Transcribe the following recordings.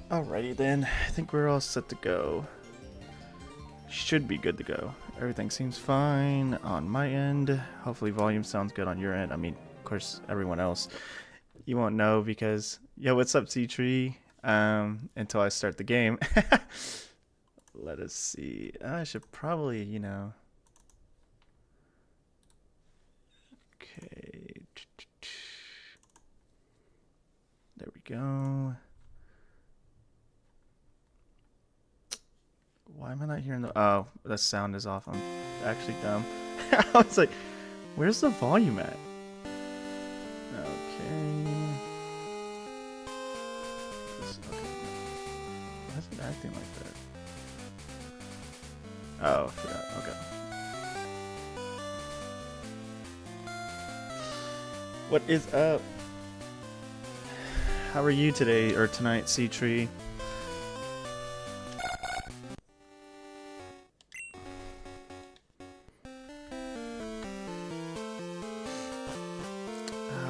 Alrighty then, I think we're all set to go. Should be good to go. Everything seems fine on my end. Hopefully volume sounds good on your end. I mean, of course, everyone else. You won't know because, yo, what's up, C-Tree? Until I start the game. Let us see. I should probably, you know. Okay. There we go. Why am I not hearing the... Oh, the sound is off. I'm actually dumb. I was like, where's the volume at? Okay. Okay. Why is it acting like that? Oh, I forgot. Okay. What is up? How are you today or tonight, C-Tree?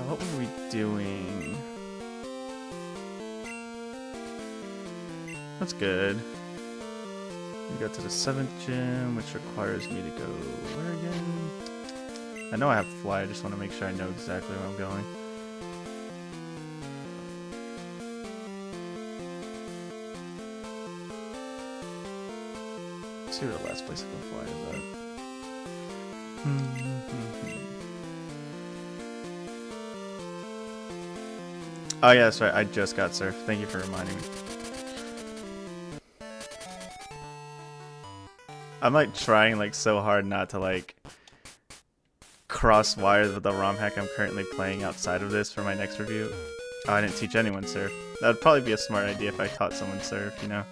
What were we doing? That's good. We got to the 7th gym, which requires me to go where again? I know I have to fly, I just want to make sure I know exactly where I'm going. Let's see where the last place I can fly is at. Oh yeah, that's right. I just got surf. Thank you for reminding me. I'm like trying like so hard not to like cross wires with the ROM hack I'm currently playing outside of this for my next review. Oh, I didn't teach anyone surf. That would probably be a smart idea if I taught someone surf, you know.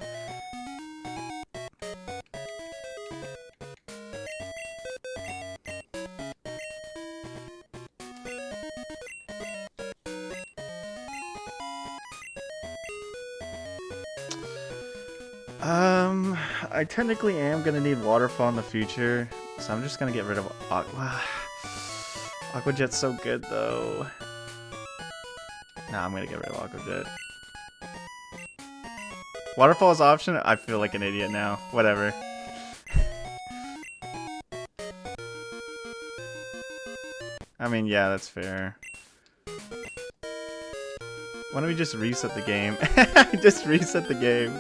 I technically am gonna need waterfall in the future, so I'm just gonna get rid of Aqua. Aqua Jet's so good though. Nah, I'm gonna get rid of Aqua Jet. Waterfall is option? I feel like an idiot now. Whatever. I mean, yeah, that's fair. Why don't we just reset the game? Just reset the game.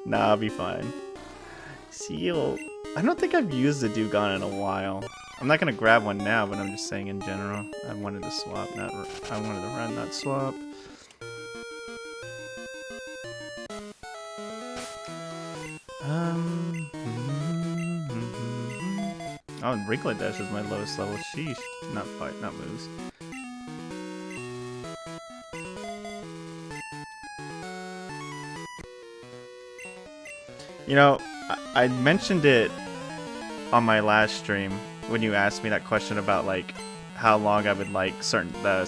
Nah, I'll be fine. Seal. I don't think I've used the Dewgong in a while. I'm not gonna grab one now, but I'm just saying in general. I wanted to swap, I wanted to run, not swap. Oh, and Wrinklet Dash is my lowest level. Sheesh. Not fight, not moves. You know, I mentioned it on my last stream when you asked me that question about like how long I would like a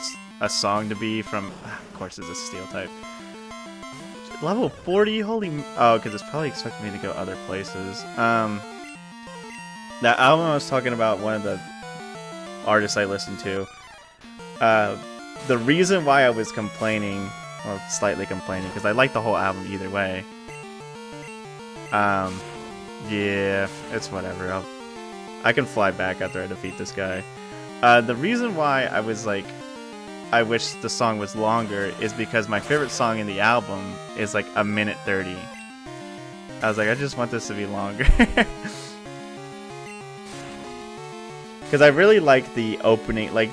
song to be from. Of course, it's a steel type. Level 40, holy! Oh, because it's probably expecting me to go other places. That album I was talking about, one of the artists I listened to. The reason why I was complaining, well, slightly complaining, because I like the whole album either way. Yeah, it's whatever. I can fly back after I defeat this guy. The reason why I was like, I wish the song was longer is because my favorite song in the album is like 1:30. I was like, I just want this to be longer. Because I really like the opening, like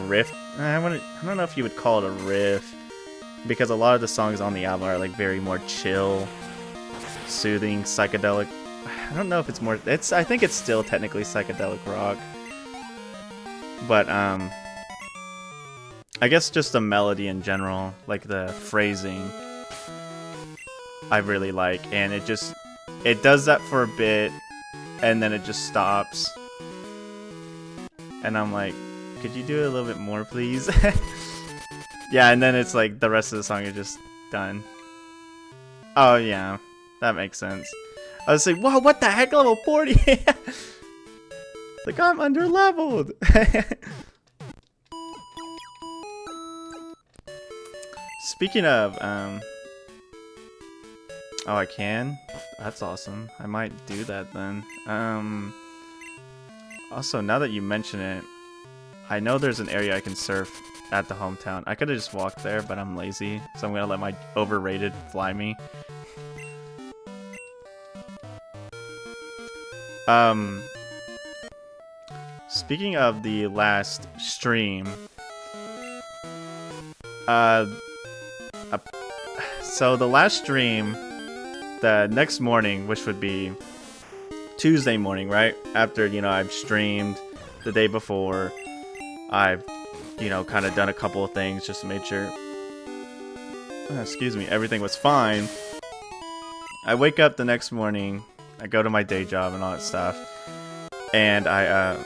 riff. I don't know if you would call it a riff, because a lot of the songs on the album are like very more chill, soothing, psychedelic. I don't know if it's more. I think it's still technically psychedelic rock, but I guess just the melody in general, like the phrasing, I really like, and it does that for a bit, and then it just stops. And I'm like, could you do it a little bit more, please? Yeah, and then it's like the rest of the song is just done. Oh yeah, that makes sense. I was like, whoa, what the heck, level 40? Like, I'm under-leveled. Speaking of, Oh, I can? That's awesome. I might do that then. Also, now that you mention it, I know there's an area I can surf at the hometown. I could have just walked there, but I'm lazy, so I'm gonna let my overrated fly me. Speaking of the last stream, so the last stream, the next morning, which would be Tuesday morning, right? After, you know, I've streamed the day before, I've, you know, kind of done a couple of things just to make sure, excuse me, everything was fine. I wake up the next morning, I go to my day job and all that stuff, and I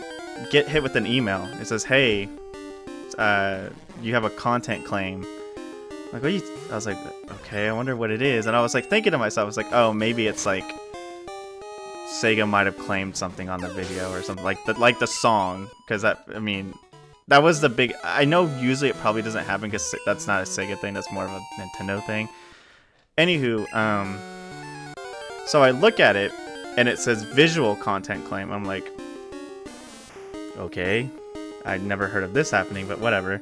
get hit with an email. It says, hey, you have a content claim. Like, what are you? I was like, okay, I wonder what it is. And I was like thinking to myself, I was like, oh, maybe it's like Sega might have claimed something on the video or something like the song, because that, I mean, that was the big. I know usually it probably doesn't happen because that's not a Sega thing. That's more of a Nintendo thing. Anywho, so I look at it and it says visual content claim. I'm like, okay, I'd never heard of this happening, but whatever.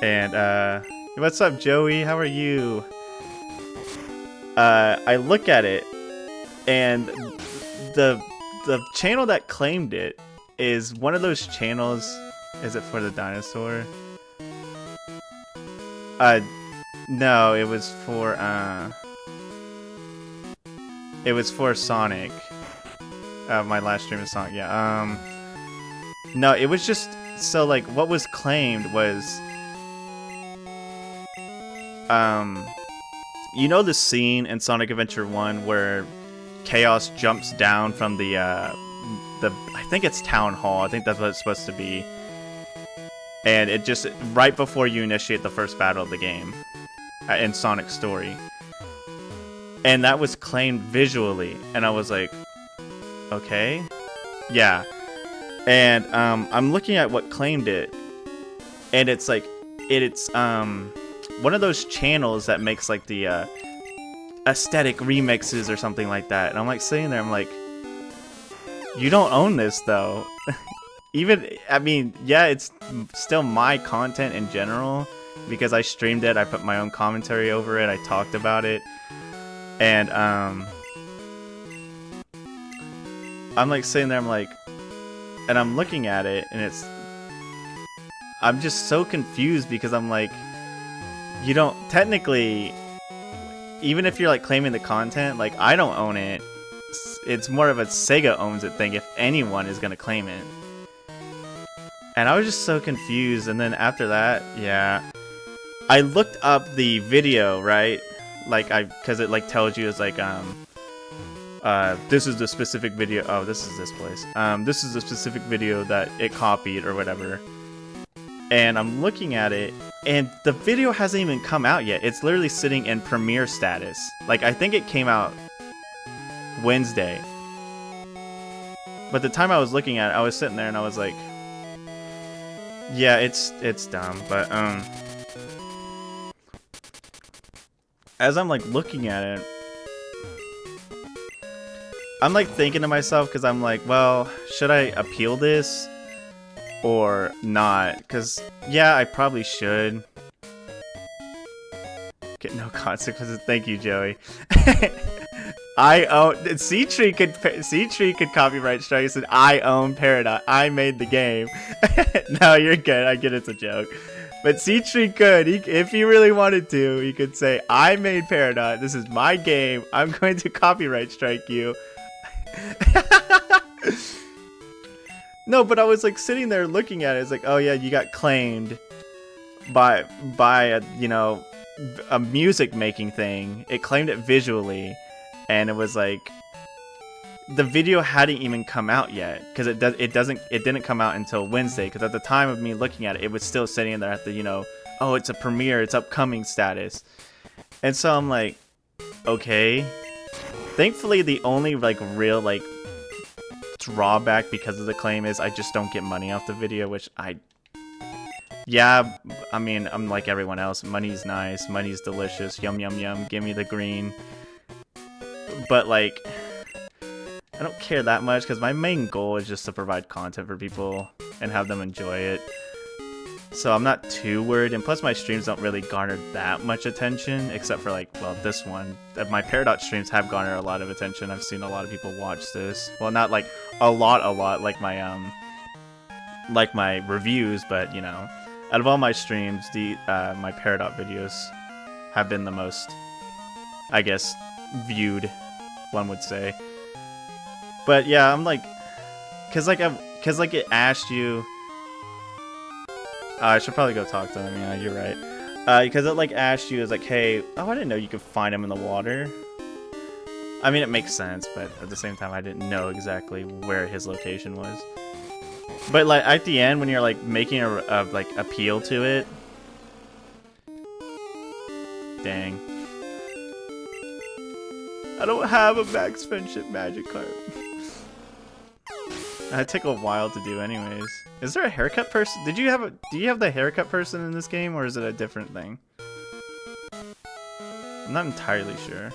And what's up, Joey? How are you? I look at it, and the channel that claimed it is one of those channels. Is it for the dinosaur? No, it was for Sonic. My last stream of Sonic. Yeah. No, it was just so like what was claimed was. You know the scene in Sonic Adventure 1 where Chaos jumps down from the I think it's Town Hall. I think that's what it's supposed to be. And it just right before you initiate the first battle of the game in Sonic's story. And that was claimed visually, and I was like, okay, yeah. And I'm looking at what claimed it, and it's like it's one of those channels that makes like the aesthetic remixes or something like that. And I'm like sitting there, I'm like, you don't own this though. Even, I mean, yeah, it's still my content in general because I streamed it, I put my own commentary over it, I talked about it, and I'm like sitting there, I'm like, and I'm looking at it, and I'm just so confused because I'm like, you don't, technically, even if you're like claiming the content, like I don't own it. It's more of a Sega owns it thing if anyone is gonna claim it. And I was just so confused, and then after that, yeah, I looked up the video, right? Like cause it like tells you it's like this is the specific video. Oh, this is this place. This is the specific video that it copied or whatever. And I'm looking at it, and the video hasn't even come out yet. It's literally sitting in premiere status. Like, I think it came out Wednesday. But the time I was looking at it, I was sitting there and I was like, yeah, it's dumb. But, as I'm, like, looking at it, I'm, like, thinking to myself, because I'm like, well, should I appeal this? Or not, because yeah, I probably should. Get no consequences. Thank you, Joey. I own C-Tree could copyright strike. He said I own Peridot. I made the game. No, you're good. I get it's a joke. But C-Tree could, if he really wanted to, he could say I made Peridot. This is my game. I'm going to copyright strike you. No, but I was like sitting there looking at it. It's like, oh yeah, you got claimed by a, you know, a music making thing. It claimed it visually, and it was like the video hadn't even come out yet because it didn't come out until Wednesday. Because at the time of me looking at it, it was still sitting there at the, you know, oh, it's a premiere, it's upcoming status. And so I'm like, okay. Thankfully, the only like real like drawback because of the claim is I just don't get money off the video, which Yeah, I mean, I'm like everyone else. Money's nice, money's delicious, yum yum yum, give me the green. But like, I don't care that much because my main goal is just to provide content for people and have them enjoy it. So I'm not too worried, and plus my streams don't really garner that much attention, except for like, well, this one. My Peridot streams have garnered a lot of attention. I've seen a lot of people watch this. Well, not like a lot like my reviews, but you know, out of all my streams, my Peridot videos have been the most, I guess, viewed, one would say. But yeah, I'm like, cause it asked you. I should probably go talk to him. Yeah, you're right. Because it like asked you, is like, hey, oh, I didn't know you could find him in the water. I mean, it makes sense, but at the same time, I didn't know exactly where his location was. But like at the end, when you're like making a like appeal to it, dang, I don't have a Max Friendship Magic card. It took a while to do anyways. Is there a haircut person? Do you have the haircut person in this game, or is it a different thing? I'm not entirely sure.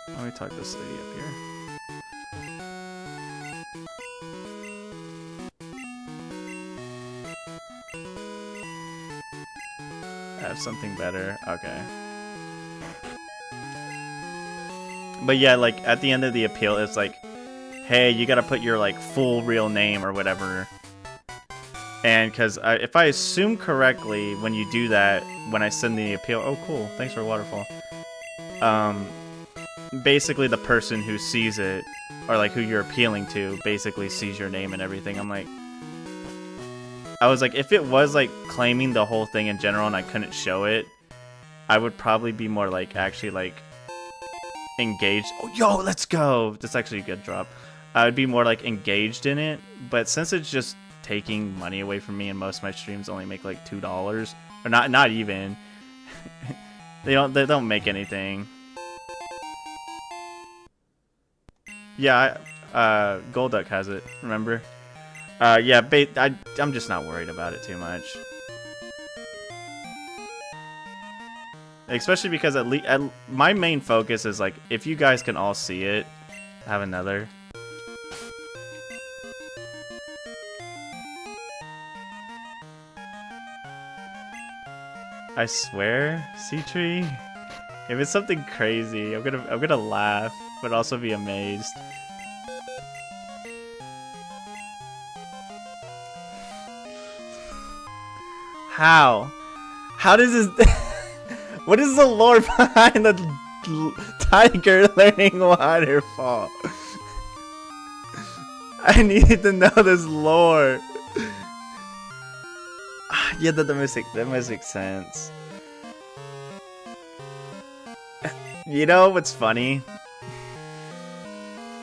Let me talk this lady up here. I have something better. Okay. But yeah, like at the end of the appeal, it's like, hey, you gotta put your like full real name or whatever. And because if I assume correctly, when you do that, when I send the appeal, oh cool, thanks for a waterfall. Basically the person who sees it, or like who you're appealing to, basically sees your name and everything. I'm like, I was like, if it was like claiming the whole thing in general and I couldn't show it, I would probably be more like actually like engaged. Oh, yo, let's go. That's actually a good drop. I would be more like engaged in it, but since it's just taking money away from me and most of my streams only make like $2 or not even. they don't make anything. Yeah, Golduck has it, remember? Yeah, I'm just not worried about it too much. Especially because at least my main focus is like, if you guys can all see it, have another. I swear, C-Tree. If it's something crazy, I'm gonna laugh, but also be amazed. How? How does this? What is the lore behind the tiger learning waterfall? I need to know this lore. Yeah, that must make sense. You know what's funny?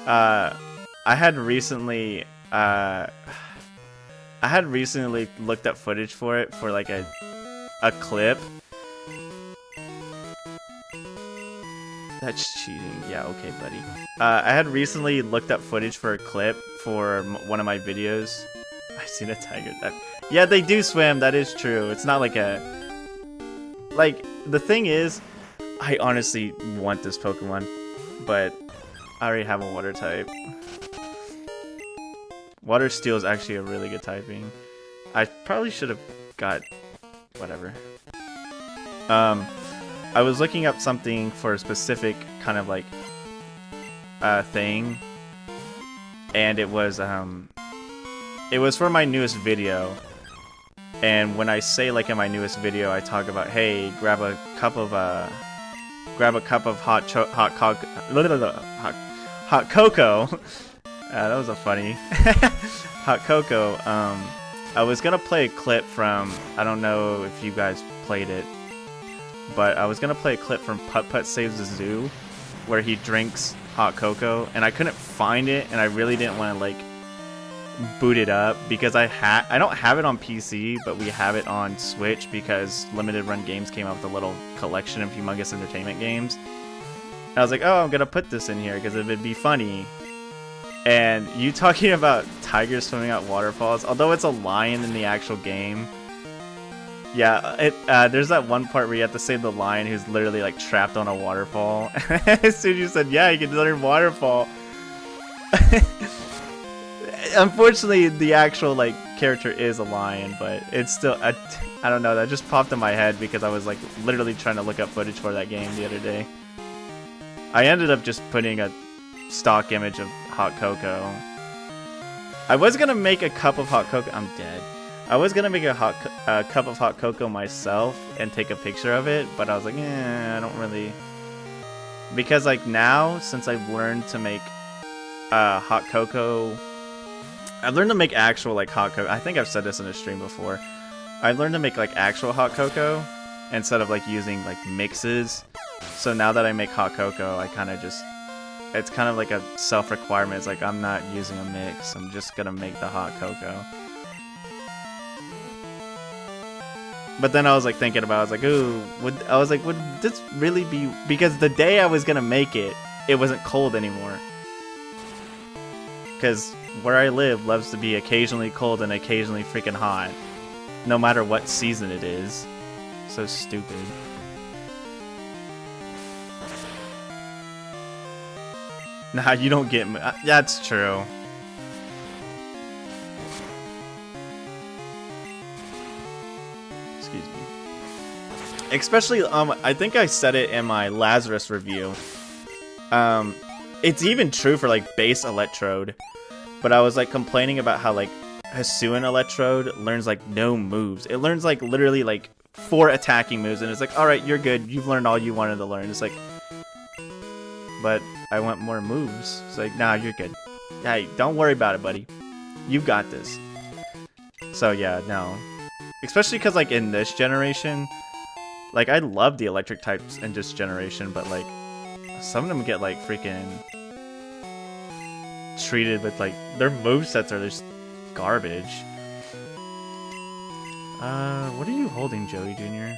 I had recently looked up footage for it for like a clip. That's cheating. Yeah, okay, buddy. I had recently looked up footage for a clip for one of my videos. I seen a tiger. Yeah, they do swim. That is true. It's not like a... Like, the thing is, I honestly want this Pokemon, but I already have a water type. Water Steel is actually a really good typing. I probably should have got... whatever. I was looking up something for a specific kind of like thing, and it was for my newest video. And when I say like in my newest video, I talk about, hey, grab a cup of hot cocoa. That was a funny hot cocoa. I was gonna play a clip from, I don't know if you guys played it, but I was gonna play a clip from Putt Putt Saves the Zoo, where he drinks hot cocoa, and I couldn't find it, and I really didn't want to like boot it up because I don't have it on PC, but we have it on Switch because Limited Run Games came out with a little collection of Humongous Entertainment games. And I was like, oh, I'm gonna put this in here because it would be funny. And you talking about tigers swimming out waterfalls, although it's a lion in the actual game. Yeah, there's that one part where you have to save the lion who's literally like trapped on a waterfall. As soon as you said, yeah, you can learn waterfall. Unfortunately, the actual like character is a lion, but it's still, I don't know, that just popped in my head because I was like literally trying to look up footage for that game the other day. I ended up just putting a stock image of hot cocoa. I was gonna make a cup of hot cocoa. I'm dead. I was gonna make a cup of hot cocoa myself and take a picture of it, but I was like, I don't really, because like now since I've learned to make hot cocoa, I've learned to make actual like hot cocoa. I think I've said this in a stream before. I've learned to make like actual hot cocoa instead of like using like mixes. So now that I make hot cocoa, I kind of just, it's kind of like a self-requirement. It's like, I'm not using a mix. I'm just gonna make the hot cocoa. But then I was like thinking about it. I was like, ooh, would this really be, because the day I was gonna make it, it wasn't cold anymore. Because where I live loves to be occasionally cold and occasionally freaking hot. No matter what season it is. So stupid. Nah, you don't get me. That's true. Excuse me. Especially, I think I said it in my Lazarus review. It's even true for like base Electrode. But I was like complaining about how like Hisuian Electrode learns like no moves. It learns like literally like 4 attacking moves, and it's like, alright, you're good. You've learned all you wanted to learn. It's like, but I want more moves. It's like, nah, you're good. Hey, don't worry about it, buddy. You've got this. So yeah, no. Especially because like in this generation, like I love the electric types in this generation, but like some of them get like freaking treated with like, their movesets are just garbage. What are you holding, Joey Jr.?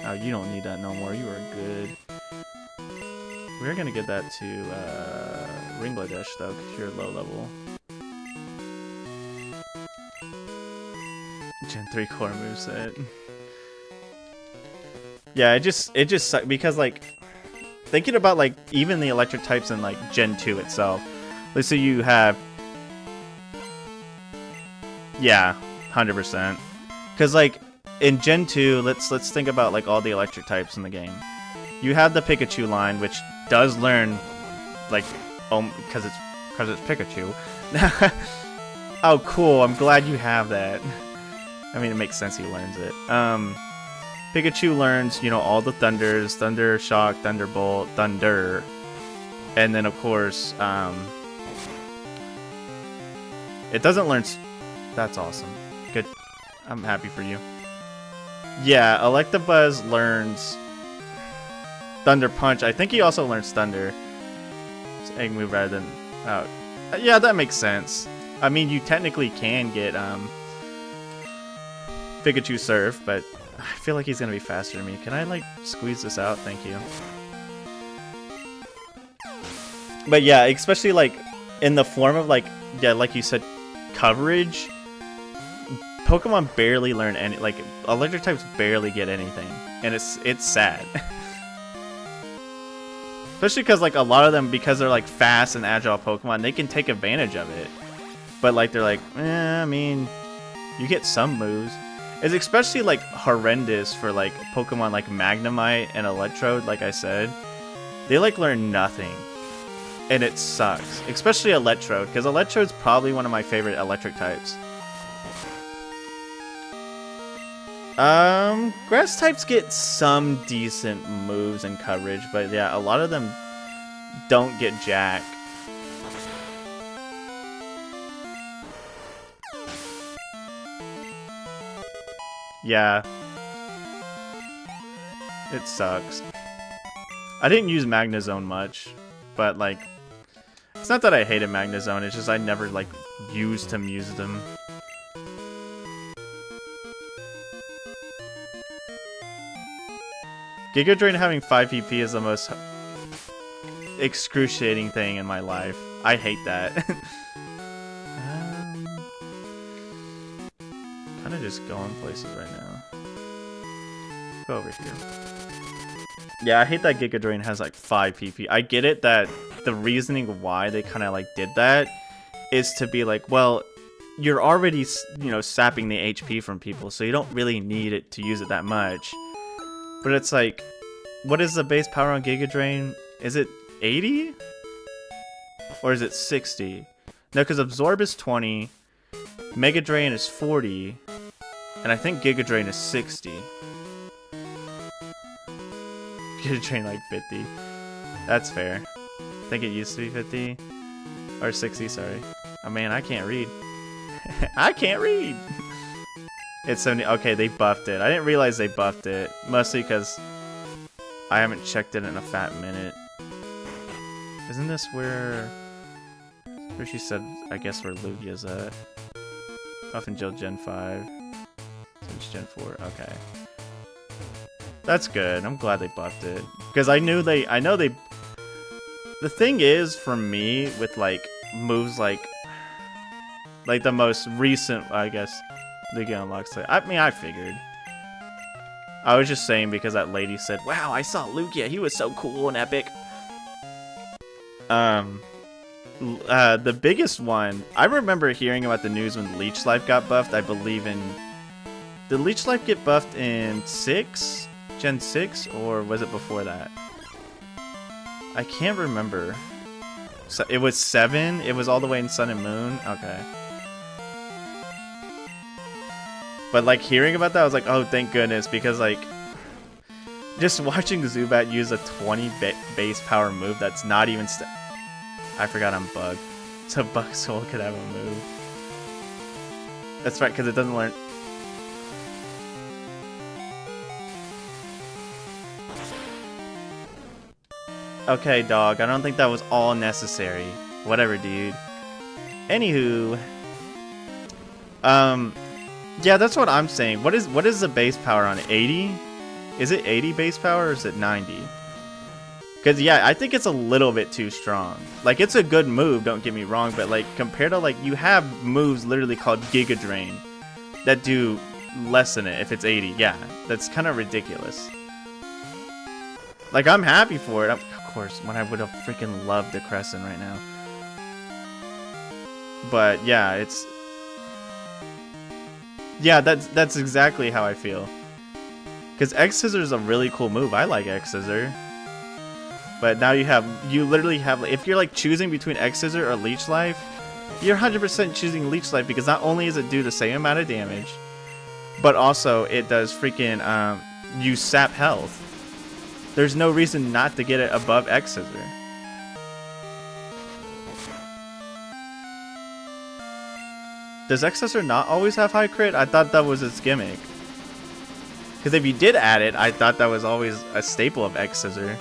Oh, you don't need that no more. You are good. We're gonna get that to Ringladesh though, because you're low level. Gen 3 core moveset. Yeah, it just sucks because like thinking about like even the electric types in like Gen 2 itself. Let's say you have, yeah, 100%. Because like in Gen 2, let's think about like all the electric types in the game. You have the Pikachu line, which does learn like because it's Pikachu. Oh, cool! I'm glad you have that. I mean, it makes sense he learns it. Pikachu learns, you know, all the thunders: Thunder, Shock, Thunderbolt, Thunder, and then of course, it doesn't learn. That's awesome. Good. I'm happy for you. Yeah, Electabuzz learns Thunder Punch. I think he also learns Thunder. It's egg move rather than... yeah, that makes sense. I mean, you technically can get Pikachu Surf, but I feel like he's going to be faster than me. Can I, like, squeeze this out? Thank you. But yeah, especially, like, in the form of, like, yeah, like you said, coverage... Pokemon barely learn any, like, electric types barely get anything, and it's sad. Especially because, like, a lot of them, because they're, like, fast and agile Pokemon, they can take advantage of it. But, like, they're like, I mean, you get some moves. It's especially, like, horrendous for, like, Pokemon like Magnemite and Electrode, like I said. They, like, learn nothing. And it sucks. Especially Electrode, because Electrode's probably one of my favorite electric types. Grass types get some decent moves and coverage, but yeah, a lot of them don't get jack. Yeah. It sucks. I didn't use Magnezone much, but like, it's not that I hated Magnezone, it's just I never like used to use them. Giga Drain having 5 PP is the most... excruciating thing in my life. I hate that. Kind of just going places right now. Go over here. Yeah, I hate that Giga Drain has like 5 PP. I get it that the reasoning why they kind of like did that is to be like, well, you're already, you know, sapping the HP from people, so you don't really need it to use it that much. But it's like, what is the base power on Giga Drain? Is it 80? Or is it 60? No, because Absorb is 20, Mega Drain is 40, and I think Giga Drain is 60. Giga Drain like 50. That's fair. I think it used to be 50. Or 60, sorry. Oh man, I can't read. I can't read! It's 70. Okay, they buffed it. I didn't realize they buffed it. Mostly because I haven't checked it in a fat minute. Isn't this where she said, I guess where Lugia's at? Up until Gen 5. Since Gen 4. Okay. That's good. I'm glad they buffed it. Because I know they... The thing is, for me, with like moves like the most recent, I guess, Lugia unlocks. I mean, I figured. I was just saying because that lady said, "Wow, I saw Lugia. He was so cool and epic." The biggest one, I remember hearing about the news when Leech Life got buffed. I believe in... Did Leech Life get buffed in 6? Gen 6? Or was it before that? I can't remember. So it was 7? It was all the way in Sun and Moon? Okay. But like hearing about that, I was like, oh, thank goodness. Because like, just watching Zubat use a 20 base power move that's not even... I forgot I'm Bug. So Bug Soul could have a move. That's right, because it doesn't learn... Okay, dog, I don't think that was all necessary. Whatever, dude. Anywho. Yeah, that's what I'm saying. What is the base power on it? 80? Is it 80 base power or is it 90? Because, yeah, I think it's a little bit too strong. Like, it's a good move, don't get me wrong, but, like, compared to, like, you have moves literally called Giga Drain that do less than it if it's 80. Yeah, that's kind of ridiculous. Like, I'm happy for it. Of course, when I would have freaking loved the Crescent right now. But, yeah, it's... Yeah, that's exactly how I feel. Because X-Scissor is a really cool move. I like X-Scissor. But now you literally have, if you're like choosing between X-Scissor or Leech Life, you're 100% choosing Leech Life because not only does it do the same amount of damage, but also it does freaking use sap health. There's no reason not to get it above X-Scissor. Does X-Scissor not always have high crit? I thought that was its gimmick. Because if you did add it, I thought that was always a staple of X-Scissor.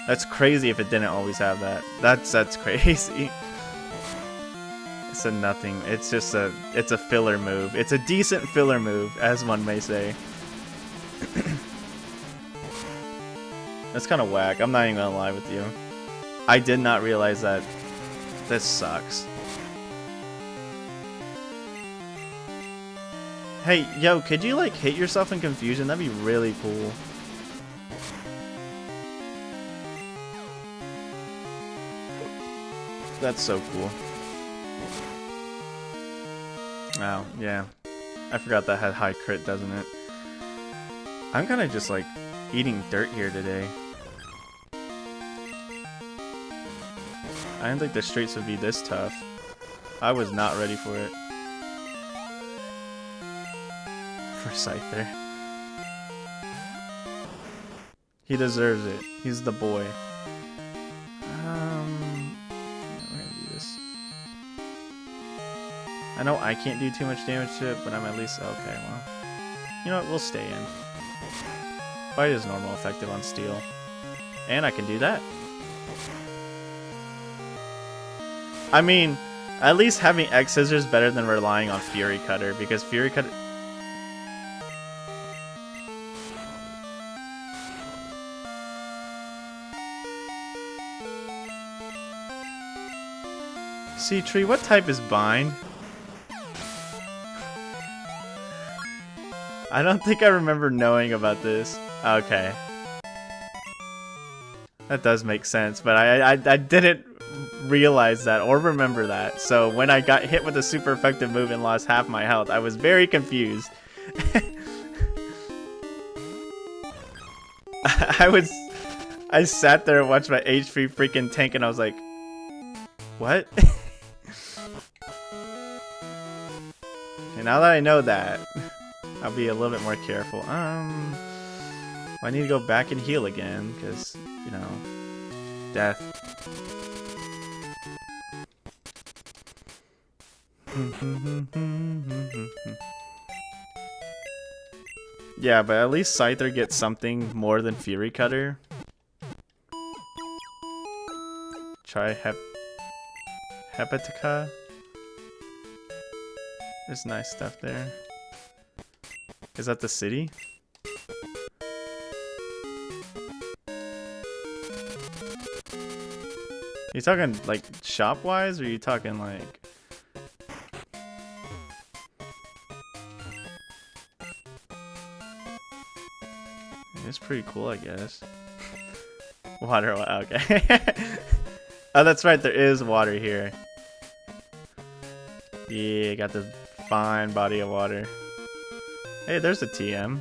That's crazy if it didn't always have that. That's crazy. It's a nothing. It's just it's a filler move. It's a decent filler move, as one may say. That's kind of whack. I'm not even gonna lie with you. I did not realize that. This sucks. Hey, yo, could you like hit yourself in confusion? That'd be really cool. That's so cool. Oh, yeah. I forgot that had high crit, doesn't it? I'm kind of just like eating dirt here today. I didn't think the streets would be this tough. I was not ready for it. For Scyther. He deserves it. He's the boy. I know I can't do too much damage to it, but I'm at least... Okay, well... You know what? We'll stay in. Bite is normal effective on steel. And I can do that. I mean, at least having X-Scissor is better than relying on Fury Cutter, because Fury Cutter... See, Tree, what type is Bind? I don't think I remember knowing about this. Okay. That does make sense, but I didn't realize that or remember that. So when I got hit with a super effective move and lost half my health, I was very confused. I sat there and watched my HP freaking tank and I was like, what? And now that I know that, I'll be a little bit more careful. I need to go back and heal again, because, you know, death. Yeah, but at least Scyther gets something more than Fury Cutter. Try Hepatica. There's nice stuff there. Is that the city? You talking like shop wise, or are you talking like? It's pretty cool, I guess. Water, okay. Oh, that's right, there is water here. Yeah, got this fine body of water. Hey, there's a TM.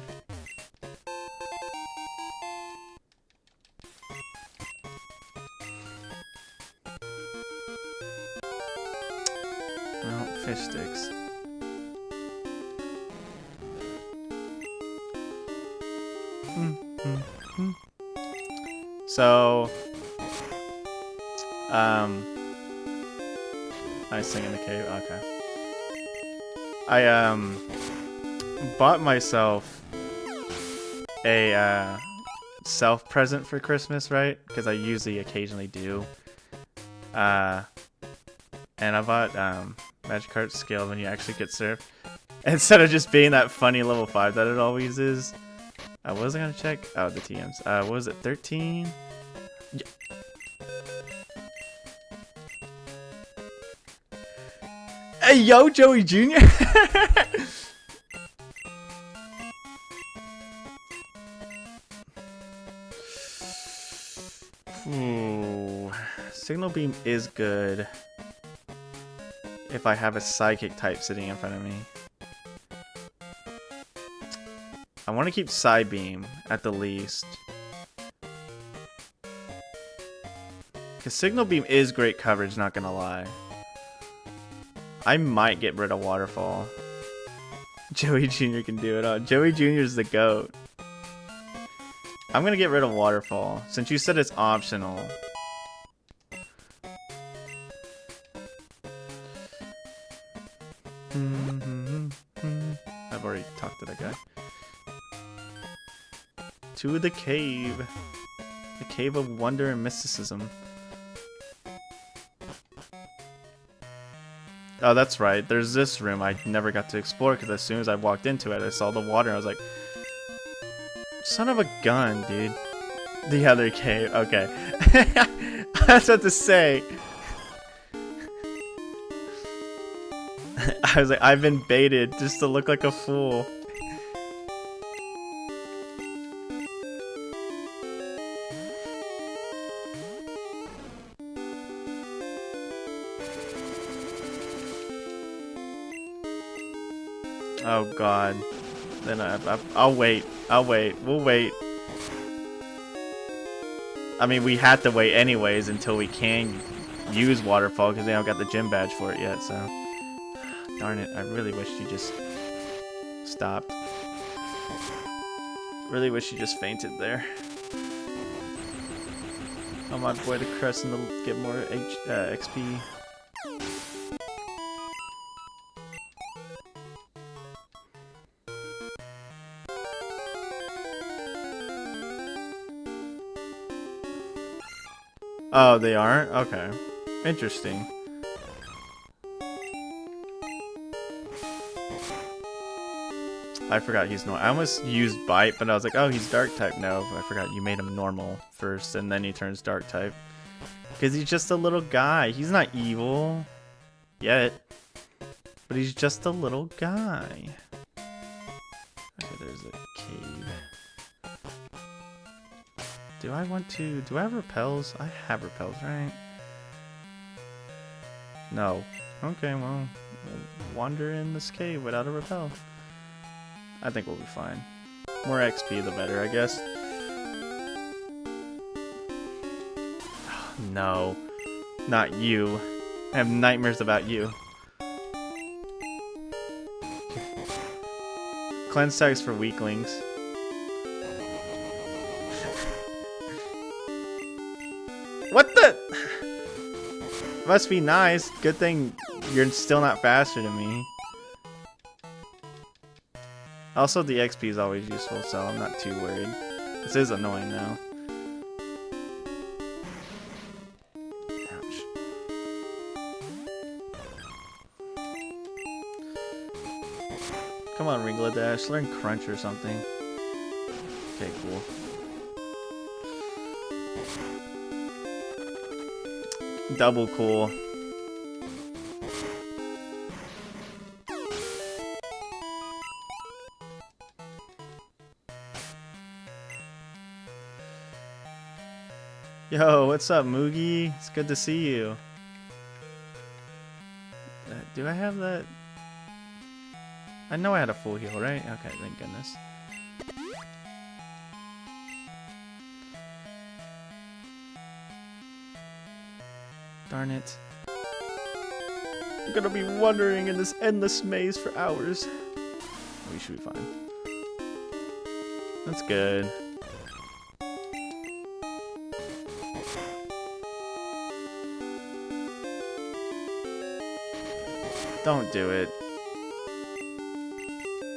Well, fish sticks. So, nice thing in the cave. Okay. I bought myself a self present for Christmas, right? Because I usually occasionally do. And I bought Magikarp scale when you actually get served, instead of just being that funny level 5 that it always is. What was I gonna check? Oh, the TMs. What was it? 13. Yeah. Hey, yo, Joey Jr. Ooh, Signal Beam is good if I have a Psychic type sitting in front of me. I want to keep Psybeam at the least. Because Signal Beam is great coverage, not gonna lie. I might get rid of Waterfall. Joey Jr. can do it all. Joey Jr. is the GOAT. I'm gonna get rid of Waterfall, since you said it's optional. I've already talked to that guy. To the cave. The cave of wonder and mysticism. Oh, that's right. There's this room I never got to explore because as soon as I walked into it, I saw the water and I was like, son of a gun, dude. The other cave. Okay. That's what to say. I was like, I've been baited just to look like a fool. Oh god. Then I'll wait. I'll wait. We'll wait. I mean, we had to wait anyways until we can use Waterfall because they don't got the gym badge for it yet, so. Darn it. I really wish you just stopped. Really wish you just fainted there. Oh my boy, the Crescent will get more XP. Oh, they aren't? Okay. Interesting. I forgot he's normal. I almost used Bite, but I was like, oh, he's Dark type. No, I forgot you made him normal first, and then he turns Dark type. Because he's just a little guy. He's not evil. yet. But he's just a little guy. Okay, there's a cave. Do I have repels? I have repels, right? No. Okay, well, we'll wander in this cave without a repel. I think we'll be fine. More XP, the better, I guess. No. Not you. I have nightmares about you. Cleanse tags for weaklings. What the? Must be nice. Good thing you're still not faster than me. Also, the XP is always useful, so I'm not too worried. This is annoying though. Ouch. Come on, Ringladash, learn Crunch or something. Okay, cool. Double cool. Yo, what's up, Moogie? It's good to see you. Do I have that? I know I had a full heal, right? Okay, thank goodness. Darn it. I'm gonna be wandering in this endless maze for hours. We should be fine. That's good. Don't do it.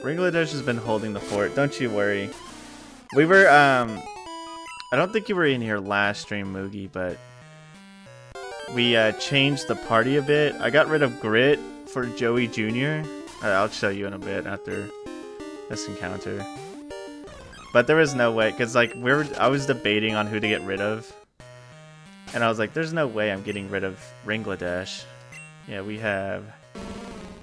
Ringladash has been holding the fort, don't you worry. We were, I don't think you were in here last stream, Moogie, but we changed the party a bit. I got rid of Grit for Joey Jr. I'll show you in a bit after this encounter. But there was no way, because like I was debating on who to get rid of. And I was like, there's no way I'm getting rid of Ringladash. Yeah, we have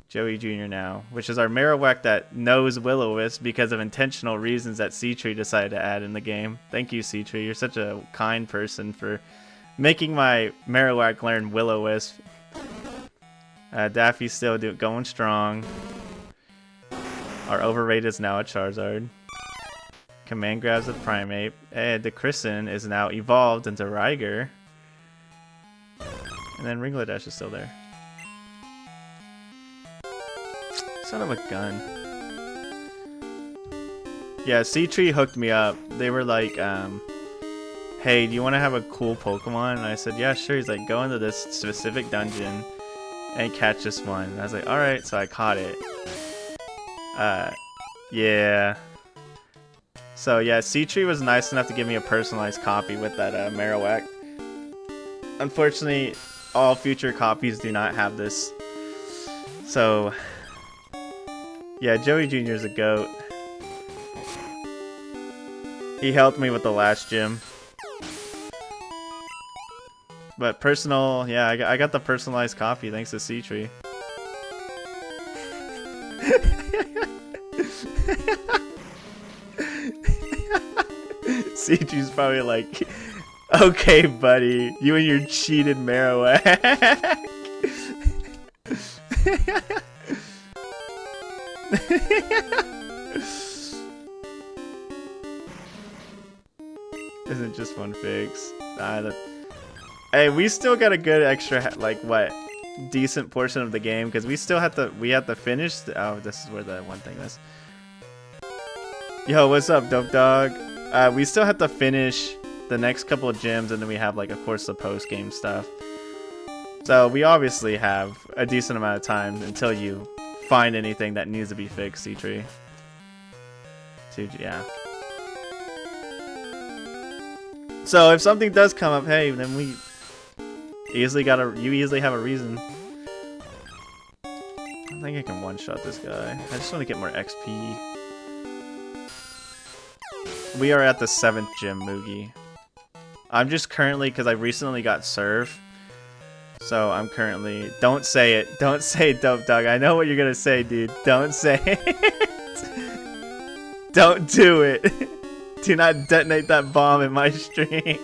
Joey Jr. now, which is our Marowak that knows Will-O-Wisp because of intentional reasons that Seatree decided to add in the game. Thank you, Seatree. You're such a kind person for making my Marowak learn Will-O-Wisp. Daffy's still going strong. Our overrated is now a Charizard. Command grabs a Primeape. And the Kristen is now evolved into Ryger. And then Ringladash is still there. Son of a gun. Yeah, Seatree hooked me up. They were like, hey, do you want to have a cool Pokemon? And I said, yeah, sure. He's like, go into this specific dungeon and catch this one. And I was like, alright, so I caught it. Yeah. So yeah, Seatree was nice enough to give me a personalized copy with that Marowak. Unfortunately, all future copies do not have this. So yeah, Joey Jr. is a goat. He helped me with the last gym. But personal, yeah, I got the personalized copy thanks to Seatree. Seatree's probably like, okay, buddy, you and your cheated Marowak. Isn't just one fix. Hey, we still got a good extra, like, what, decent portion of the game because we still have to. We have to finish. Oh, this is where the one thing is. Yo, what's up, Dope Dog? We still have to finish the next couple of gyms, and then we have, like, of course, the post-game stuff. So we obviously have a decent amount of time until you find anything that needs to be fixed, Seatree. Yeah. So if something does come up, hey, then we easily you easily have a reason. I think I can one-shot this guy. I just want to get more XP. We are at the 7th gym, Moogie. I'm just currently, because I recently got Surf, So I'm currently... Don't say it. Don't say it, Dope Dog. I know what you're gonna say, dude. Don't say it. Don't do it. Do not detonate that bomb in my stream.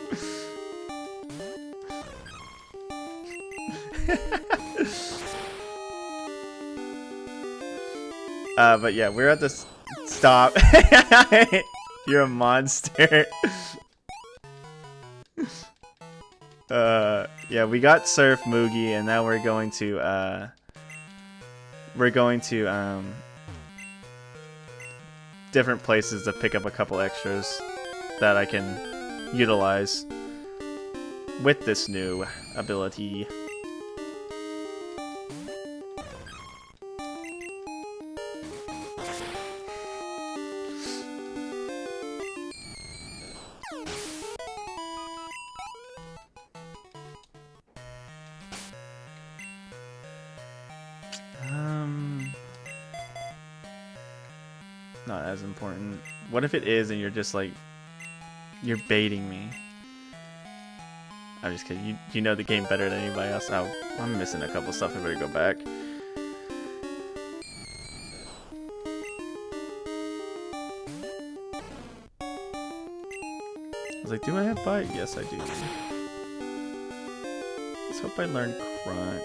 But yeah, we're at this... Stop. You're a monster. Yeah, we got Surf Moogie, and now we're going to different places to pick up a couple extras that I can utilize with this new ability. Not as important. What if it is and you're just like, you're baiting me? I'm just kidding. You know the game better than anybody else. Oh, I'm missing a couple stuff. I better go back. I was like, do I have bite? Yes, I do. Let's hope I learn Crunch.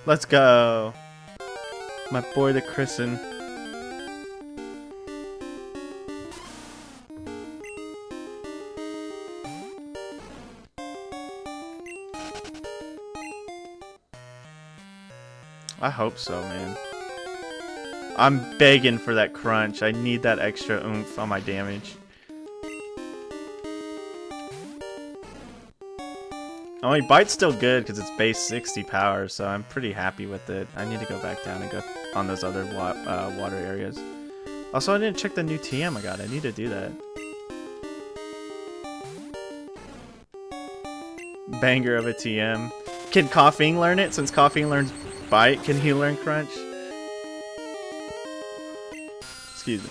Let's go. My boy the Christen. I hope so, man. I'm begging for that crunch. I need that extra oomph on my damage. Oh, my bite's still good because it's base 60 power, so I'm pretty happy with it. I need to go back down and go on those other water areas. Also, I didn't check the new TM I got. I need to do that. Banger of a TM. Can Coughing learn it? Since Coughing learns bite, can he learn crunch? Excuse me.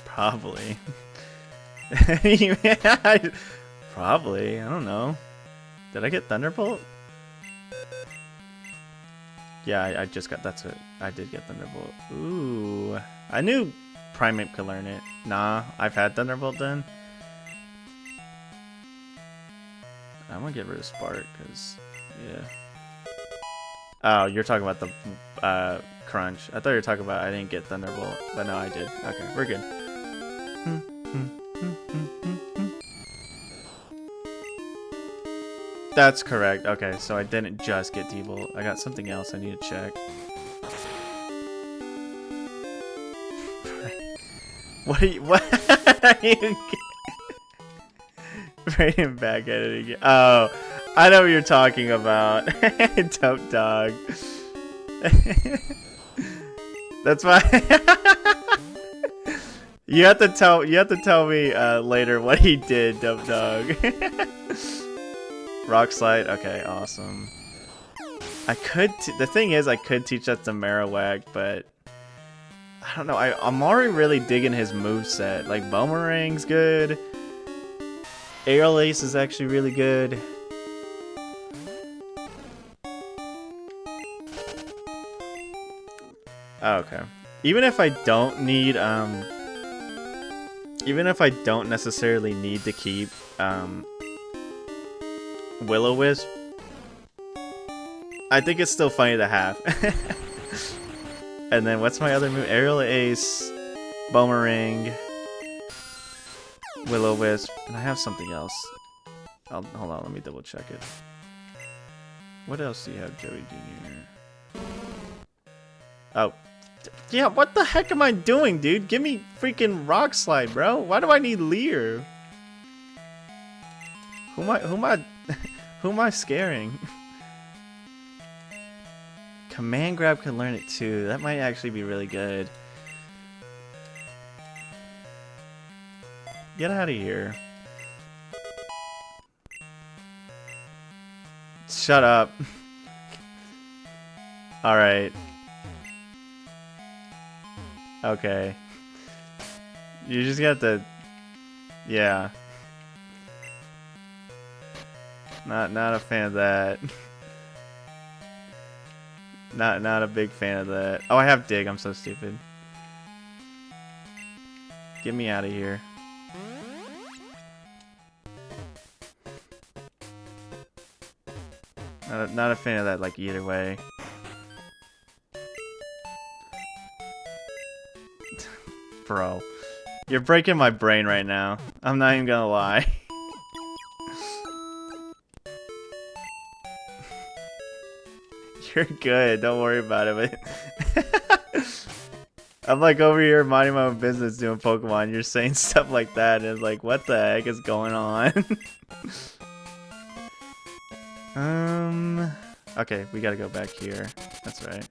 Probably. Probably. I don't know. Did I get Thunderbolt? Yeah, I just got... That's it. I did get Thunderbolt. Ooh. I knew Primeape could learn it. Nah, I've had Thunderbolt then. I'm gonna get rid of Spark, because... Yeah. Oh, you're talking about the Crunch. I thought you were talking about I didn't get Thunderbolt. But no, I did. Okay, we're good. That's correct. Okay, so I didn't just get D-Bolt. I got something else I need to check. What are you bringing back at it again? Oh, I know what you're talking about. Dope Dog. That's why you have to tell me later what he did, Dope Dog. Rock Slide. Okay, awesome. The thing is, I could teach that to Marowak, but I don't know. I'm already really digging his moveset. Like, Boomerang's good. Aerial Ace is actually really good. Oh, okay. Even if I don't need, even if I don't necessarily need to keep, Will-O-Wisp, I think it's still funny to have. And then what's my other move? Aerial Ace, Boomerang, Will-O-Wisp, and I have something else. Hold on, let me double check it. What else do you have, Joey Jr.? Oh. Yeah, what the heck am I doing, dude? Give me freaking Rock Slide, bro. Why do I need Leer? Who am I scaring? Command Grab can learn it too. That might actually be really good. Get out of here. Shut up. Alright. Okay. You just got to... Yeah. Not a fan of that. Not a big fan of that. Oh, I have dig. I'm so stupid. Get me out of here. Not a fan of that, like, either way. Bro. You're breaking my brain right now. I'm not even gonna lie. You're good. Don't worry about it. I'm like over here minding my own business doing Pokemon. You're saying stuff like that, and it's like, what the heck is going on? Okay, we gotta go back here. That's right.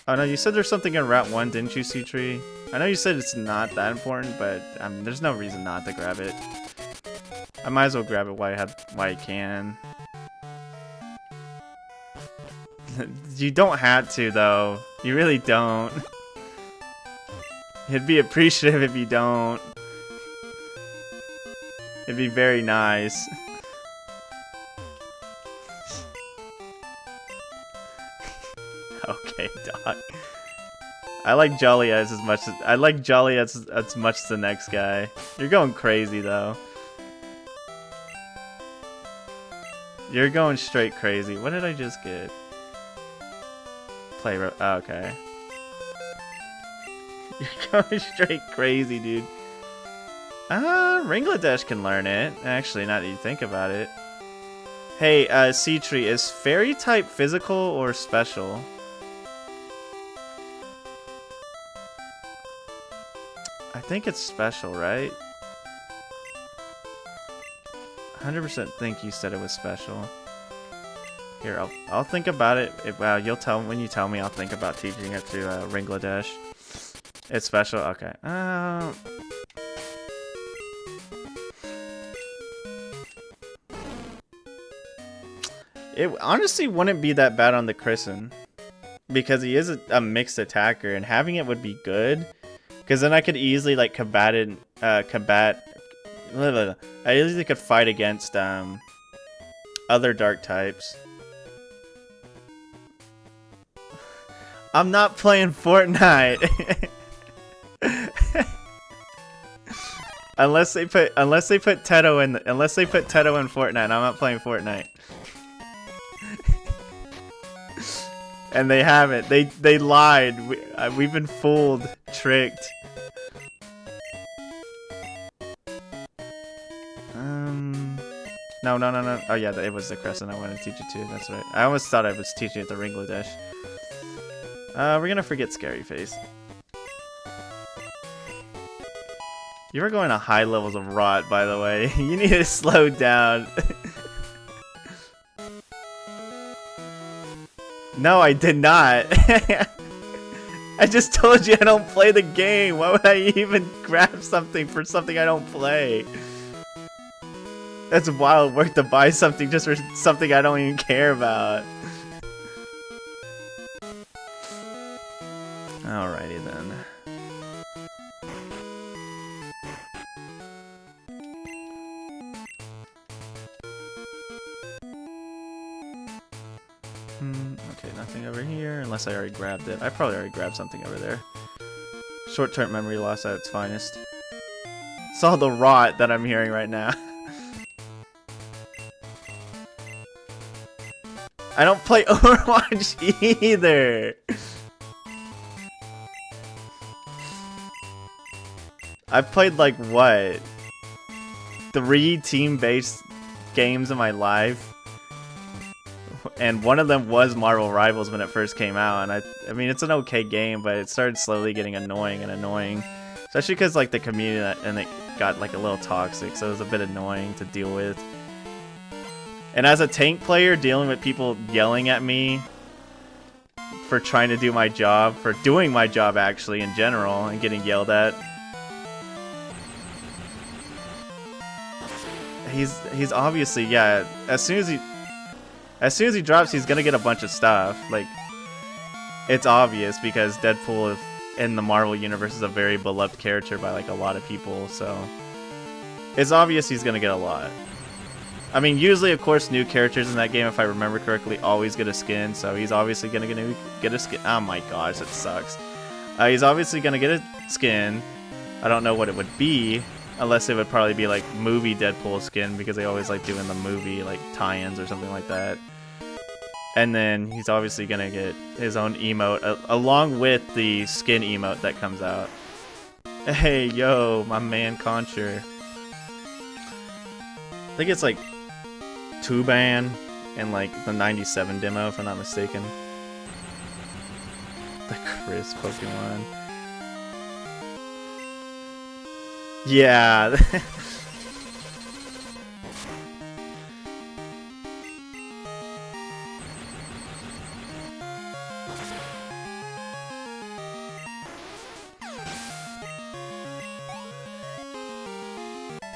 Oh no, you said there's something in Route 1, didn't you, C-Tree? I know you said it's not that important, but there's no reason not to grab it. I might as well grab it while I can. You don't have to, though. You really don't. It'd be appreciative if you don't. It'd be very nice. Okay, dog. I like Jolly as much as as much as the next guy. You're going crazy though. You're going straight crazy. What did I just get? Oh, okay. You're going straight crazy, dude. Ringladesh can learn it. Actually, now that you think about it. Hey, C-Tree, is Fairy type physical or special? I think it's special, right? 100% think you said it was special. Here, I'll think about it. Well, you'll tell when you tell me. I'll think about teaching it to Ringladesh. It's special. Okay. It honestly wouldn't be that bad on the Christen, because he is a mixed attacker, and having it would be good, because then I could easily like I easily could fight against other dark types. I'm not playing Fortnite. unless they put Teto in Fortnite, I'm not playing Fortnite. And they haven't. They lied. We've been fooled, tricked. No. Oh yeah, it was the Crescent I wanted to teach it to. That's right. I almost thought I was teaching it to Ringladesh. We're gonna forget Scary Face. You are going to high levels of rot, by the way. You need to slow down. No, I did not. I just told you I don't play the game. Why would I even grab something for something I don't play? That's wild work to buy something just for something I don't even care about. Alrighty then. Okay, nothing over here, unless I already grabbed it. I probably already grabbed something over there. Short-term memory loss at its finest. It's all the rot that I'm hearing right now. I don't play Overwatch either! I've played like, what? 3 team-based games in my life. And one of them was Marvel Rivals when it first came out, and I mean it's an okay game, but it started slowly getting annoying, especially because like the community and it got like a little toxic, so it was a bit annoying to deal with. And as a tank player, dealing with people yelling at me for trying to do my job, for doing my job actually in general, and getting yelled at. He's obviously, yeah, as soon As soon as he drops, he's gonna get a bunch of stuff. Like, it's obvious because Deadpool in the Marvel universe is a very beloved character by like a lot of people, so it's obvious he's gonna get a lot. I mean, usually, of course, new characters in that game, if I remember correctly, always get a skin, so he's obviously gonna get a skin. Oh my gosh, it sucks. He's obviously gonna get a skin. I don't know what it would be, unless it would probably be like movie Deadpool skin, because they always like doing the movie like tie-ins or something like that. And then he's obviously gonna get his own emote along with the skin emote that comes out. Hey, yo, my man Concher. I think it's like Tuban and like the 97 demo, if I'm not mistaken. The Chris Pokemon. Yeah.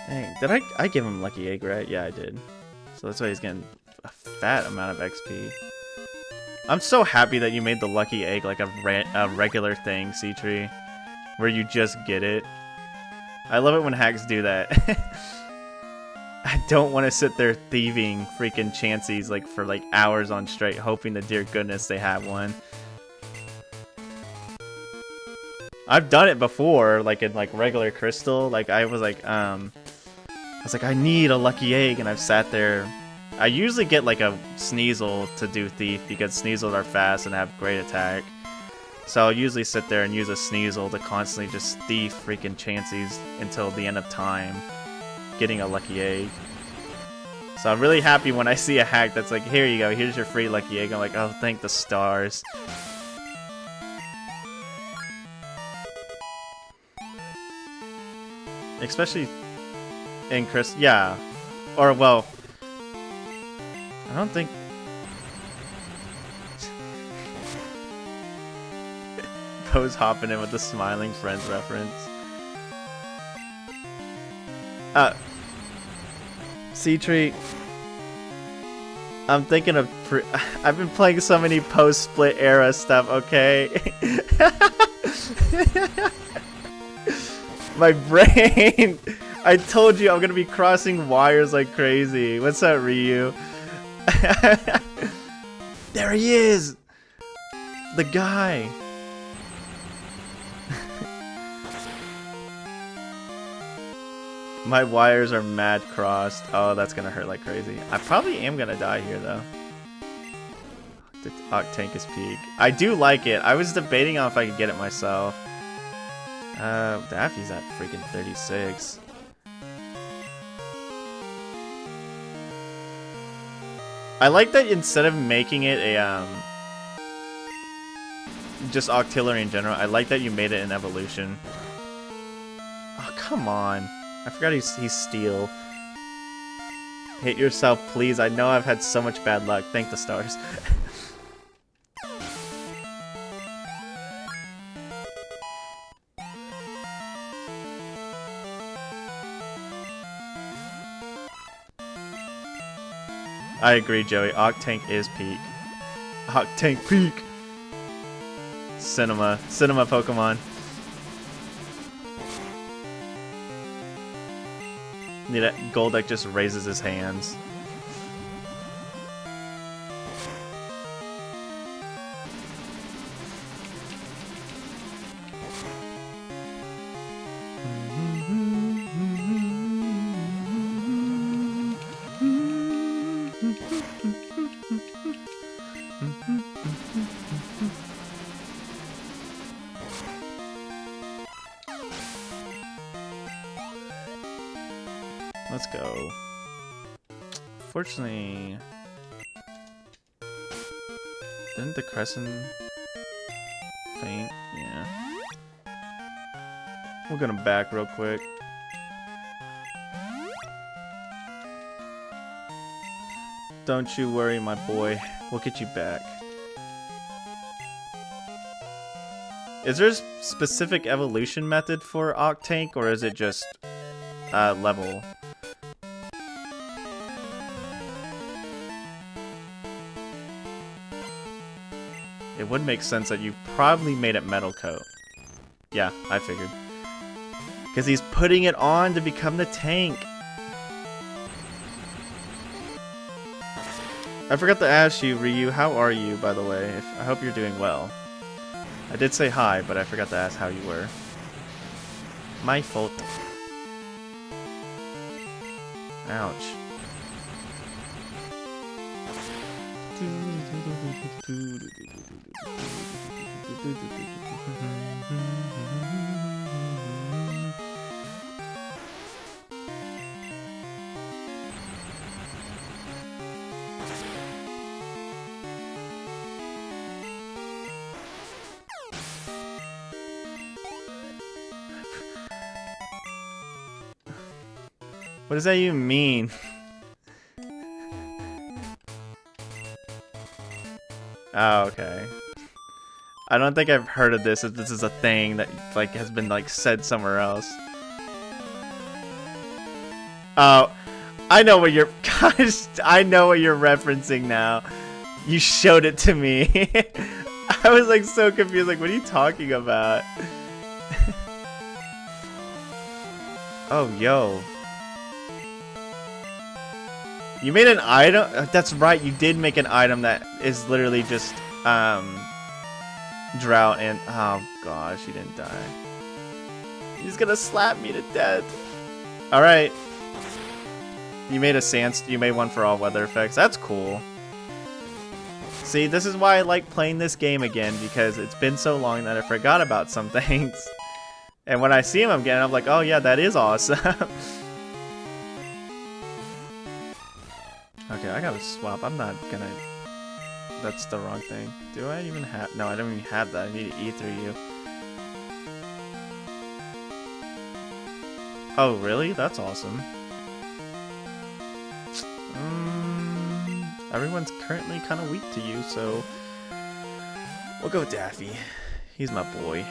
Dang, did I give him Lucky Egg, right? Yeah, I did. So that's why he's getting a fat amount of XP. I'm so happy that you made the Lucky Egg like a regular thing, C-Tree, where you just get it. I love it when hacks do that. I don't want to sit there thieving freaking Chanseys like for like hours on straight, hoping to dear goodness they have one. I've done it before, like in like regular Crystal. Like I was like, I need a Lucky Egg, and I've sat there. I usually get like a Sneasel to do Thief because Sneasels are fast and have great attack. So I'll usually sit there and use a Sneasel to constantly just thief freaking Chanseys until the end of time, getting a Lucky Egg. So I'm really happy when I see a hack that's like, here you go, here's your free Lucky Egg. I'm like, oh, thank the stars. Especially in Chris, yeah. Or, well, I don't think... Poe's hopping in with the Smiling Friends reference. C-Tree. I'm thinking of... I've been playing so many post-split era stuff, okay? My brain! I told you I'm gonna be crossing wires like crazy. What's that, Ryu? There he is! The guy! My wires are mad crossed. Oh, that's gonna hurt like crazy. I probably am gonna die here, though. The Octank is peak. I do like it. I was debating on if I could get it myself. Daffy's at freaking 36. I like that instead of making it a, just Octillery in general, I like that you made it an evolution. Oh, come on. I forgot he's Steel. Hit yourself, please. I know I've had so much bad luck. Thank the stars. I agree, Joey. Octank is peak. Octank peak. Cinema Pokemon. Golduck just raises his hands. Let's go. Fortunately, didn't the Crescent faint? Yeah. We'll get him back real quick. Don't you worry, my boy. We'll get you back. Is there a specific evolution method for Octank, or is it just level? it would make sense that you probably made it metal coat. Yeah, I figured. Because he's putting it on to become the tank. I forgot to ask you, Ryu, how are you, by the way? I hope you're doing well. I did say hi, but I forgot to ask how you were. My fault. Ouch. What does that even mean? Oh, okay. I don't think I've heard of this. If this is a thing that like has been like said somewhere else. Oh, I know what you're. Gosh, I know what you're referencing now. You showed it to me. I was like so confused. Like, what are you talking about? Oh, yo. You made an item? That's right, you did make an item that is literally just, drought and... Oh, gosh, he didn't die. He's gonna slap me to death. Alright. You made you made one for all weather effects. That's cool. See, this is why I like playing this game again, because it's been so long that I forgot about some things. And when I see him again, I'm like, oh yeah, that is awesome. Okay, I gotta swap. I'm not gonna... That's the wrong thing. Do I even have... No, I don't even have that. I need to E3U. Oh, really? That's awesome. Everyone's currently kind of weak to you, so... We'll go with Daffy. He's my boy.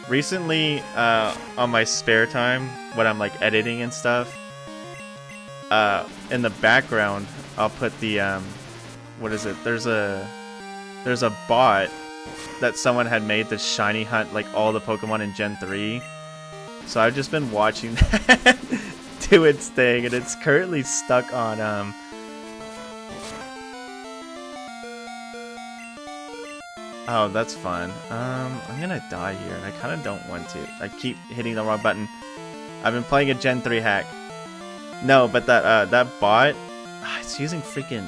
Recently, on my spare time, when I'm like editing and stuff, in the background, I'll put the, what is it? There's a bot that someone had made to shiny hunt like all the Pokemon in Gen 3. So I've just been watching that do its thing, and it's currently stuck on, Oh, that's fun. I'm gonna die here, and I kind of don't want to. I keep hitting the wrong button. I've been playing a Gen 3 hack. No, but that bot... it's using freaking...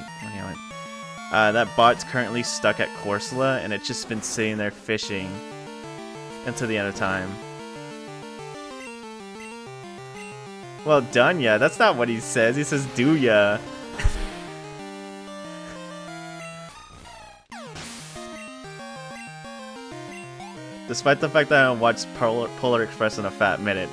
that bot's currently stuck at Corsola, and it's just been sitting there fishing until the end of time. Well done, ya. That's not what he says. He says, do ya. Despite the fact that I haven't watched Polar Express in a fat minute.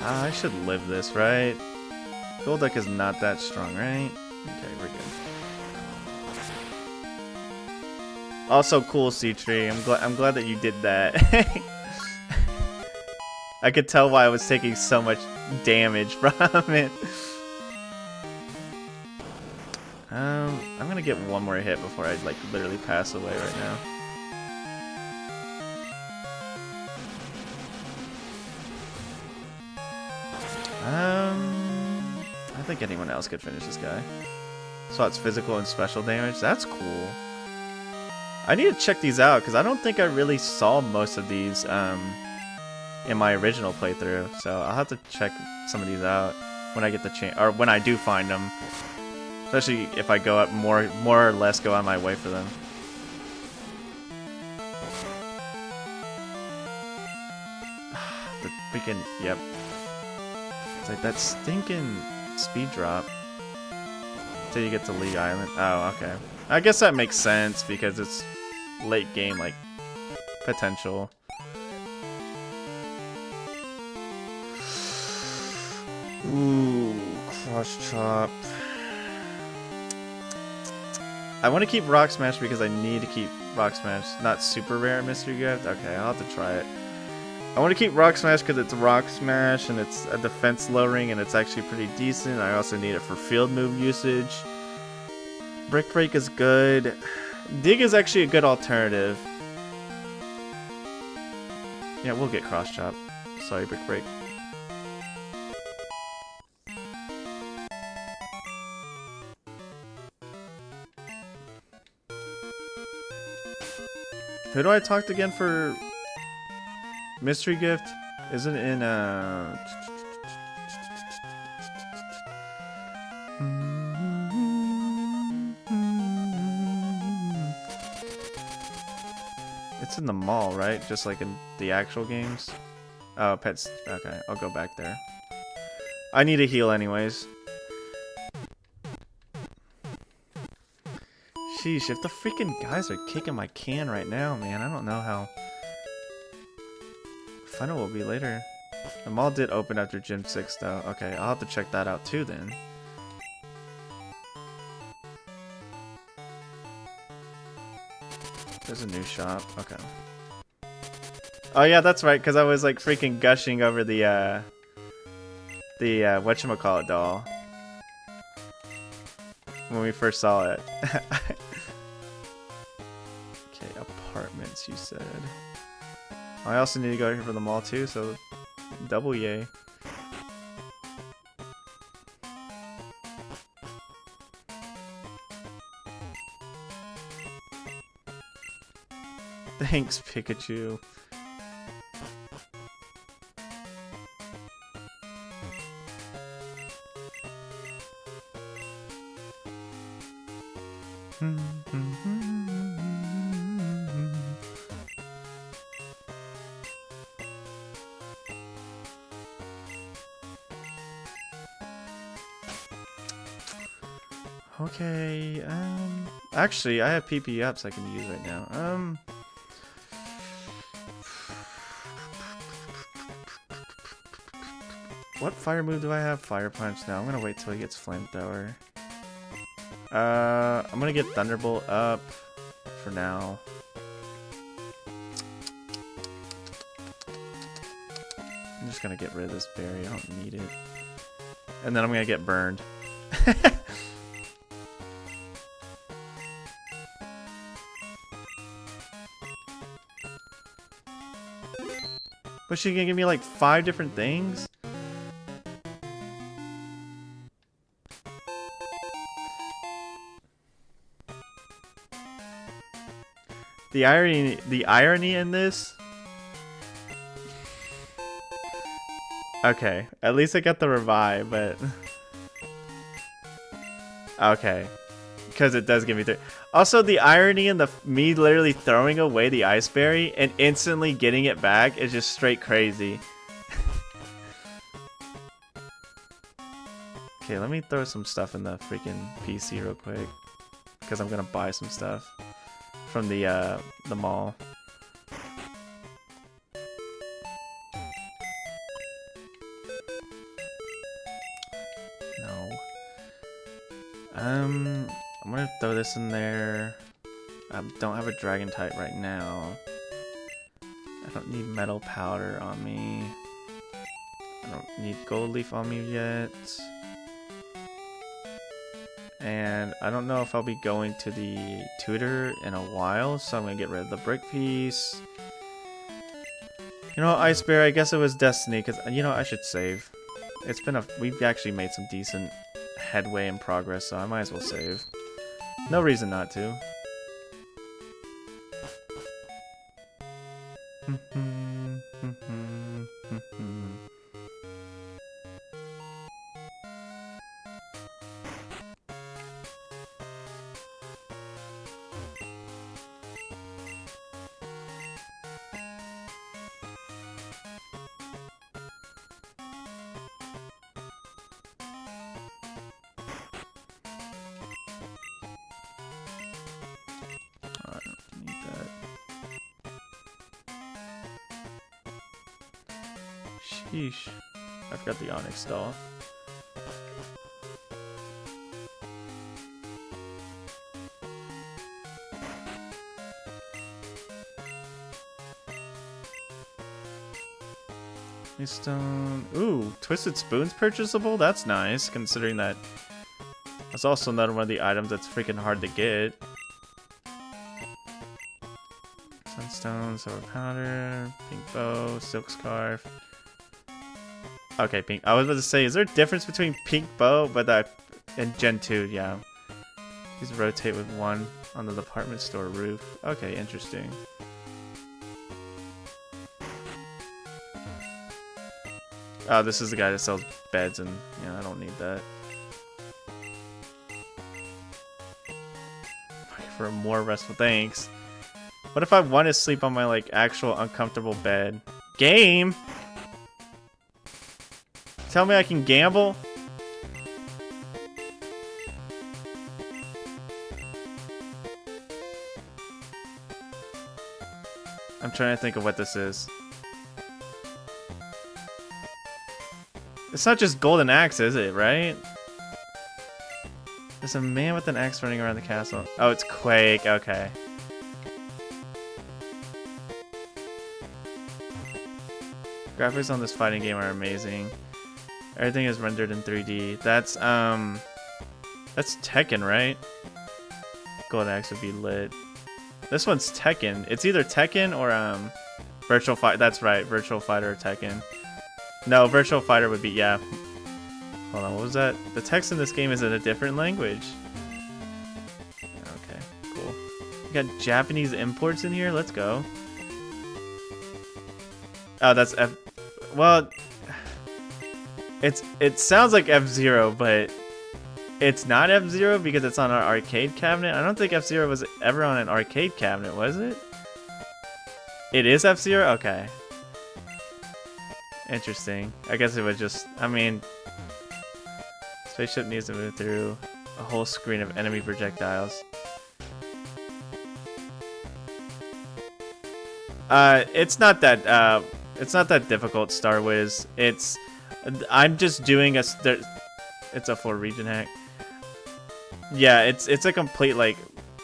I should live this, right? Golduck is not that strong, right? Okay, we're good. Also, cool, C-Tree. I'm glad that you did that. I could tell why I was taking so much damage from it. I'm gonna get one more hit before I like literally pass away right now. I think anyone else could finish this guy. So it's physical and special damage. That's cool. I need to check these out because I don't think I really saw most of these in my original playthrough. So I'll have to check some of these out when I get the chance, or when I do find them. Especially if I go up more or less go on my way for them. The freaking, yep. It's like that stinking speed drop until you get to League Island. Oh, okay. I guess that makes sense because it's late game, like, potential. Ooh, Cross chop. I want to keep Rock Smash because I need to keep Rock Smash. Not super rare mystery gift. Okay, I'll have to try it. I want to keep Rock Smash because it's Rock Smash and it's a defense lowering and it's actually pretty decent. I also need it for field move usage. Brick Break is good. Dig is actually a good alternative. Yeah, we'll get Cross Chop. Sorry, Brick Break. Who do I talk to again for mystery gift? Isn't it in it's in the mall, right? Just like in the actual games. Oh, pets. Okay, I'll go back there. I need a heal anyways. Sheesh, if the freaking guys are kicking my can right now, man, I don't know how fun it will be later. The mall did open after Gym 6, though. Okay, I'll have to check that out, too, then. There's a new shop. Okay. Oh, yeah, that's right, because I was, like, freaking gushing over the whatchamacallit doll. When we first saw it. Okay, apartments, you said. I also need to go here for the mall too, so double yay. Thanks, Pikachu. Okay, actually, I have PP ups I can use right now. What fire move do I have? Fire Punch now. I'm gonna wait till he gets Flamethrower. I'm gonna get Thunderbolt up for now. I'm just gonna get rid of this berry. I don't need it. And then I'm gonna get burned. But she can give me like 5 different things? The irony in this. Okay, at least I got the revive, but okay, because it does give me 3. Also, the irony in me literally throwing away the ice berry and instantly getting it back is just straight crazy. Okay, let me throw some stuff in the freaking PC real quick, because I'm gonna buy some stuff from the mall. No. I'm gonna throw this in there. I don't have a dragon type right now. I don't need metal powder on me. I don't need gold leaf on me yet. And I don't know if I'll be going to the tutor in a while, so I'm gonna get rid of the brick piece. You know, Ice Bear, I guess it was destiny, because, you know, I should save. It's been we've actually made some decent headway and progress, so I might as well save. No reason not to. Sheesh. I've got the Onyx doll. Stone. Ooh, Twisted Spoon's purchasable? That's nice, considering that that's also another one of the items that's freaking hard to get. Sunstone, silver powder, pink bow, silk scarf. Okay, pink. I was about to say, is there a difference between pink bow, but that and Gen 2? Yeah. These rotate with one on the department store roof. Okay, interesting. Oh, this is the guy that sells beds, and yeah, I don't need that. For a more restful, thanks. What if I want to sleep on my like actual uncomfortable bed? Game. Tell me I can gamble. I'm trying to think of what this is. It's not just golden axe, is it, right? There's a man with an axe running around the castle. Oh, it's Quake, okay. Graphics on this fighting game are amazing. Everything is rendered in 3D. That's Tekken, right? Golden axe would be lit. This one's Tekken. It's either Tekken or Virtual Fighter. That's right, Virtual Fighter or Tekken. No, Virtual Fighter would be, yeah. Hold on, what was that? The text in this game is in a different language. Okay, cool. We got Japanese imports in here. Let's go. Oh, that's F. Well, it sounds like F-Zero, but it's not F-Zero because it's on our arcade cabinet. I don't think F-Zero was ever on an arcade cabinet, was it? It is F-Zero? Okay. Interesting. I guess it was just, I mean, spaceship needs to move through a whole screen of enemy projectiles. It's not that difficult, Star Wiz. I'm just doing it's a full region hack. Yeah, it's a complete like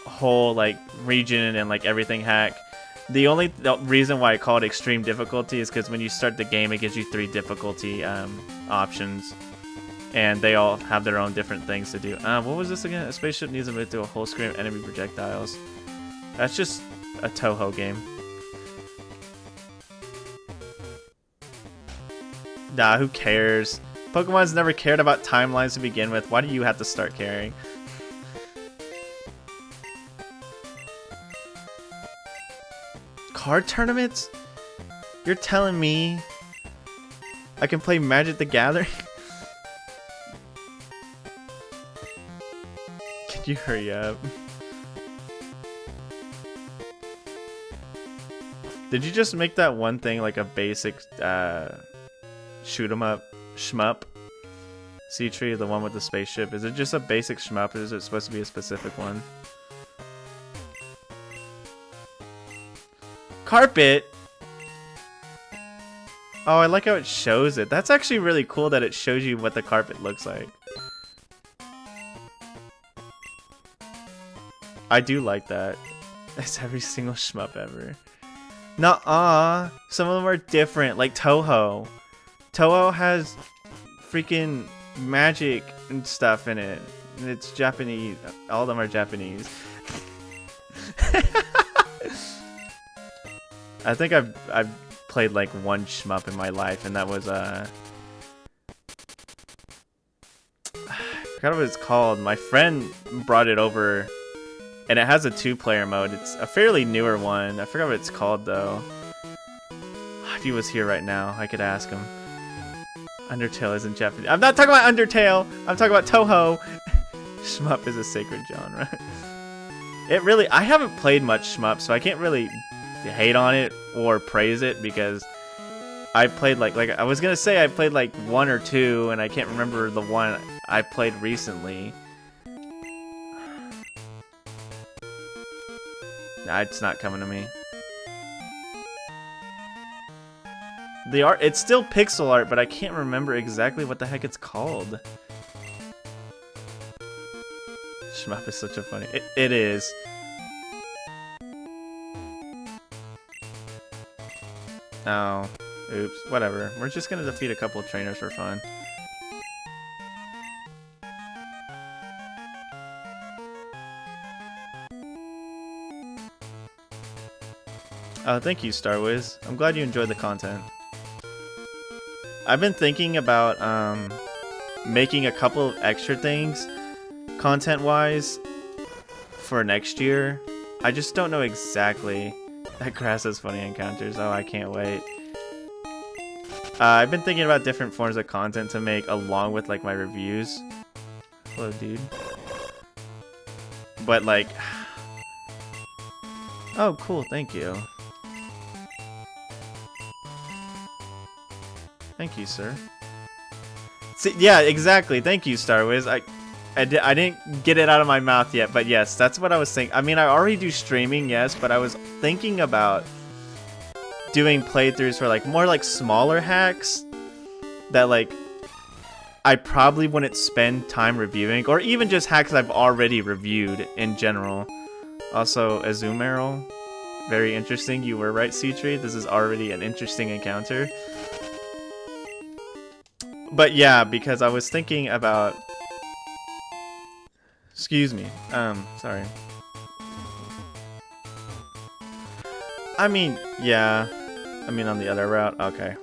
whole like region and like everything hack. The only reason why I call it extreme difficulty is because when you start the game, it gives you 3 difficulty options, and they all have their own different things to do. What was this again? A spaceship needs to move through a whole screen of enemy projectiles. That's just a Toho game. Nah, who cares? Pokemon's never cared about timelines to begin with. Why do you have to start caring? Card tournaments? You're telling me I can play Magic the Gathering? Can you hurry up? Did you just make that one thing like a basic shoot 'em up shmup? Sea-Tree, the one with the spaceship. Is it just a basic shmup or is it supposed to be a specific one? Carpet? Oh, I like how it shows it. That's actually really cool that it shows you what the carpet looks like. I do like that. It's every single shmup ever. Nuh-uh. Some of them are different, like Toho. Toho has freaking magic and stuff in it. And it's Japanese. All of them are Japanese. I think I've played like one shmup in my life, and that was I forgot what it's called. My friend brought it over, and it has a 2-player mode. It's a fairly newer one. I forgot what it's called though. If he was here right now, I could ask him. Undertale isn't Japanese. I'm not talking about Undertale. I'm talking about Toho. Shmup is a sacred genre. I haven't played much shmup, so I can't really hate on it or praise it because I played like I was gonna say I played like 1 or 2, and I can't remember the one I played recently. Nah, it's not coming to me. The art, it's still pixel art, but I can't remember exactly what the heck it's called. Shmup is such a funny. It is. Oh, Oops, whatever. We're just gonna defeat a couple of trainers for fun. Thank you, Starwiz. I'm glad you enjoyed the content. I've been thinking about making a couple of extra things content-wise for next year. I just don't know exactly. That grass has funny encounters. Oh, I can't wait. I've been thinking about different forms of content to make along with like my reviews. Hello, dude. But like... Oh, cool. Thank you. Thank you, sir. See, yeah, exactly. Thank you, Starwiz. I didn't get it out of my mouth yet, but yes, that's what I was thinking. I mean, I already do streaming, yes, but I was thinking about doing playthroughs for like more like smaller hacks that like I probably wouldn't spend time reviewing, or even just hacks I've already reviewed in general. Also, Azumarill, very interesting. You were right, C-Tree. This is already an interesting encounter. But yeah, because I was thinking about... Excuse me. Sorry. I mean, yeah. I mean, on the other route. Okay.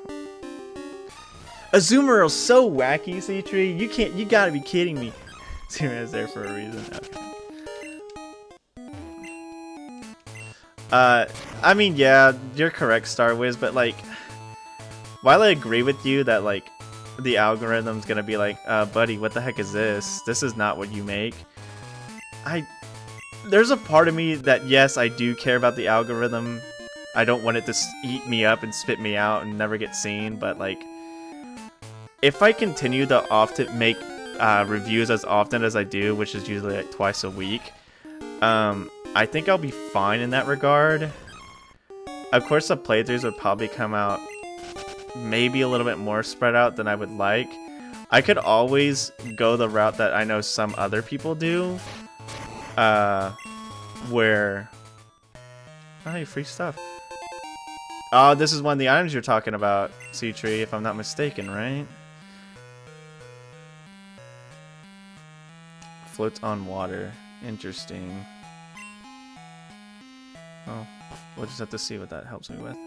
Azumarill's so wacky, C-Tree. You gotta be kidding me. Azumarill there for a reason. Okay. I mean, yeah, you're correct, Starwiz, but like... While I agree with you that, like, the algorithm's gonna be like, buddy, what the heck is this? This is not what you make. There's a part of me that, yes, I do care about the algorithm. I don't want it to eat me up and spit me out and never get seen, but like, if I continue to make reviews as often as I do, which is usually like twice a week, I think I'll be fine in that regard. Of course, the playthroughs would probably come out maybe a little bit more spread out than I would like. I could always go the route that I know some other people do, where... Oh, hey, free stuff. Oh, this is one of the items you're talking about, C-Tree, if I'm not mistaken, right? Floats on water. Interesting. Oh, we'll just have to see what that helps me with.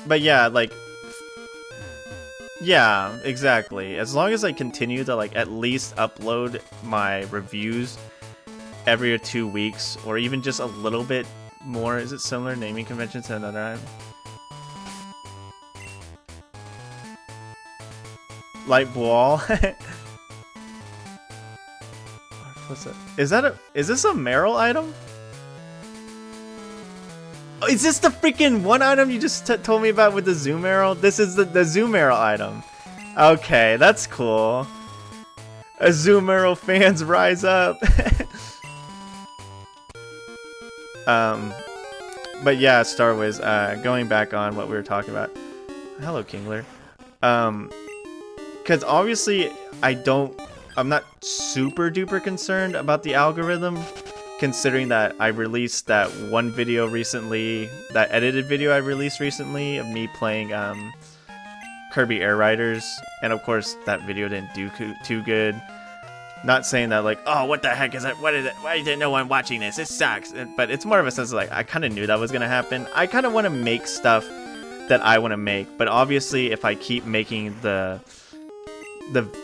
But yeah, like... Yeah, exactly. As long as I continue to, like, at least upload my reviews every 2 weeks, or even just a little bit more. Is it similar naming convention to another item? Light ball. What's that? Is this a Meryl item? Oh, is this the freaking one item you just told me about with the Azumarill? This is the Azumarill item. Okay, that's cool. Azumarill fans rise up. But yeah, Starwiz, going back on what we were talking about. Hello, Kingler. Because obviously I'm not super duper concerned about the algorithm, considering that I released that one video recently, that edited video I released recently of me playing Kirby Air Riders, and of course that video didn't do too good. Not saying that like, oh, what the heck is that? What is it? Why didn't no one watching this? It sucks. But it's more of a sense of like, I kind of knew that was gonna happen. I kind of want to make stuff that I want to make, but obviously if I keep making the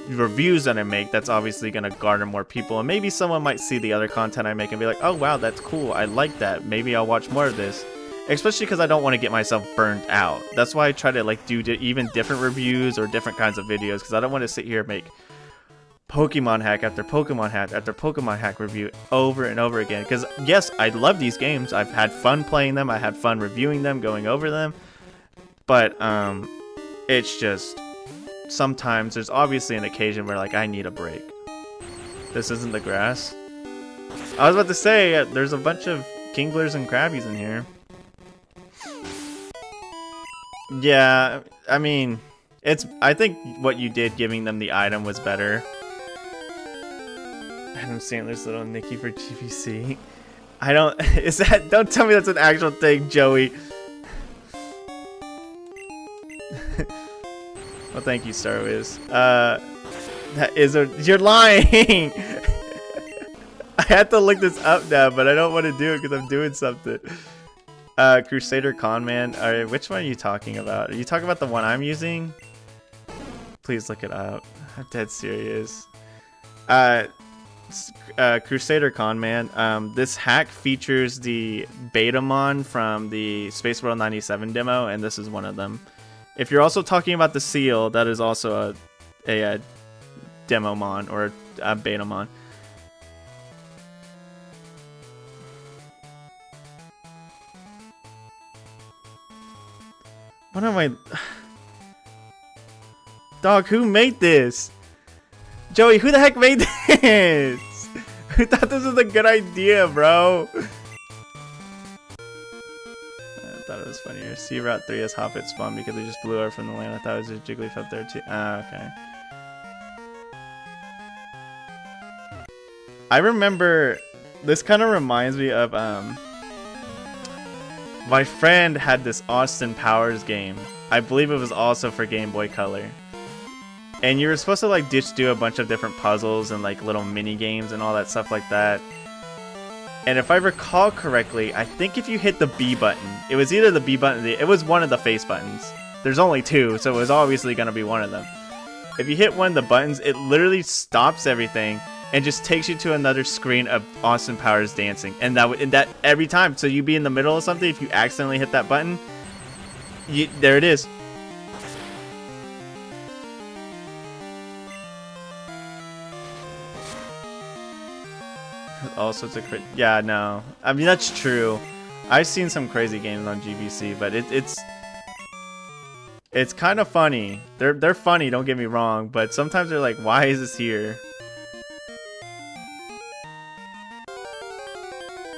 reviews that I make, that's obviously gonna garner more people, and maybe someone might see the other content I make and be like, oh wow, that's cool, I like that, maybe I'll watch more of this. Especially because I don't want to get myself burned out. That's why I try to like do even different reviews or different kinds of videos, because I don't want to sit here and make Pokemon hack after Pokemon hack after Pokemon hack review over and over again. Because yes, I love these games, I've had fun playing them, I had fun reviewing them, going over them, but it's just sometimes there's obviously an occasion where like I need a break. This isn't the grass. I was about to say there's a bunch of Kinglers and Krabbies in here. Yeah, I mean, I think what you did giving them the item was better. Adam Sandler's little Nicky for GBC. Don't tell me that's an actual thing, Joey. Well, thank you, Star Wars. That is a... You're lying! I had to look this up now, but I don't want to do it because I'm doing something. Crusader Conman. Alright, which one are you talking about? Are you talking about the one I'm using? Please look it up. I'm dead serious. Crusader Conman. This hack features the Betamon from the Space World 97 demo, and this is one of them. If you're also talking about the Seal, that is also a Demomon or a Betamon. What am I... Dog, who made this? Joey, who the heck made this? Who thought this was a good idea, bro? I thought it was funnier. Sea Route 3 has Hoppet spawn because they just blew her from the land. I thought it was a Jigglypuff up there too. Ah, okay. I remember... This kind of reminds me of... My friend had this Austin Powers game. I believe it was also for Game Boy Color. And you were supposed to like do a bunch of different puzzles and like little mini games and all that stuff like that. And if I recall correctly, I think if you hit the B button, it was either the B button, it was one of the face buttons. There's only two, so it was obviously going to be one of them. If you hit one of the buttons, it literally stops everything and just takes you to another screen of Austin Powers dancing. And that every time. So you'd be in the middle of something, if you accidentally hit that button, there it is. All sorts of yeah, no. I mean, that's true. I've seen some crazy games on GBC, but it's kind of funny. They're funny, don't get me wrong, but sometimes they're like, why is this here?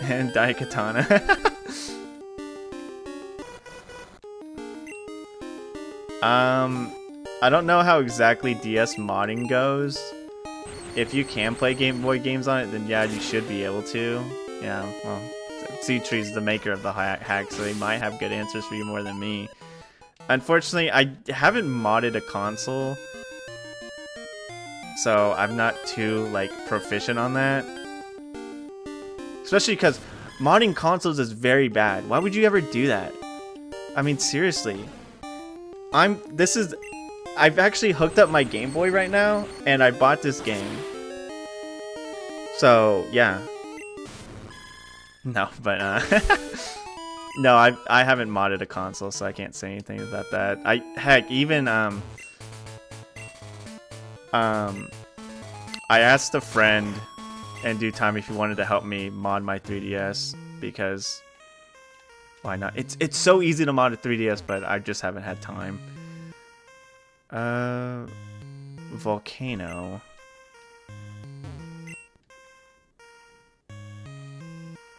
And Daikatana. I don't know how exactly DS modding goes. If you can play Game Boy games on it, then yeah, you should be able to. Yeah, well, C-Tree's the maker of the hack, so they might have good answers for you more than me. Unfortunately, I haven't modded a console, so I'm not too, like, proficient on that. Especially because modding consoles is very bad. Why would you ever do that? I mean, seriously. I've actually hooked up my Game Boy right now, and I bought this game. So, yeah. No, but, no, I haven't modded a console, so I can't say anything about that. Heck, even, I asked a friend in due time if he wanted to help me mod my 3DS, because why not? It's so easy to mod a 3DS, but I just haven't had time. Volcano.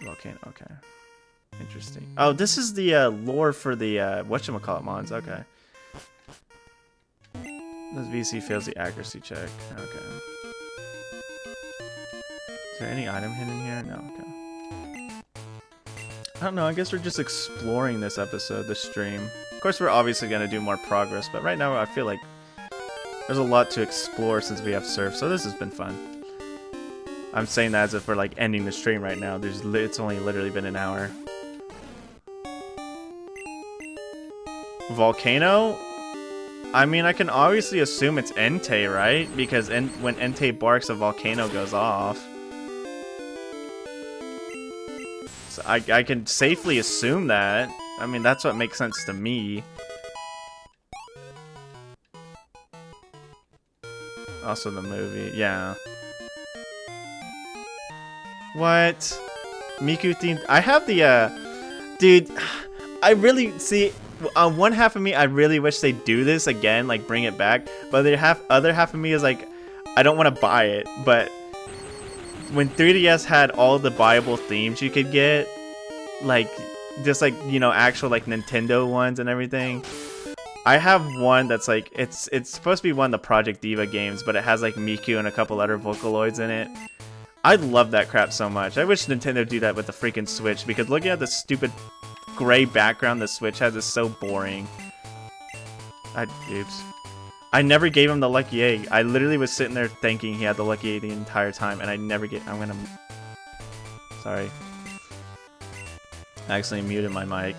Volcano, okay. Interesting. Oh, this is the lore for the whatchamacallit mods, okay. This VC fails the accuracy check. Okay. Is there any item hidden here? No, okay. I don't know, I guess we're just exploring this episode, this stream. Of course, we're obviously going to do more progress, but right now I feel like there's a lot to explore since we have surf, so this has been fun. I'm saying that as if we're like ending the stream right now. It's only literally been an hour. Volcano? I mean, I can obviously assume it's Entei, right? Because when Entei barks, a volcano goes off. So I can safely assume that. I mean, that's what makes sense to me. Also the movie, yeah. What? Miku themed? I have the, dude, I really, see, on one half of me, I really wish they'd do this again, like, bring it back. But the other half of me is like, I don't want to buy it. But when 3DS had all the buyable themes you could get, like, just like, you know, actual like Nintendo ones and everything. I have one that's like, it's supposed to be one of the Project Diva games, but it has like Miku and a couple other Vocaloids in it. I love that crap so much. I wish Nintendo would do that with the freaking Switch, because looking at the stupid gray background the Switch has is so boring. Oops. I never gave him the lucky egg. I literally was sitting there thinking he had the lucky egg the entire time, and I never get. I'm gonna. Sorry. I accidentally muted my mic.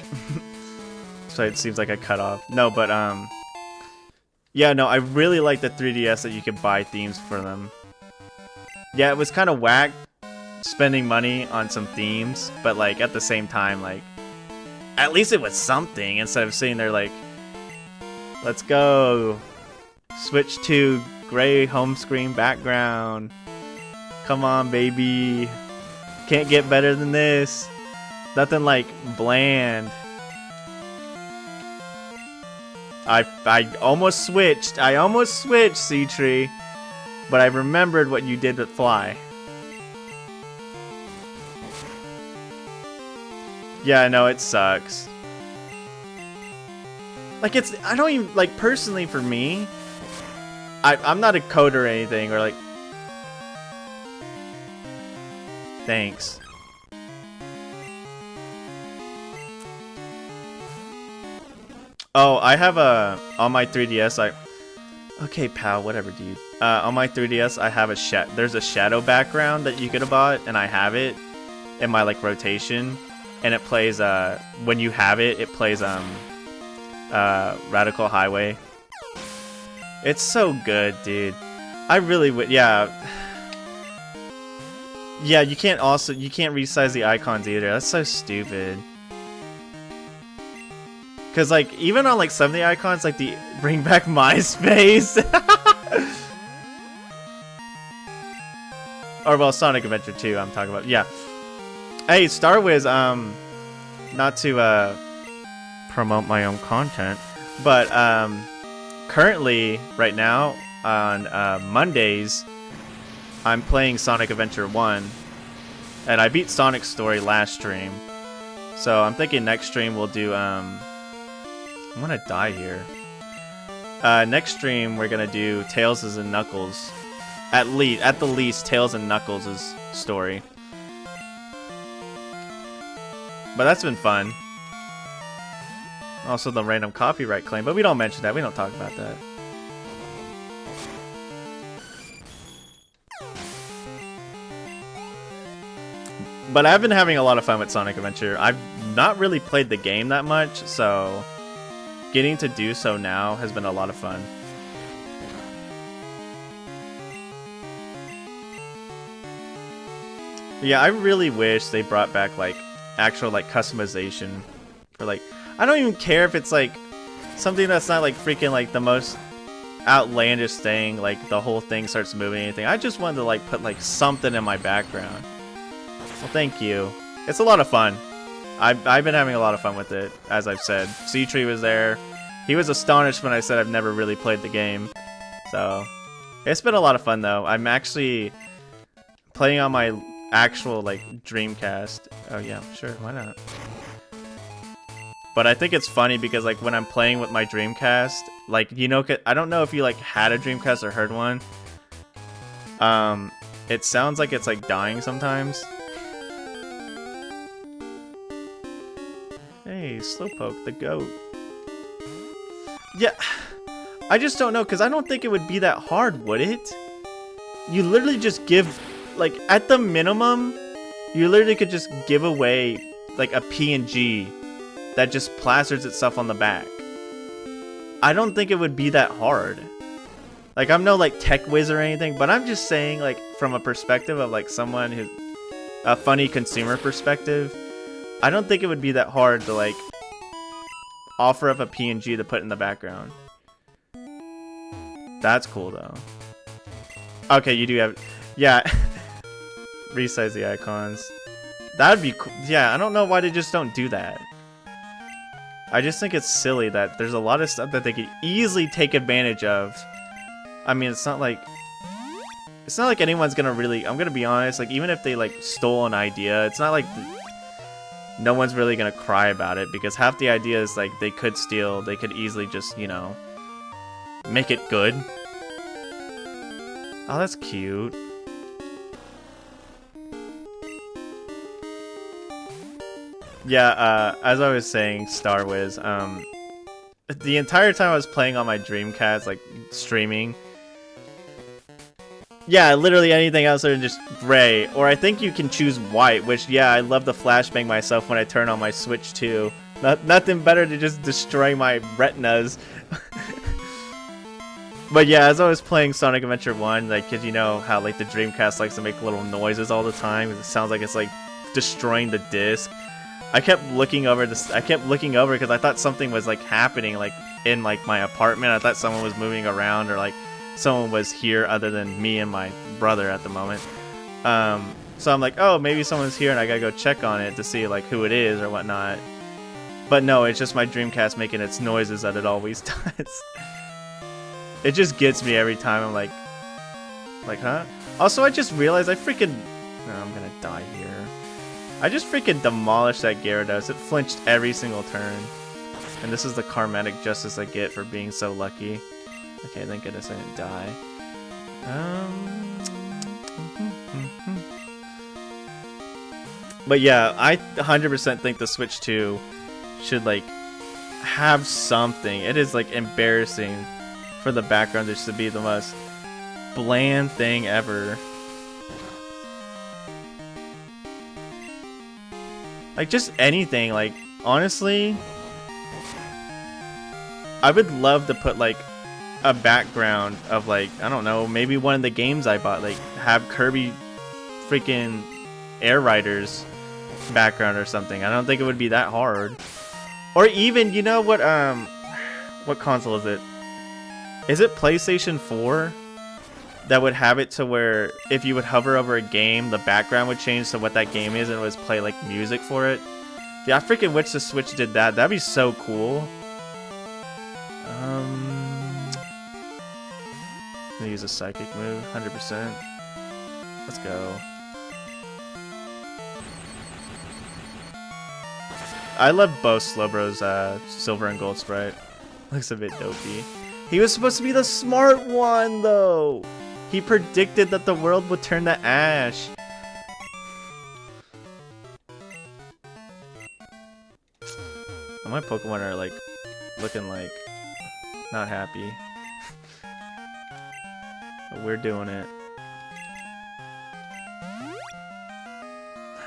So it seems like I cut off. No, but yeah, no, I really like the 3DS that you could buy themes for them. Yeah, it was kind of whack spending money on some themes, but like at the same time, like at least it was something instead of sitting there like, let's go, switch to gray home screen background. Come on, baby, can't get better than this. Nothing like bland. I almost switched. I almost switched, C-Tree. But I remembered what you did with Fly. Yeah, no, it sucks. Like, it's... I don't even... Like, personally, for me... I'm not a coder or anything, or like... Thanks. Oh, I have a... On my 3DS, okay, pal, whatever, dude. On my 3DS, I have a there's a shadow background that you could have bought, and I have it in my, like, rotation. And it plays, when you have it, it plays, Radical Highway. It's so good, dude. I really would, yeah. Yeah, you can't resize the icons either. That's so stupid. Cause like even on like some of the icons, like the bring back MySpace, or well, Sonic Adventure 2. I'm talking about. Yeah. Hey, Star Wiz. Not to promote my own content, but currently right now on Mondays, I'm playing Sonic Adventure 1, and I beat Sonic's story last stream. So I'm thinking next stream we'll do I'm gonna die here. Next stream we're gonna do Tails' and Knuckles. At the least, Tails and Knuckles' story. But that's been fun. Also the random copyright claim, but we don't mention that. We don't talk about that. But I've been having a lot of fun with Sonic Adventure. I've not really played the game that much, so getting to do so now has been a lot of fun. Yeah, I really wish they brought back like actual like customization for like, I don't even care if it's like something that's not like freaking like the most outlandish thing, like the whole thing starts moving or anything. I just wanted to like put like something in my background. Well, thank you. It's a lot of fun. I've been having a lot of fun with it, as I've said. C-Tree was there. He was astonished when I said I've never really played the game. So, it's been a lot of fun, though. I'm actually playing on my actual, like, Dreamcast. Oh, yeah, sure, why not? But I think it's funny because, like, when I'm playing with my Dreamcast, like, you know, I don't know if you, like, had a Dreamcast or heard one. It sounds like it's, like, dying sometimes. Hey, Slowpoke, the goat. Yeah, I just don't know, because I don't think it would be that hard, would it? You literally just give, like, at the minimum, you literally could just give away, like, a PNG that just plasters itself on the back. I don't think it would be that hard. Like, I'm no, like, tech whiz or anything, but I'm just saying, like, from a perspective of, like, someone who's a funny consumer perspective, I don't think it would be that hard to, like, offer up a PNG to put in the background. That's cool, though. Okay, you do have... Yeah. Resize the icons. That'd be cool. Yeah, I don't know why they just don't do that. I just think it's silly that there's a lot of stuff that they could easily take advantage of. I mean, it's not like anyone's gonna really... I'm gonna be honest, like, even if they, like, stole an idea, it's not like... No one's really gonna cry about it, because half the idea is like they could easily just, you know, make it good. Oh, that's cute. Yeah, as I was saying, Star Wiz, the entire time I was playing on my Dreamcast, like streaming. Yeah, literally anything else other than just gray. Or I think you can choose white, which, yeah, I love to flashbang myself when I turn on my Switch too. Nothing better to just destroy my retinas. But yeah, as I was playing Sonic Adventure 1, like, cause you know how like the Dreamcast likes to make little noises all the time. It sounds like it's like destroying the disc. I kept looking over because I thought something was like happening like in like my apartment. I thought someone was moving around or like someone was here other than me and my brother at the moment. So I'm like, oh, maybe someone's here and I gotta go check on it to see like who it is or whatnot. But no, it's just my Dreamcast making its noises that it always does. It just gets me every time. I'm like, huh? Also, I just realized I freaking... No, I'm gonna die here. I just freaking demolished that Gyarados. It flinched every single turn. And this is the karmatic justice I get for being so lucky. Okay, thank goodness I didn't die. But yeah, I 100% think the Switch 2 should, like, have something. It is, like, embarrassing for the background just to be the most bland thing ever. Like, just anything. Like, honestly, I would love to put, like, a background of, like, I don't know, maybe one of the games I bought, like, have Kirby freaking Air Riders background or something. I don't think it would be that hard. Or even, you know what console is it? Is it PlayStation 4 that would have it to where if you would hover over a game, the background would change to what that game is and it would play like music for it? Yeah, I freaking wish the Switch did that. That'd be so cool. I'm gonna use a psychic move, 100%. Let's go. I love both Slowbro's silver and gold sprite. Looks a bit dopey. He was supposed to be the smart one, though. He predicted that the world would turn to ash. My Pokemon are like looking like not happy. But we're doing it.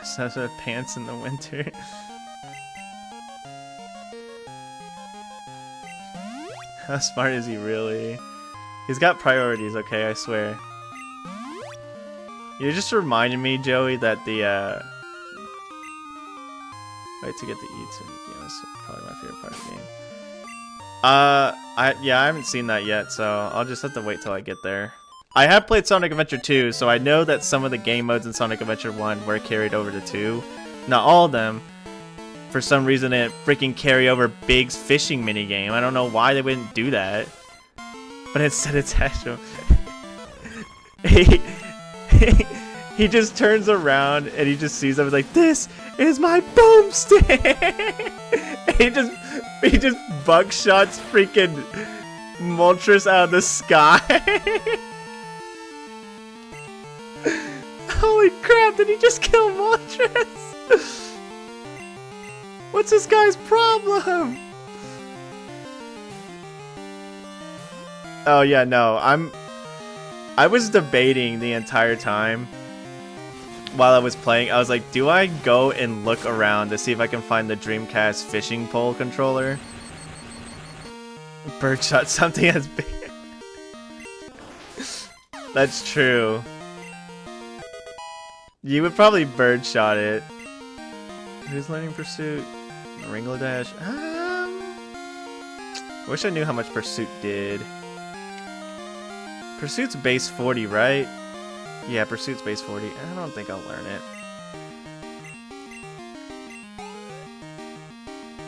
Such a pants in the winter. How smart is he really? He's got priorities, okay, I swear. You just reminded me, Joey, that the wait to get the E2 game is probably my favorite part of the game. I haven't seen that yet, so I'll just have to wait till I get there. I have played Sonic Adventure 2, so I know that some of the game modes in Sonic Adventure 1 were carried over to 2. Not all of them. For some reason, it freaking carry over Big's fishing minigame. I don't know why they wouldn't do that. But instead it's Heyo. He just turns around and he just sees them and is like, this is my boomstick! he just buckshots freaking Moltres out of the sky. Holy crap, did he just kill Moltres? What's this guy's problem? Oh yeah, no, I was debating the entire time while I was playing. I was like, do I go and look around to see if I can find the Dreamcast fishing pole controller? Birdshot something as big. That's true. You would probably birdshot it. Who's learning Pursuit? Ringo Dash. I wish I knew how much Pursuit did. Pursuit's base 40, right? Yeah, Pursuit's base 40. I don't think I'll learn it.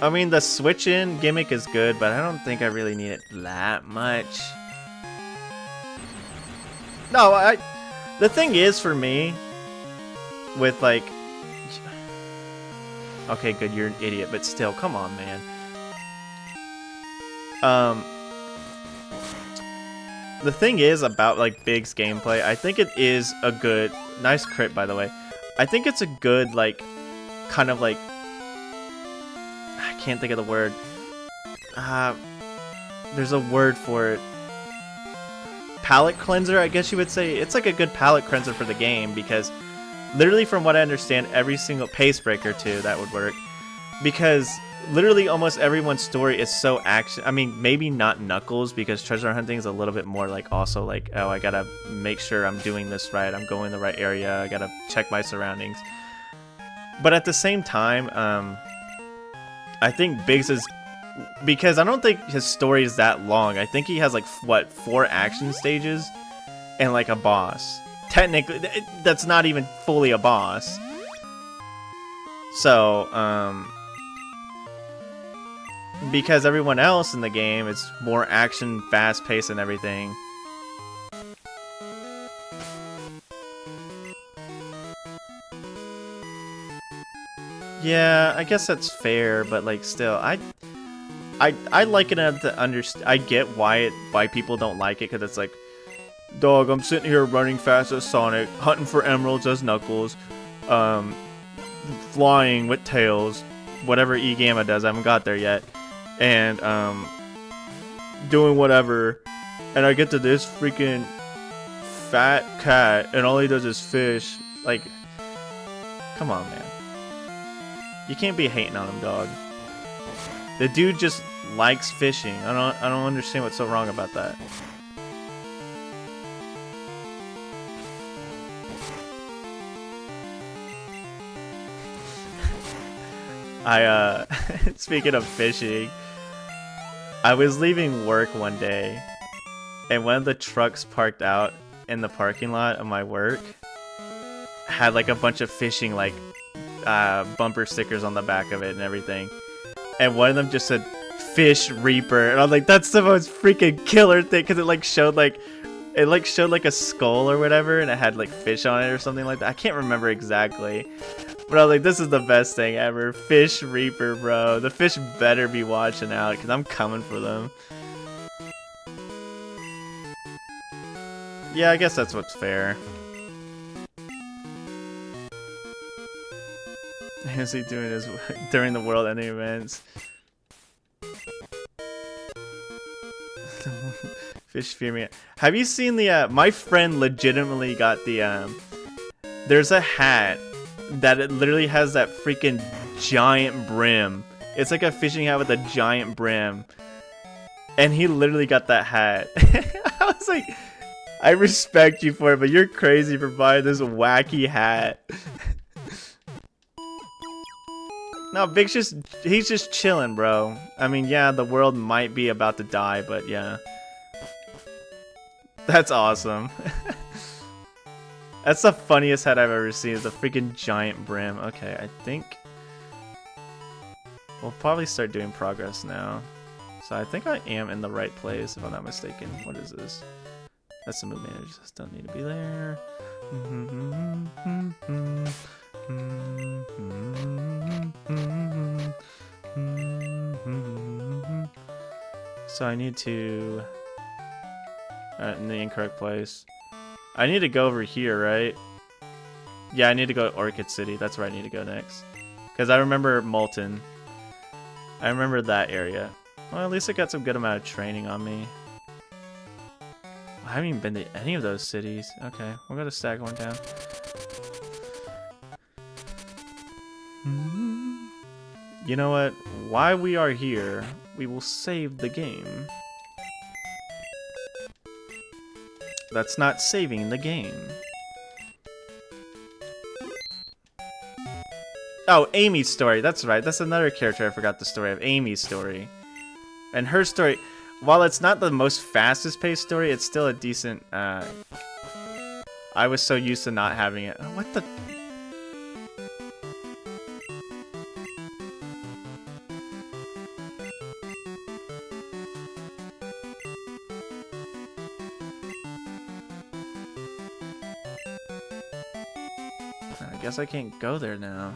I mean, the switch-in gimmick is good, but I don't think I really need it that much. No, the thing is for me, with like... Okay, good, you're an idiot, but still, come on, man. The thing is about like Big's gameplay, I think it is a good, nice crit by the way. I think it's a good like, kind of like, I can't think of the word. There's a word for it. Palate cleanser, I guess you would say. It's like a good palate cleanser for the game because literally from what I understand, every single pace breaker too, that would work. Because literally almost everyone's story is so action. I mean, maybe not Knuckles because treasure hunting is a little bit more like also like, oh, I gotta make sure I'm doing this right. I'm going the right area. I gotta check my surroundings. But at the same time, I think Biggs is, because I don't think his story is that long. I think he has like, what, 4 action stages and like a boss. Technically, that's not even fully a boss. So, because everyone else in the game is more action, fast-paced and everything. Yeah, I guess that's fair, but like still, I like it enough to understand. I get why people don't like it, because it's like, dog, I'm sitting here running fast as Sonic, hunting for emeralds as Knuckles, flying with Tails, whatever E Gamma does. I haven't got there yet, and doing whatever, and I get to this freaking fat cat, and all he does is fish. Like, come on, man. You can't be hating on him, dog. The dude just likes fishing. I don't understand what's so wrong about that. Speaking of fishing, I was leaving work one day, and one of the trucks parked out in the parking lot of my work had like a bunch of fishing like bumper stickers on the back of it and everything, and one of them just said "Fish Reaper," and I'm like, that's the most freaking killer thing, because it showed like a skull or whatever, and it had like fish on it or something like that. I can't remember exactly, but I was like, this is the best thing ever. Fish Reaper, bro. The fish better be watching out, because I'm coming for them. Yeah, I guess that's what's fair. Is he doing his during the world ending events? Fish fear me. Have you seen the my friend legitimately got the there's a hat that it literally has that freaking giant brim. It's like a fishing hat with a giant brim, and he literally got that hat. I was like, I respect you for it, but you're crazy for buying this wacky hat. No, Big's he's just chilling, bro. I mean, yeah, the world might be about to die, but yeah. That's awesome. That's the funniest hat I've ever seen, is a freaking giant brim. Okay, I think we'll probably start doing progress now. So I think I am in the right place, if I'm not mistaken. What is this? That's the move manager. Just don't need to be there. So I need to in the incorrect place. I need to go over here, right? Yeah, I need to go to Orchid City. That's where I need to go next. Because I remember Molten. I remember that area. Well, at least I got some good amount of training on me. I haven't even been to any of those cities. Okay, we're gonna stack one down. You know what? While we are here, we will save the game. That's not saving the game. Oh, Amy's story. That's right. That's another character I forgot the story of. Amy's story. And her story, while it's not the most fastest paced story, it's still a decent, I was so used to not having it. Oh, what the? I guess I can't go there now.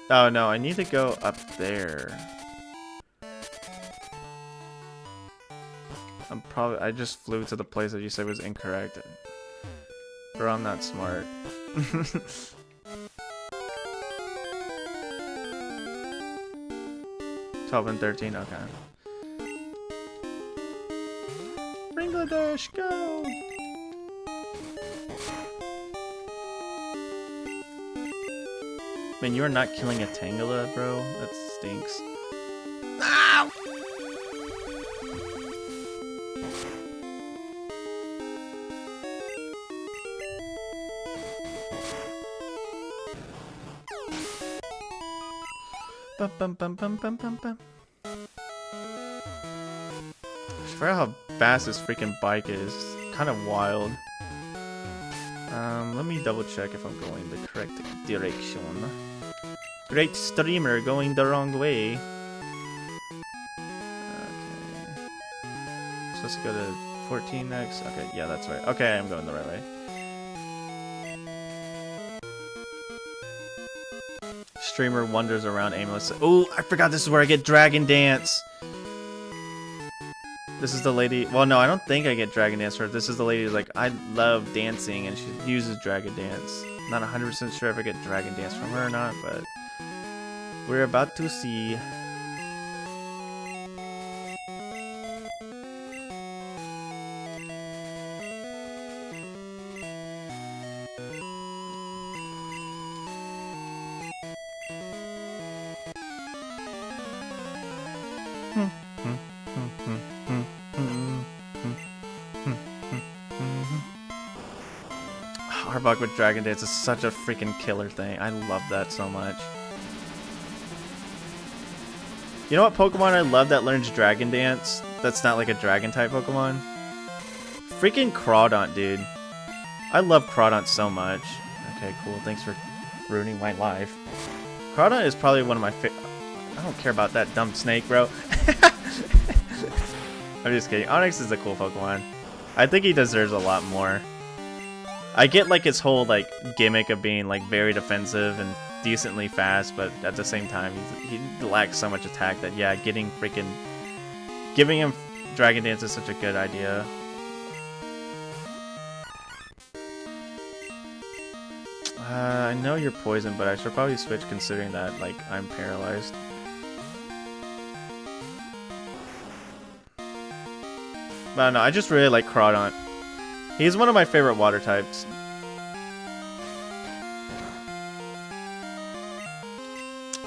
Oh no, I need to go up there. I just flew to the place that you said was incorrect. Bro, I'm not smart. 12 and 13, okay. Bangladesh, go! Man, you are not killing a Tangela, bro. That stinks. Ow! Bum, bum, bum, bum, bum, bum, bum. I forgot how fast this freaking bike is. It's kind of wild. Let me double check if I'm going the correct direction. Great streamer going the wrong way. Okay. Supposed to go to 14 next. Okay, yeah, that's right. Okay, I'm going the right way. Streamer wanders around aimless. Oh, I forgot this is where I get Dragon Dance. This is the lady. Well, no, I don't think I get Dragon Dance for her. This is the lady who's like, I love dancing, and she uses Dragon Dance. Not 100% sure if I get Dragon Dance from her or not, but we're about to see. Arbok with Dragon Dance is such a freaking killer thing. I love that so much. You know what Pokemon I love that learns Dragon Dance? That's not like a dragon type Pokemon? Freaking Crawdont, dude. I love Crawdont so much. Okay, cool. Thanks for ruining my life. Crawdont is probably one of my favorite. I don't care about that dumb snake, bro. I'm just kidding. Onix is a cool Pokemon. I think he deserves a lot more. I get like his whole like gimmick of being like very defensive and decently fast, but at the same time he lacks so much attack that yeah, giving him Dragon Dance is such a good idea. I know you're poisoned, but I should probably switch considering that like I'm paralyzed. But no, I just really like Crawdont. He's one of my favorite water types.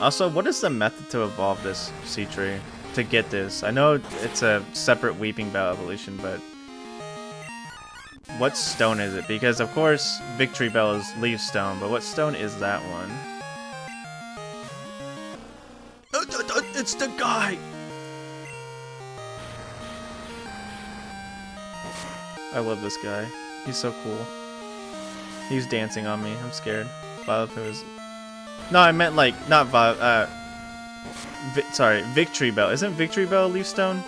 Also, what is the method to evolve this Sea-Tree? To get this? I know it's a separate Weeping Bell evolution, but what stone is it? Because of course, Victory Bell is Leaf Stone, but what stone is that one? It's the guy! I love this guy. He's so cool. He's dancing on me. I'm scared. Violet is... No, I meant like not Violet. Sorry, Victory Bell. Isn't Victory Bell a Leaf Stone?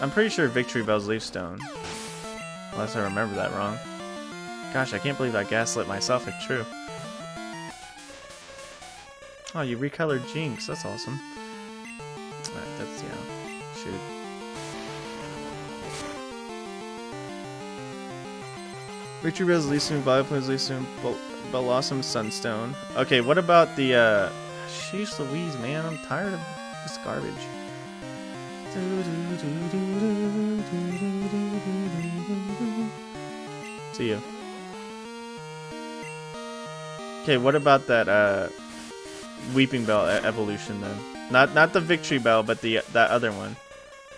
I'm pretty sure Victory Bell's Leaf Stone. Unless I remember that wrong. Gosh, I can't believe I gaslit myself if true. Oh, you recolored Jinx. That's awesome. Alright, that's, yeah. Shoot. Victory Bell's Lysium, Vileplume's Lysium, Blossom Sunstone. Okay, what about the, Sheesh Louise, man. I'm tired of this garbage. See you. Okay, what about that, Weeping Bell evolution then? Not the Victory Bell, but that other one.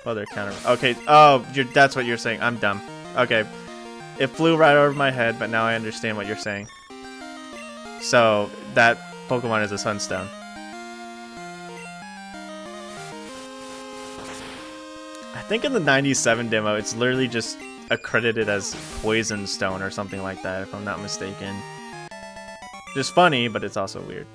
Other counter. Okay. Oh, that's what you're saying. I'm dumb. Okay. It flew right over my head, but now I understand what you're saying. So that Pokemon is a Sunstone. I think in the 97 demo, it's literally just accredited as Poison Stone or something like that, if I'm not mistaken. Just funny, but it's also weird.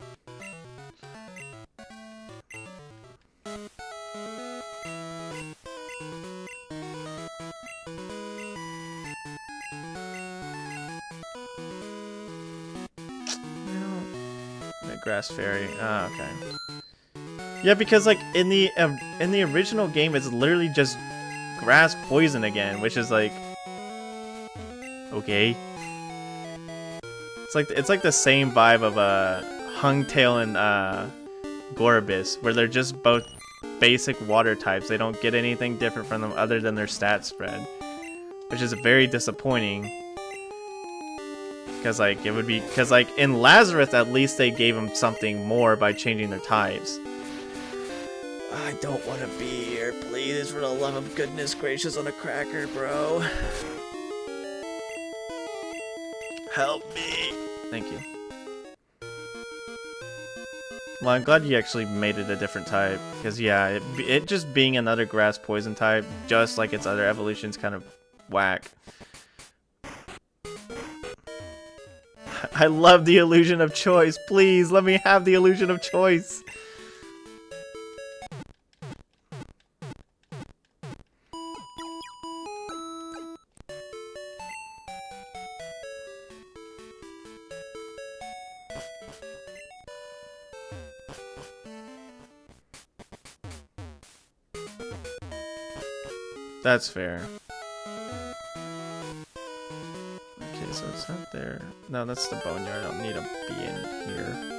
Grass Fairy. Ah, okay. Yeah, because like in the original game, it's literally just grass poison again, which is like okay. It's like the same vibe of Hungtail and Gorbis, where they're just both basic water types. They don't get anything different from them other than their stat spread, which is very disappointing. Because like in Lazarus, at least they gave them something more by changing their types. I don't want to be here, please, for the love of goodness gracious on a cracker, bro. Help me. Thank you. Well, I'm glad you actually made it a different type, because yeah, it just being another grass poison type, just like its other evolutions, kind of whack. I love the illusion of choice. Please, let me have the illusion of choice. That's fair. Okay, so it's not there. No, that's the boneyard. I don't need to be in here.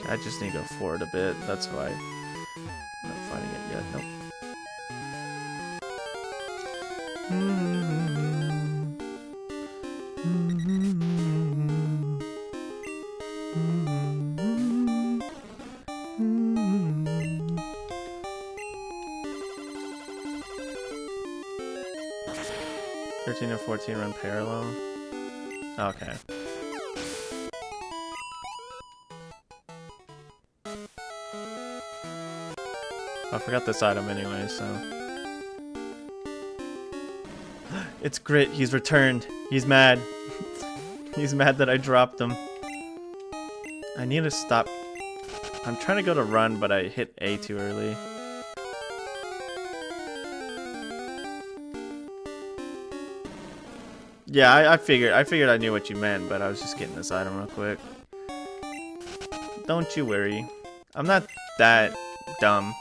I just need to go forward a bit, that's why I'm not finding it yet. Nope. (13 or 14 run parallel? Okay. I forgot this item anyway, so... It's Grit, he's returned. He's mad. He's mad that I dropped him. I need to stop... I'm trying to go to run, but I hit A too early. Yeah, I figured I knew what you meant, but I was just getting this item real quick. Don't you worry. I'm not that dumb.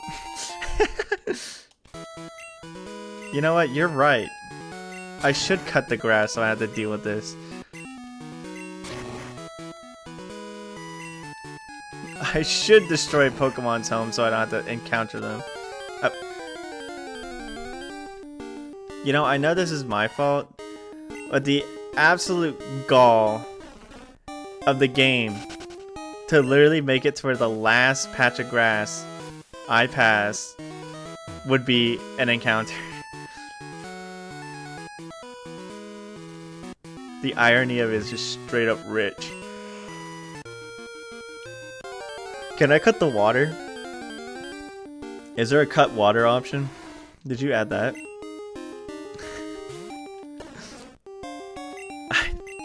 You know what? You're right. I should cut the grass so I have to deal with this. I should destroy Pokemon's home so I don't have to encounter them. You know, I know this is my fault, but the absolute gall of the game to literally make it to where the last patch of grass I pass would be an encounter. The irony of it is just straight up rich. Can I cut the water? Is there a cut water option? Did you add that?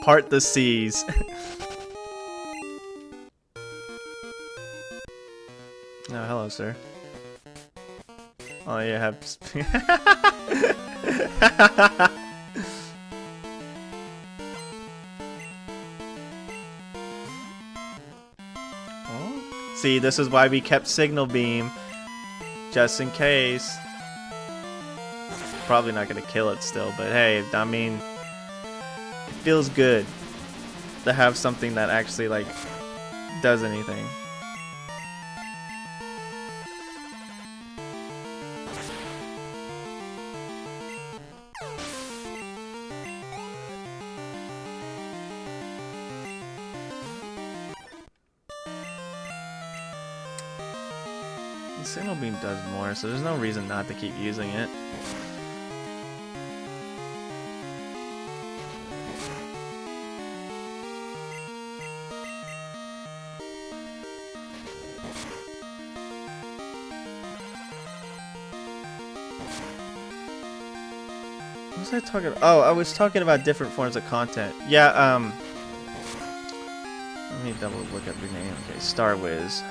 Part the seas. Oh, hello, sir. Oh, you have... Oh. See, this is why we kept Signal Beam. Just in case. Probably not gonna kill it still, but hey, I mean... It feels good to have something that actually, like, does anything. The Signal Beam does more, so there's no reason not to keep using it. What was I talking about? Oh, I was talking about different forms of content. Yeah, let me double look up your name. Okay, Starwiz.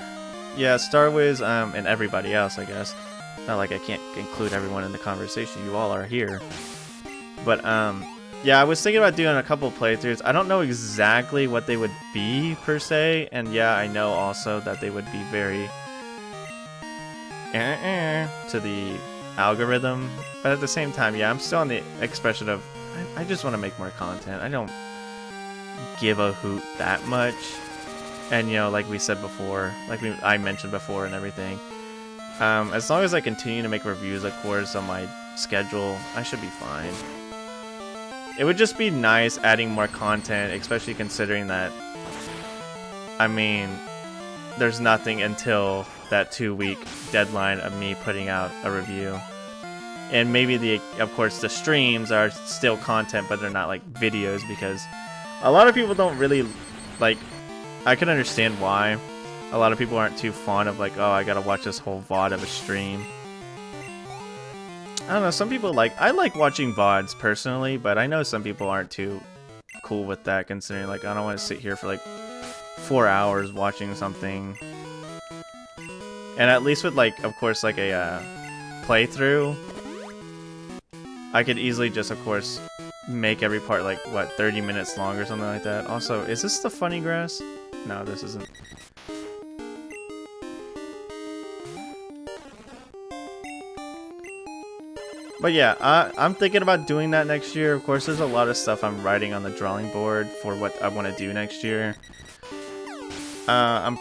Yeah, Starwiz, and everybody else, I guess. Not like I can't include everyone in the conversation. You all are here. But, yeah, I was thinking about doing a couple playthroughs. I don't know exactly what they would be, per se. And yeah, I know also that they would be very to the algorithm. But at the same time, yeah, I'm still on the expression of I just want to make more content. I don't give a hoot that much. And, you know, like we said before, like I mentioned before and everything, as long as I continue to make reviews, of course, on my schedule, I should be fine. It would just be nice adding more content, especially considering that, I mean, there's nothing until that 2-week deadline of me putting out a review. And maybe of course, the streams are still content, but they're not like videos, because a lot of people don't really like. I can understand why a lot of people aren't too fond of like, oh, I gotta watch this whole VOD of a stream. I don't know, some people I like watching VODs personally, but I know some people aren't too cool with that, considering like I don't want to sit here for like 4 hours watching something. And at least with like, of course, like a playthrough, I could easily just, of course, make every part like, what, 30 minutes long or something like that. Also, is this the funny grass? No, this isn't. But yeah, I'm thinking about doing that next year. Of course, there's a lot of stuff I'm writing on the drawing board for what I want to do next year. I'm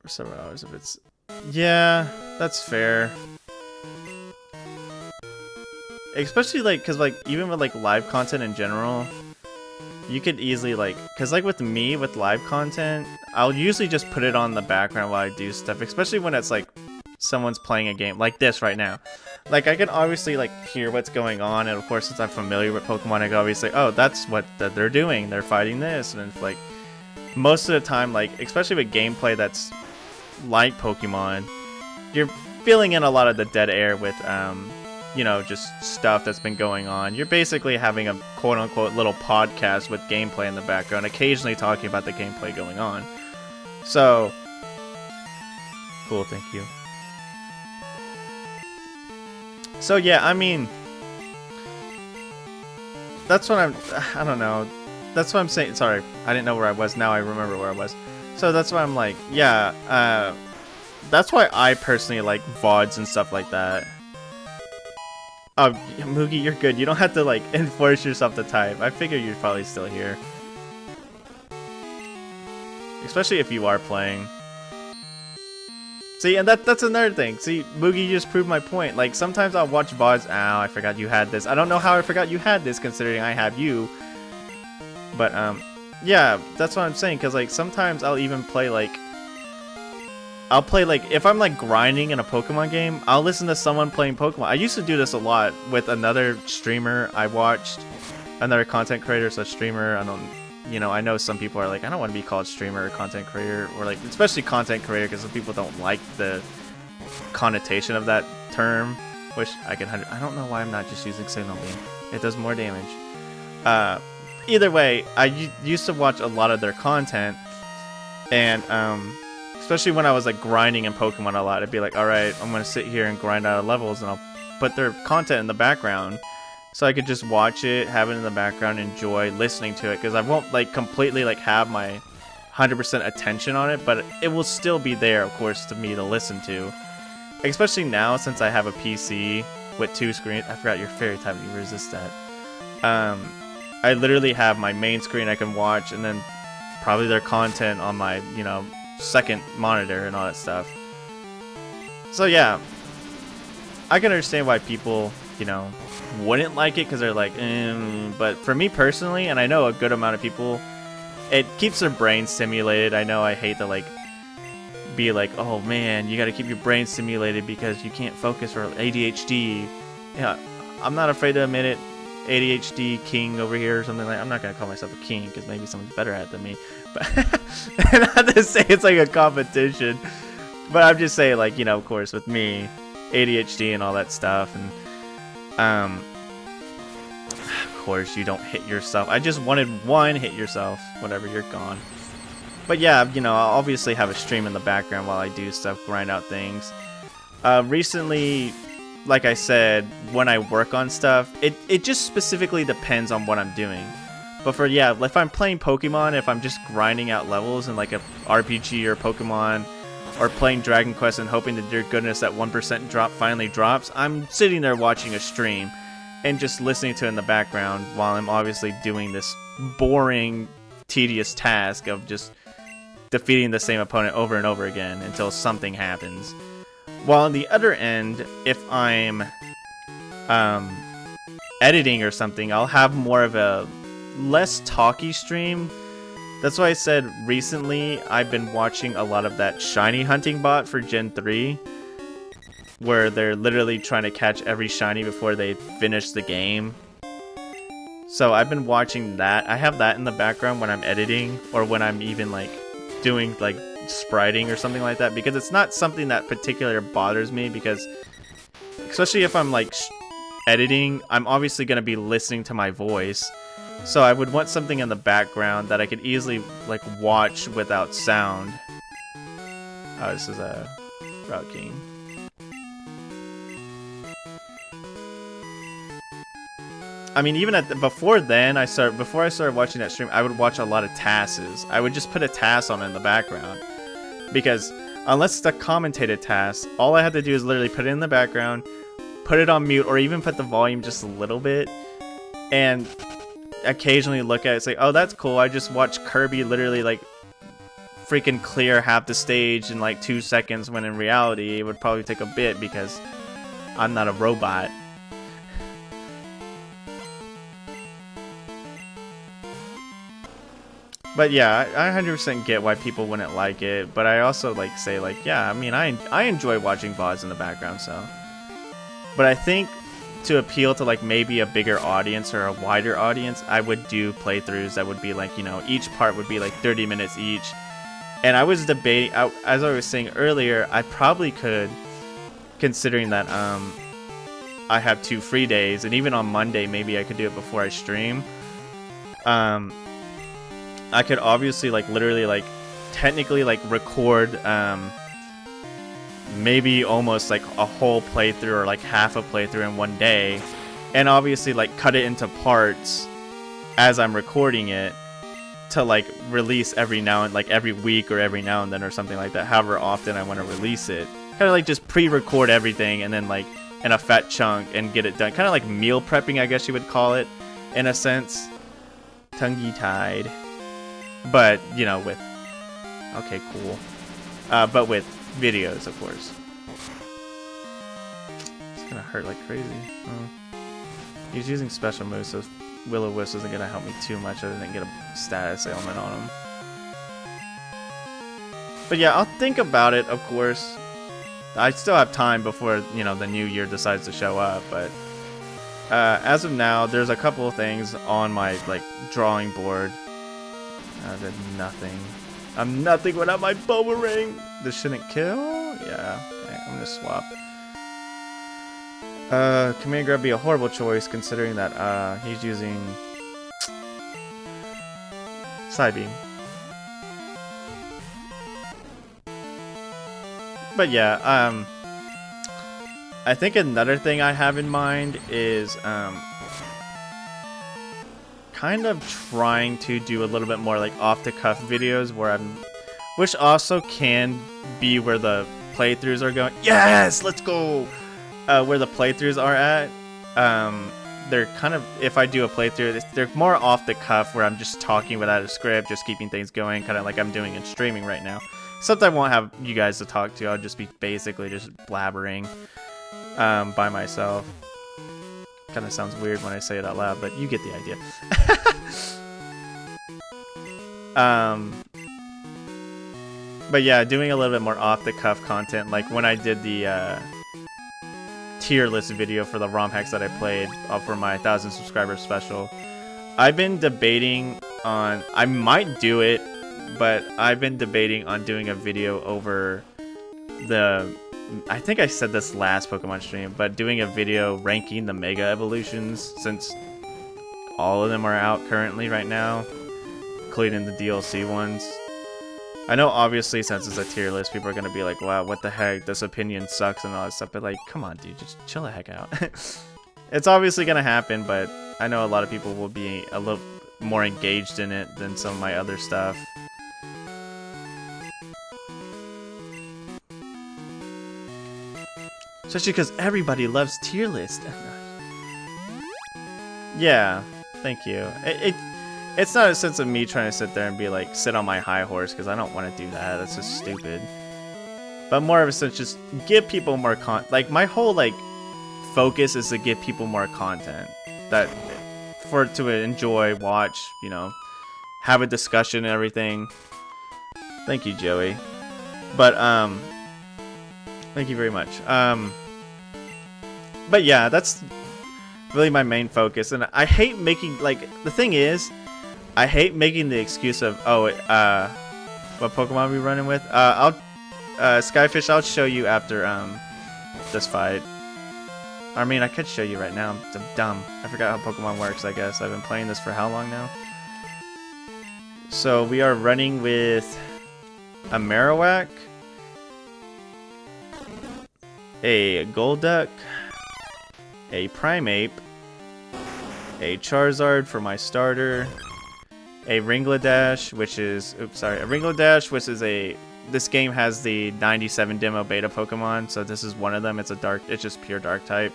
for several hours if it's. Yeah, that's fair. Especially like, cause like even with like live content in general, you could easily like, cause like with me with live content, I'll usually just put it on the background while I do stuff. Especially when it's like someone's playing a game like this right now. Like, I can obviously, like, hear what's going on, and of course, since I'm familiar with Pokemon, I can obviously, oh, that's what they're doing, they're fighting this, and it's like, most of the time, like, especially with gameplay that's like Pokemon, you're filling in a lot of the dead air with, you know, just stuff that's been going on. You're basically having a quote-unquote little podcast with gameplay in the background, occasionally talking about the gameplay going on. So, cool, thank you. So yeah, I mean, that's what I don't know, that's what I'm saying. Sorry, I didn't know where I was, now I remember where I was. So that's why I'm like, yeah, that's why I personally like VODs and stuff like that. Oh, Moogie, you're good, you don't have to like enforce yourself to type. I figure you're probably still here. Especially if you are playing. See, and that's another thing. See, Moogie, you just proved my point. Like, sometimes I'll watch VODs. Ow, I forgot you had this. I don't know how I forgot you had this, considering I have you. But, yeah, that's what I'm saying. Because, like, sometimes I'll even play, like... I'll play, like, if I'm, like, grinding in a Pokemon game, I'll listen to someone playing Pokemon. I used to do this a lot with another streamer I watched. Another content creator, so streamer. I don't... You know, I know some people are like, I don't want to be called streamer or content creator, or like, especially content creator, because some people don't like the connotation of that term, which I don't know why I'm not just using Signal Beam. It does more damage. Either way, I used to watch a lot of their content, and especially when I was like grinding in Pokemon a lot, I'd be like, alright, I'm going to sit here and grind out of levels, and I'll put their content in the background. So I could just watch it, have it in the background, enjoy listening to it, because I won't like completely like have my 100% attention on it, but it will still be there, of course, to me to listen to. Especially now, since I have a PC with 2 screens. I forgot your fairy type, you resist that. I literally have my main screen I can watch, and then probably their content on my, you know, second monitor and all that stuff. So yeah, I can understand why people, you know, wouldn't like it, because they're like, but for me personally, and I know a good amount of people, it keeps their brain stimulated. I know I hate to like be like, oh man, you gotta keep your brain stimulated because you can't focus, or ADHD. Yeah, I'm not afraid to admit it. ADHD king over here or something like. I'm not gonna call myself a king because maybe someone's better at it than me, but not to say it's like a competition, but I'm just saying, like, you know, of course with me, ADHD and all that stuff, and course you don't hit yourself. I just wanted one hit yourself, whatever, you're gone. But yeah, you know, I'll obviously have a stream in the background while I do stuff, grind out things. Recently, like I said, when I work on stuff, it just specifically depends on what I'm doing. But for, yeah, if I'm playing Pokemon, if I'm just grinding out levels in like a RPG or Pokemon, or playing Dragon Quest and hoping to dear goodness that 1% drop finally drops, I'm sitting there watching a stream and just listening to it in the background while I'm obviously doing this boring, tedious task of just defeating the same opponent over and over again until something happens. While on the other end, if I'm editing or something, I'll have more of a less talky stream. That's why I said recently I've been watching a lot of that shiny hunting bot for Gen 3, where they're literally trying to catch every shiny before they finish the game. So I've been watching that. I have that in the background when I'm editing, or when I'm even like doing like spriting or something like that, because it's not something that particularly bothers me, because especially if I'm like editing, I'm obviously going to be listening to my voice. So I would want something in the background that I could easily like watch without sound. Oh, this is a Route King. I mean, even before then, before I started watching that stream, I would watch a lot of tasks. I would just put a task on in the background, because unless it's a commentated task, all I had to do is literally put it in the background, put it on mute, or even put the volume just a little bit, and occasionally look at it and say, oh, that's cool, I just watched Kirby literally like freaking clear half the stage in like 2 seconds, when in reality it would probably take a bit because I'm not a robot. But yeah, I 100% get why people wouldn't like it, but I also like say like, yeah, I mean, I enjoy watching VODs in the background, so. But I think to appeal to like maybe a bigger audience or a wider audience, I would do playthroughs that would be like, you know, each part would be like 30 minutes each. And I was debating, as I was saying earlier, I probably could, considering that I have 2 free days, and even on Monday maybe I could do it before I stream. I could obviously like literally like technically like record maybe almost like a whole playthrough or like half a playthrough in one day, and obviously like cut it into parts as I'm recording it to like release every now and like every week or every now and then or something like that, however often I want to release it. Kind of like just pre-record everything and then like in a fat chunk and get it done. Kind of like meal prepping, I guess you would call it, in a sense. Tongue-tied. But, you know, with... Okay, cool. But with videos, of course. It's gonna hurt like crazy. He's using special moves, so Will-O-Wisp isn't gonna help me too much other than get a status ailment on him. But yeah, I'll think about it, of course. I still have time before, you know, the new year decides to show up, but... as of now, there's a couple of things on my, like, drawing board. I did nothing. I'm nothing without my boomerang. This shouldn't kill? Yeah. Okay, I'm gonna swap. Command grab be a horrible choice considering that he's using Side Beam. But yeah, I think another thing I have in mind is kind of trying to do a little bit more like off-the-cuff videos where which also can be where the playthroughs are going. Yes, let's go. Where the playthroughs are at. They're kind of, if I do a playthrough, they're more off-the-cuff where I'm just talking without a script, just keeping things going, kind of like I'm doing in streaming right now. Except I won't have you guys to talk to. I'll just be basically just blabbering by myself. Kind of sounds weird when I say it out loud, but you get the idea. But yeah, doing a little bit more off-the-cuff content, like when I did the tier list video for the ROM hacks that I played for my 1,000 subscriber special. I've been debating on, I might do it, but I've been debating on doing a video over I think I said this last Pokemon stream, but doing a video ranking the Mega Evolutions, since all of them are out currently right now, including the DLC ones. I know obviously since it's a tier list, people are gonna be like, wow, what the heck, this opinion sucks and all that stuff, but like, come on dude, just chill the heck out. It's obviously gonna happen, but I know a lot of people will be a little more engaged in it than some of my other stuff. Especially because everybody loves tier list. Yeah, thank you. It's not a sense of me trying to sit there and be like, sit on my high horse, because I don't want to do that. That's just stupid. But more of a sense, just give people more like, my whole, like, focus is to give people more content. That, to enjoy, watch, you know, have a discussion and everything. Thank you, Joey. But, thank you very much. But yeah, that's really my main focus, and I hate making, like, the thing is, I hate making the excuse of, oh, what Pokemon are we running with? Skyfish, I'll show you after, this fight. I mean, I could show you right now, I'm dumb. I forgot how Pokemon works, I guess. I've been playing this for how long now? So, we are running with a Marowak, a Golduck, a Primeape, a Charizard for my starter, a Ringladash, which is, this game has the 97 demo beta Pokemon, so this is one of them. It's just pure dark type.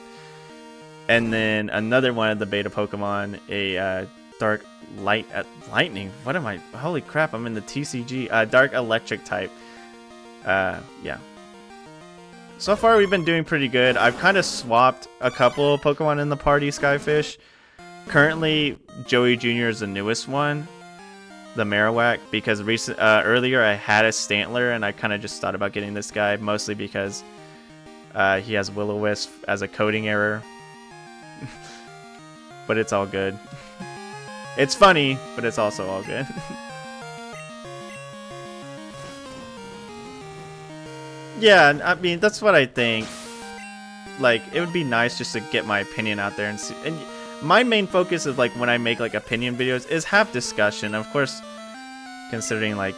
And then another one of the beta Pokemon, a dark lightning. What am I? Holy crap! I'm in the TCG. Dark electric type. Yeah. So far, we've been doing pretty good. I've kind of swapped a couple Pokemon in the party, Skyfish. Currently, Joey Jr. is the newest one, the Marowak, because earlier I had a Stantler, and I kind of just thought about getting this guy, mostly because he has Will-O-Wisp as a coding error. But it's all good. It's funny, but it's also all good. Yeah, I mean, that's what I think. Like, it would be nice just to get my opinion out there and see. And my main focus is, like, when I make, like, opinion videos, is have discussion. Of course, considering, like,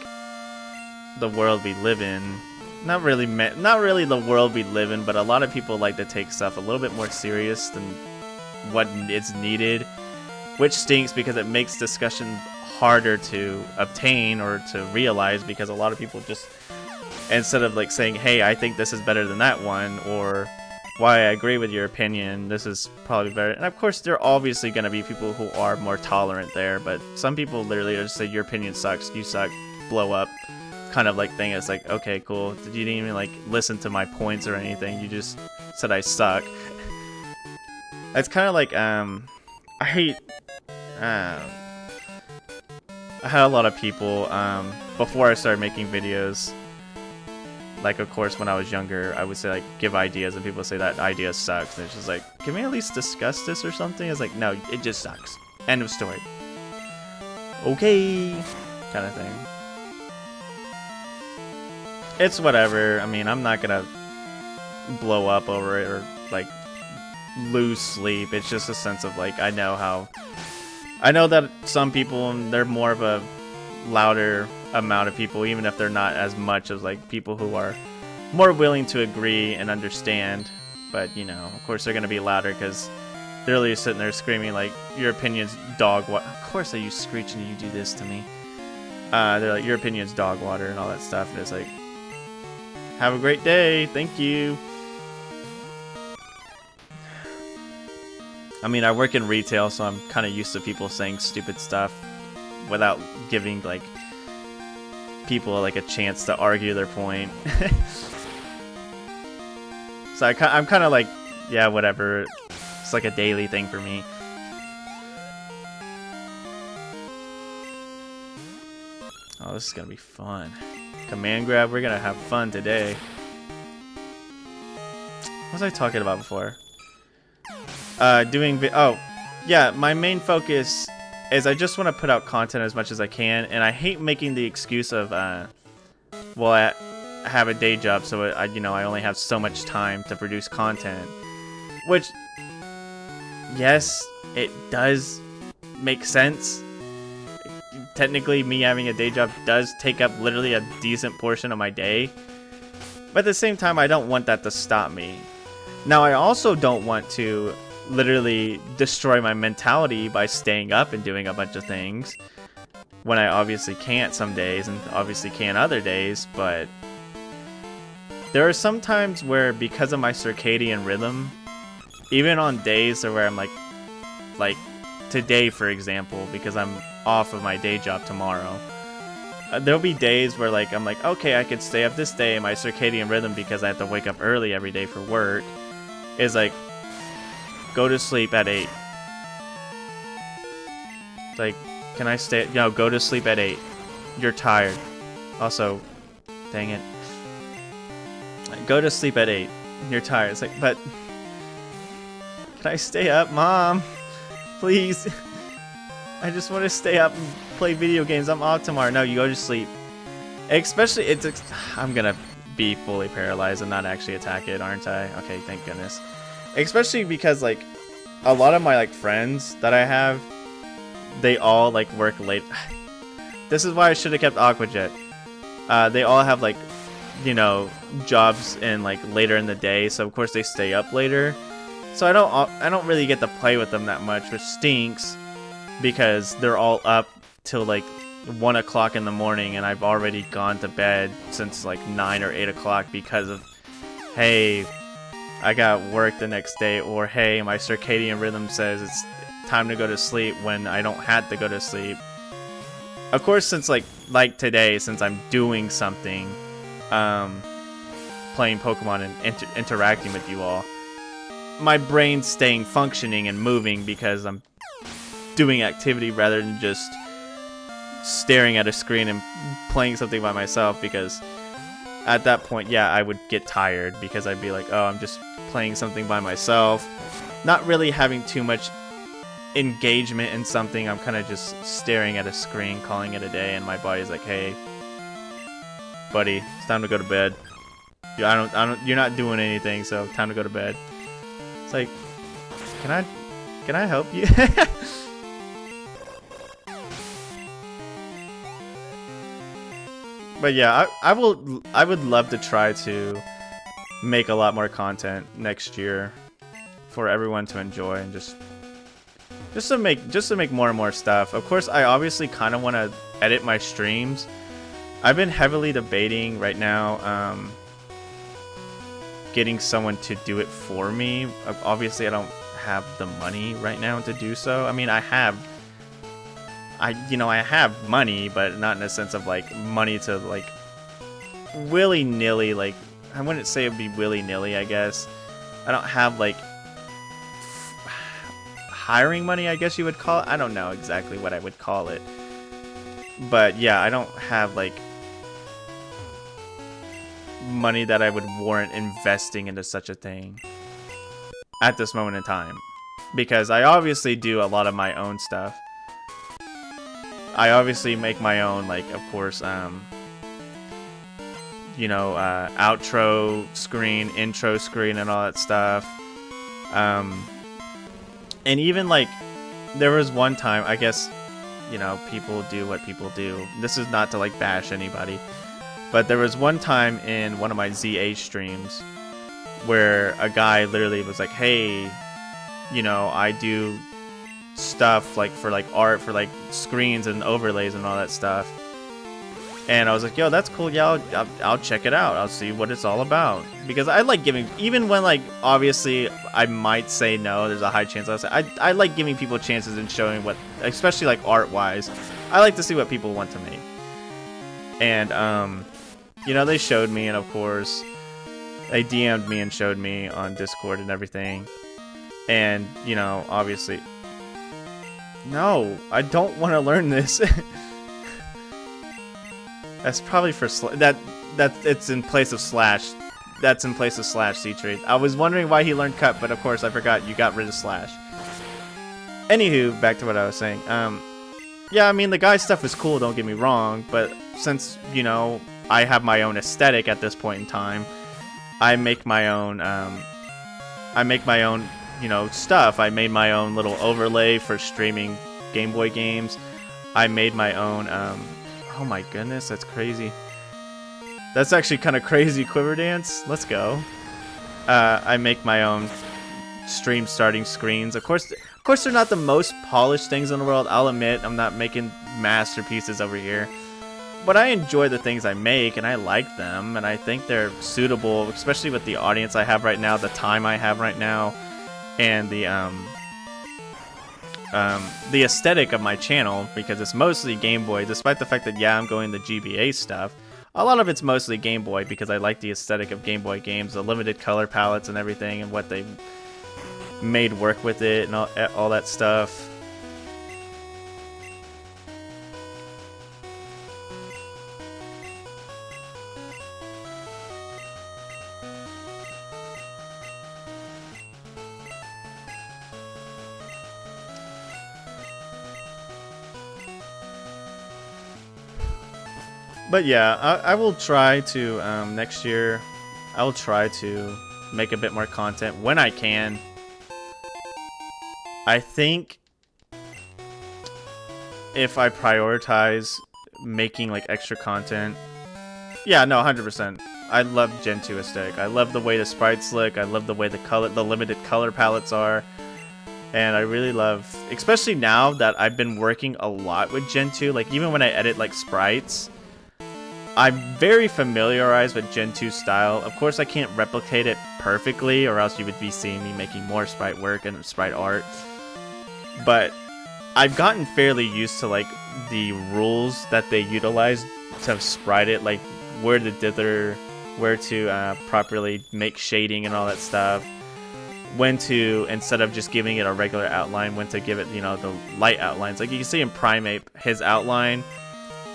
the world we live in, not really the world we live in, but a lot of people like to take stuff a little bit more serious than what is needed, which stinks because it makes discussion harder to obtain or to realize, because a lot of people just, instead of like saying, hey, I think this is better than that one, or why I agree with your opinion, this is probably better. And of course, there are obviously going to be people who are more tolerant there, but some people literally just say, your opinion sucks, you suck, blow up, kind of like thing. It's like, okay, cool. You didn't even like listen to my points or anything. You just said I suck. It's kind of like, I had a lot of people, before I started making videos, like, of course, when I was younger, I would say, like, give ideas, and people say that idea sucks. And it's just like, can we at least discuss this or something? It's like, no, it just sucks. End of story. Okay, kind of thing. It's whatever. I mean, I'm not gonna blow up over it or, like, lose sleep. It's just a sense of, like, I know that some people, they're more of a louder amount of people, even if they're not as much as like people who are more willing to agree and understand. But you know, of course they're gonna be louder because they're really sitting there screaming like, your opinion's dog water. Of course you screech and you do this to me. They're like, your opinion's dog water and all that stuff, and it's like, have a great day, thank you. I mean, I work in retail, so I'm kind of used to people saying stupid stuff without giving like people like a chance to argue their point. So I'm kind of like, yeah, whatever. It's like a daily thing for me. Oh, this is gonna be fun. Command grab, we're gonna have fun today. What was I talking about before? Oh, yeah, my main focus is I just want to put out content as much as I can, and I hate making the excuse of, well, I have a day job, so I only have so much time to produce content. Which, yes, it does make sense. Technically, me having a day job does take up literally a decent portion of my day. But at the same time, I don't want that to stop me. Now, I also don't want to literally destroy my mentality by staying up and doing a bunch of things when I obviously can't some days and obviously can other days. But there are some times where, because of my circadian rhythm, even on days where I'm like today, for example, because I'm off of my day job tomorrow, there'll be days where like I'm like, okay, I could stay up this day. My circadian rhythm, because I have to wake up early every day for work, is like, go to sleep at 8. It's like, can I stay? No, go to sleep at 8. You're tired. Also, dang it. Like, go to sleep at 8. You're tired. It's like, but can I stay up, Mom? Please. I just want to stay up and play video games. I'm off tomorrow. No, you go to sleep. Especially, I'm gonna be fully paralyzed and not actually attack it, aren't I? Okay, thank goodness. Especially because like a lot of my like friends that I have, they all like work late. This is why I should have kept Aquajet. They all have like, you know, jobs in like later in the day, so of course they stay up later. So I don't really get to play with them that much, which stinks, because they're all up till like 1 o'clock in the morning, and I've already gone to bed since like 9 or 8 o'clock because of, hey, I got work the next day, or hey, my circadian rhythm says it's time to go to sleep when I don't have to go to sleep. Of course, since like today, since I'm doing something, playing Pokemon and interacting with you all, my brain's staying functioning and moving because I'm doing activity rather than just staring at a screen and playing something by myself, because at that point, yeah, I would get tired because I'd be like, oh, I'm just playing something by myself, not really having too much engagement in something. I'm kind of just staring at a screen, calling it a day, and my body's like, hey, buddy, it's time to go to bed. You're not doing anything, so time to go to bed. It's like, can I help you? But yeah, I would love to try to make a lot more content next year for everyone to enjoy, and just to make more and more stuff. Of course, I obviously kind of want to edit my streams. I've been heavily debating right now getting someone to do it for me. Obviously, I don't have the money right now to do so. I mean, I have money, but not in a sense of like money to like willy-nilly, like I wouldn't say it'd be willy-nilly, I guess. I don't have like hiring money, I guess you would call it. I don't know exactly what I would call it. But yeah, I don't have like money that I would warrant investing into such a thing at this moment in time, because I obviously do a lot of my own stuff. I obviously make my own, like, of course, outro screen, intro screen, and all that stuff. And even, like, there was one time, I guess, people do what people do. This is not to, like, bash anybody. But there was one time in one of my ZA streams where a guy literally was like, hey, I do stuff like for like art, for like screens and overlays and all that stuff. And I was like, yo, that's cool. Yeah, I'll check it out. I'll see what it's all about. Because I like giving, even when like obviously I might say no, there's a high chance I'll say, I like giving people chances and showing what, especially like art wise, I like to see what people want to make. And they showed me, and of course they DM'd me and showed me on Discord and everything. And obviously, no, I don't want to learn this. That's probably for that it's in place of slash. That's in place of slash, C-Trade. I was wondering why he learned cut, but of course I forgot you got rid of slash. Anywho, back to what I was saying. Yeah, I mean the guy's stuff is cool, don't get me wrong, but since I have my own aesthetic at this point in time, I make my own stuff. I made my own little overlay for streaming Game Boy games. I made my own. Oh my goodness, that's crazy. That's actually kind of crazy. Quiver dance. Let's go. I make my own stream starting screens. Of course, they're not the most polished things in the world. I'll admit, I'm not making masterpieces over here. But I enjoy the things I make, and I like them, and I think they're suitable, especially with the audience I have right now, the time I have right now, and the aesthetic of my channel, because it's mostly Game Boy, despite the fact that, yeah, I'm going the GBA stuff. A lot of it's mostly Game Boy, because I like the aesthetic of Game Boy games, the limited color palettes and everything, and what they made work with it, and all that stuff. But yeah, I will try to, next year, I will try to make a bit more content when I can. I think if I prioritize making like extra content, yeah, no, 100%. I love Gen 2 aesthetic. I love the way the sprites look. I love the way the limited color palettes are. And I really love, especially now that I've been working a lot with Gen 2, like even when I edit like sprites, I'm very familiarized with Gen 2 style. Of course, I can't replicate it perfectly, or else you would be seeing me making more sprite work and sprite art. But I've gotten fairly used to like the rules that they utilize to sprite it, like where to dither, where to properly make shading and all that stuff. When to, instead of just giving it a regular outline, when to give it, you know, the light outlines. Like you can see in Primate, his outline.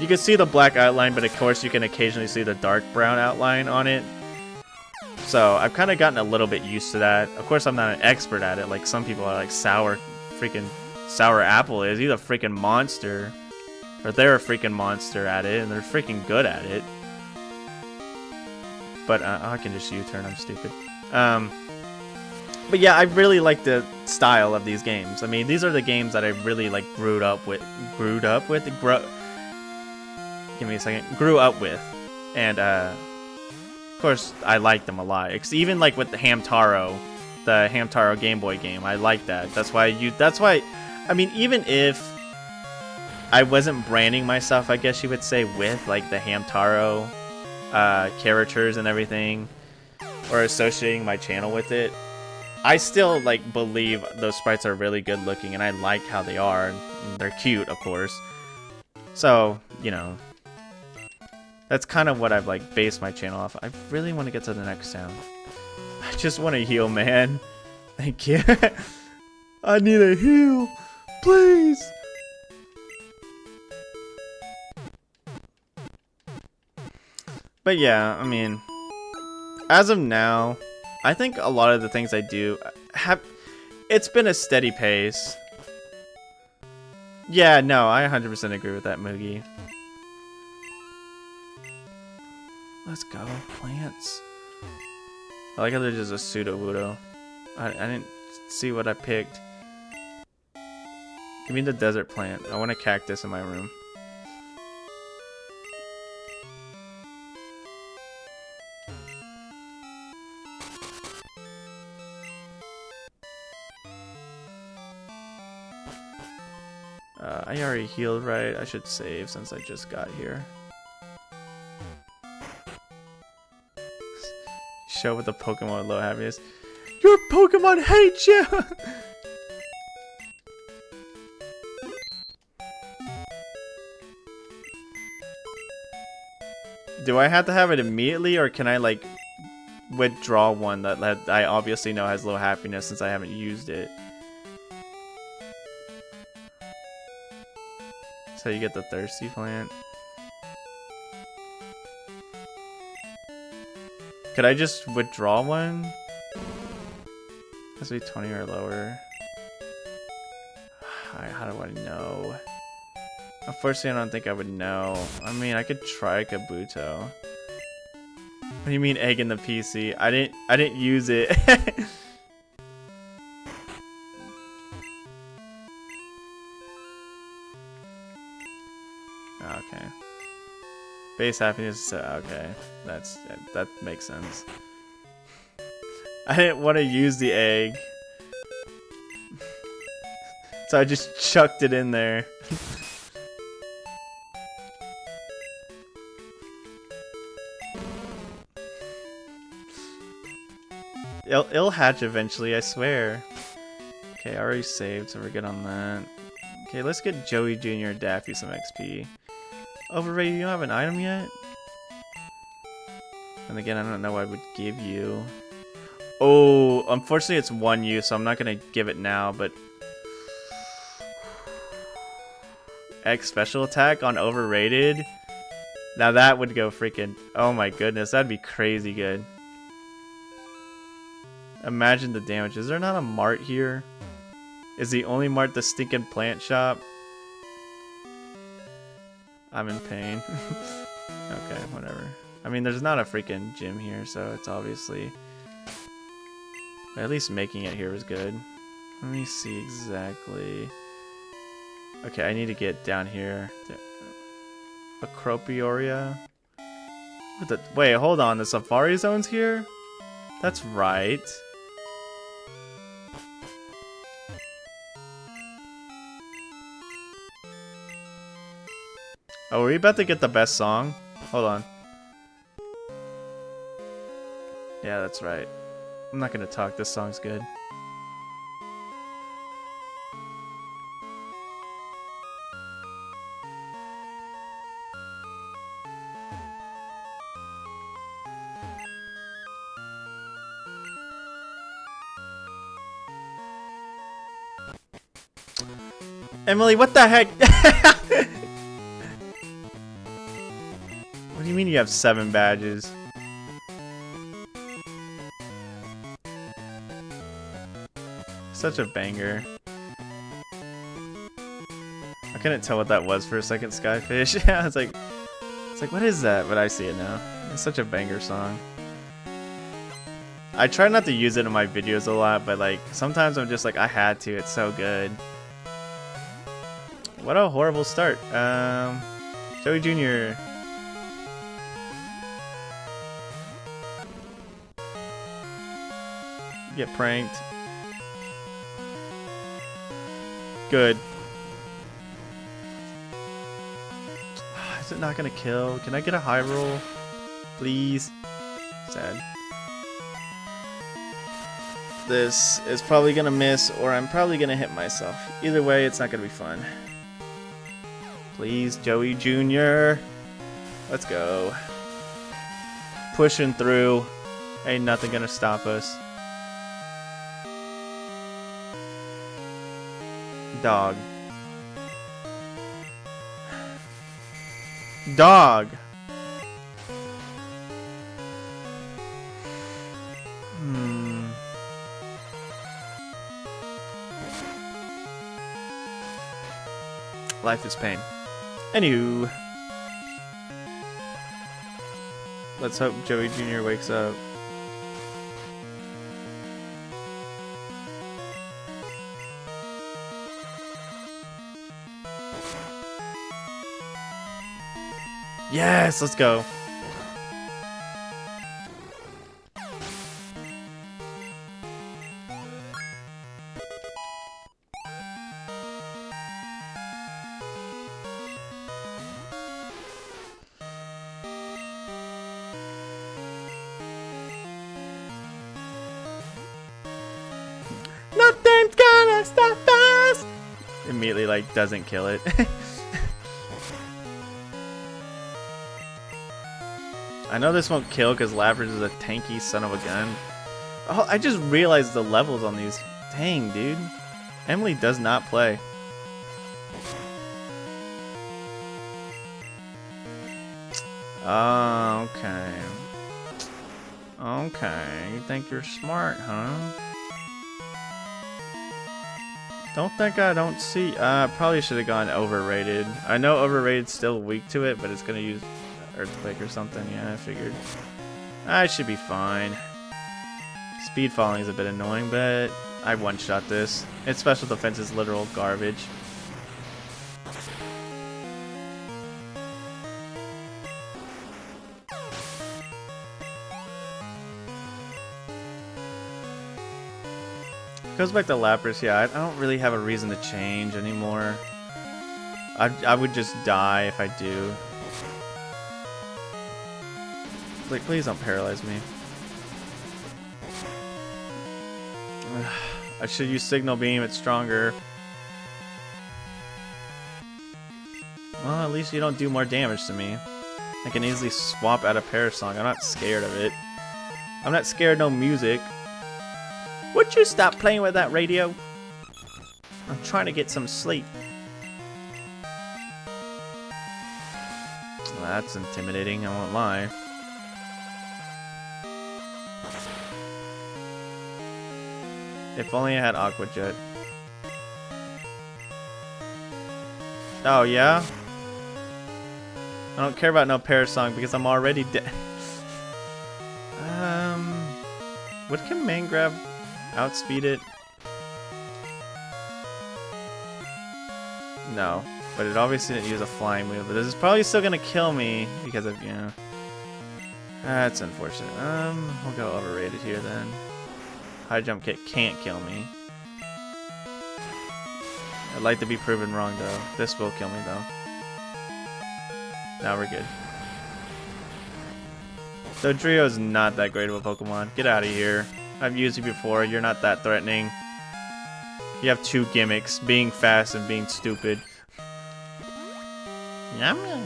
You can see the black outline, but of course you can occasionally see the dark brown outline on it. So I've kind of gotten a little bit used to that. Of course I'm not an expert at it, like some people are like Sour Apple is. He's a freaking monster. Or they're a freaking monster at it, and they're freaking good at it. But I can just U-turn, I'm stupid. But yeah, I really like the style of these games. I mean, these are the games that I really like grew up with. Give me a second. Grew up with, and of course I like them a lot. Even like with the Hamtaro Game Boy game, I like that. That's why I mean, even if I wasn't branding myself, I guess you would say, with like the Hamtaro characters and everything, or associating my channel with it, I still like believe those sprites are really good looking, and I like how they are. And they're cute, of course. So, you know, that's kind of what I've like based my channel off. I really want to get to the next sound. I just want to heal, man. Thank you. I need a heal, please. But yeah, I mean, as of now, I think a lot of the things I do it's been a steady pace. Yeah, no, I 100% agree with that, Moogie. Let's go, plants. I like how there's just a pseudo-wudo. I didn't see what I picked. Give me the desert plant. I want a cactus in my room. I already healed, right? I should save since I just got here. Show with the Pokemon with low happiness. Your Pokemon hate you! Do I have to have it immediately, or can I like withdraw one that I obviously know has low happiness since I haven't used it? So you get the thirsty plant. Could I just withdraw one? Has to be 20 or lower. How do I know? Unfortunately, I don't think I would know. I mean, I could try Kabuto. What do you mean egg in the PC? I didn't use it. Okay. Base happiness. Okay, that makes sense. I didn't want to use the egg, so I just chucked it in there. It'll hatch eventually, I swear. Okay, I already saved, so we're good on that. Okay, let's get Joey Jr. and Daffy some XP. Overrated, you don't have an item yet? And again, I don't know what I would give you. Oh, unfortunately it's 1 use, so I'm not gonna give it now, but... X special attack on overrated? Now that would go freaking... Oh my goodness, that'd be crazy good. Imagine the damage. Is there not a mart here? Is the only mart the stinking plant shop? I'm in pain. Okay, whatever. I mean, there's not a freaking gym here, so it's obviously... At least making it here was good. Let me see exactly... Okay, I need to get down here. Acropioria? Wait, hold on. The Safari Zone's here? That's right. Oh, are we about to get the best song? Hold on. Yeah, that's right. I'm not gonna talk. This song's good. Emily, what the heck? What do you mean you have 7 badges? Such a banger. I couldn't tell what that was for a second, Skyfish. Yeah, it's like, what is that? But I see it now. It's such a banger song. I try not to use it in my videos a lot, but like sometimes I'm just like, I had to. It's so good. What a horrible start. Joey Jr. Get pranked. Good. Is it not gonna kill? Can I get a high roll? Please? Sad. This is probably gonna miss, or I'm probably gonna hit myself. Either way, it's not gonna be fun. Please, Joey Jr. Let's go. Pushing through. Ain't nothing gonna stop us. Dog. Dog. Life is pain. Anywho. Let's hope Joey Jr. wakes up. Yes, let's go. Nothing's gonna stop us. Immediately, like, doesn't kill it. I know this won't kill because Lapras is a tanky son of a gun. Oh, I just realized the levels on these. Dang, dude. Emily does not play. Okay. Okay, you think you're smart, huh? Don't think I don't see. Probably should have gone overrated. I know overrated's still weak to it, but it's gonna use Earthquake or something. Yeah, I figured. I should be fine. Speed falling is a bit annoying, but I one-shot this. Its special defense is literal garbage. Goes back to Lapras, yeah, I don't really have a reason to change anymore. I would just die if I do. Like, please don't paralyze me. I should use Signal Beam, it's stronger. Well, at least you don't do more damage to me. I can easily swap out a Parasong. I'm not scared of it. I'm not scared of no music. Would you stop playing with that radio? I'm trying to get some sleep. Well, that's intimidating, I won't lie. If only I had Aqua Jet. Oh, yeah? I don't care about no Parasong because I'm already dead. Would Command Grab outspeed it? No. But it obviously didn't use a flying move. But this is probably still gonna kill me because of, you know. That's unfortunate. We'll go overrated here then. High jump kick can't kill me. I'd like to be proven wrong though. This will kill me though. Now we're good. Dodrio is not that great of a Pokemon. Get out of here. I've used you before. You're not that threatening. You have two gimmicks. Being fast and being stupid. Yum yum.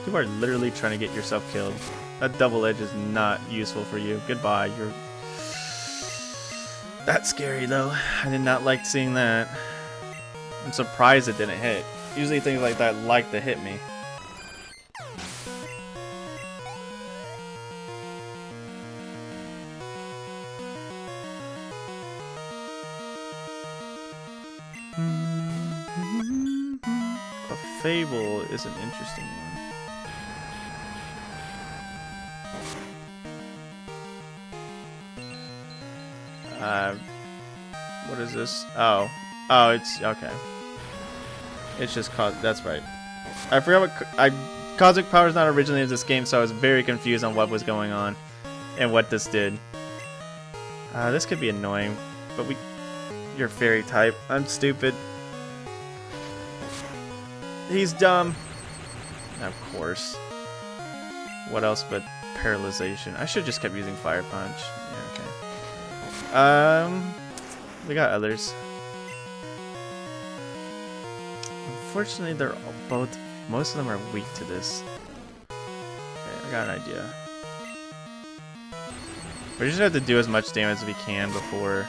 You are literally trying to get yourself killed. That double edge is not useful for you. Goodbye. You're... That's scary though. I did not like seeing that. I'm surprised it didn't hit. Usually things like that like to hit me. A Fable is an interesting one. What is this? Oh, it's okay. It's just that's right. I forgot what Cosmic Power is not originally in this game, so I was very confused on what was going on and what this did. This could be annoying, but you're Fairy type. I'm stupid. He's dumb. Of course. What else but paralyzation? I should have just kept using Fire Punch. Yeah, okay. We got others. Unfortunately, they're both. Most of them are weak to this. Okay, I got an idea. We just have to do as much damage as we can before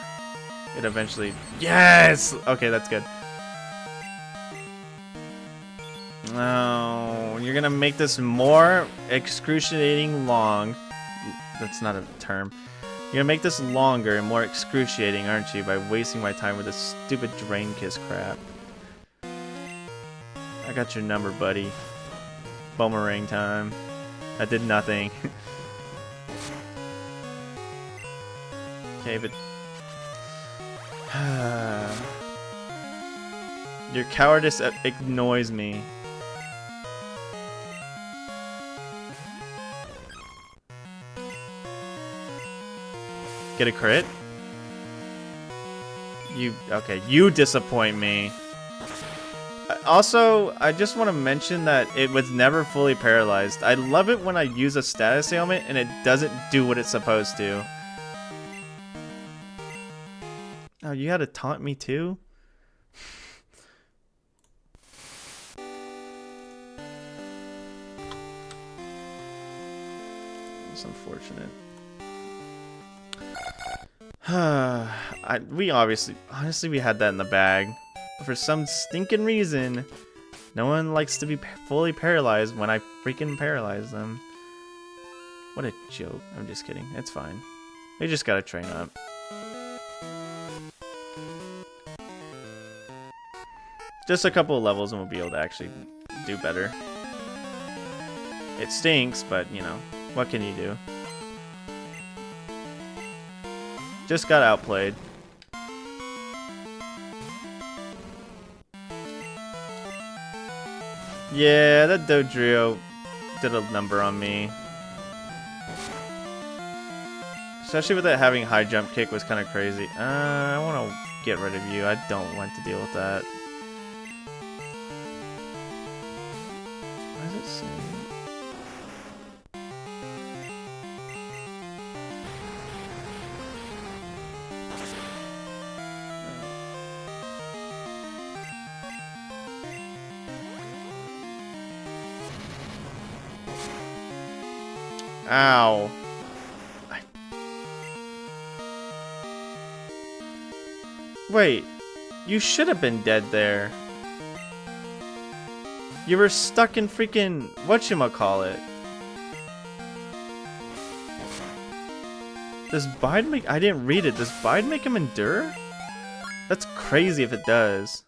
it eventually. Yes. Okay, that's good. No, you're gonna make this more excruciating long. That's not a term. You're gonna make this longer and more excruciating, aren't you, by wasting my time with this stupid Drain Kiss crap. I got your number, buddy. Boomerang time. That did nothing. Okay, but... your cowardice annoys me. Get a crit? Okay, you disappoint me. Also, I just want to mention that it was never fully paralyzed. I love it when I use a status ailment and it doesn't do what it's supposed to. Oh, you had to taunt me too? That's unfortunate. We honestly, we had that in the bag. But for some stinking reason, no one likes to be fully paralyzed when I freaking paralyze them. What a joke. I'm just kidding. It's fine. We just gotta train up. Just a couple of levels and we'll be able to actually do better. It stinks, but, you know, what can you do? Just got outplayed. Yeah, that Dodrio did a number on me. Especially with it having high jump kick was kind of crazy. I want to get rid of you. I don't want to deal with that. Why is it saying? Ow. Wait, you should have been dead there. You were stuck in freaking whatchamacallit. Does Bide make— I didn't read it. Does Bide make him endure? That's crazy if it does.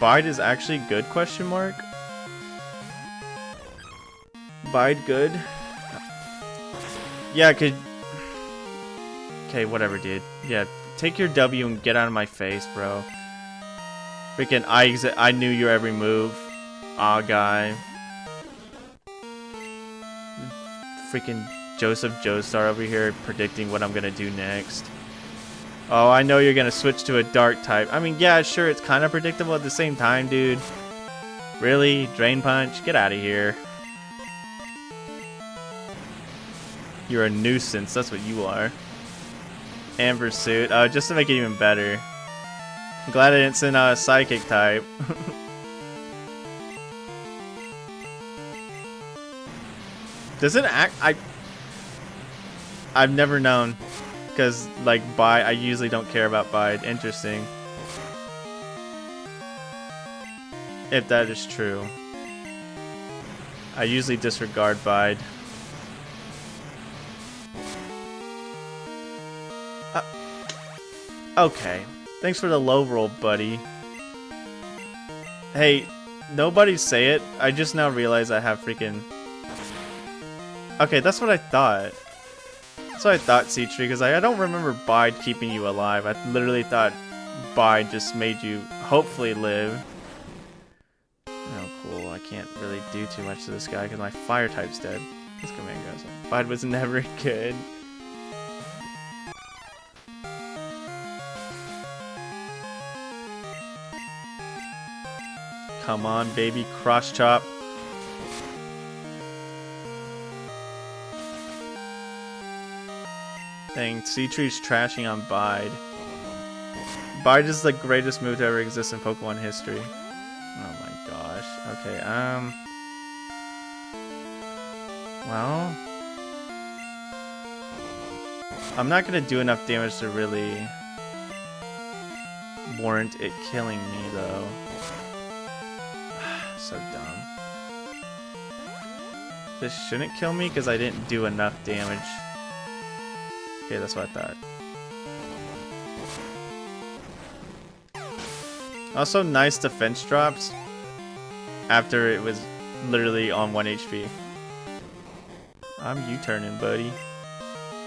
Bide is actually good, question mark? Bide good? Yeah, could... Okay, whatever, dude. Yeah, take your W and get out of my face, bro. Freaking I knew your every move. Aw, guy. Freaking Joseph Joestar over here predicting what I'm gonna do next. Oh, I know you're gonna switch to a dark type. I mean, yeah, sure, it's kind of predictable at the same time, dude. Really? Drain Punch? Get out of here. You're a nuisance, that's what you are. Amber Suit. Oh, just to make it even better. I'm glad I didn't send out a Psychic type. Does it act... I've never known. Because, like, Bide, I usually don't care about Bide. Interesting. If that is true. I usually disregard Bide. Okay. Thanks for the low roll, buddy. Hey, nobody say it. I just now realized I have freaking... Okay, that's what I thought. That's what I thought, C-Tree, because I don't remember Bide keeping you alive. I literally thought Bide just made you hopefully live. Oh, cool. I can't really do too much to this guy because my fire type's dead. This command goes on. Bide was never good. Come on, baby. Cross chop. Dang, C-Tree's trashing on Bide. Bide is the greatest move to ever exist in Pokemon history. Oh my gosh. Okay, well... I'm not gonna do enough damage to really warrant it killing me, though. So dumb. This shouldn't kill me because I didn't do enough damage. Okay, that's what I thought. Also, nice defense drops after it was literally on 1 HP. I'm U-turning, buddy.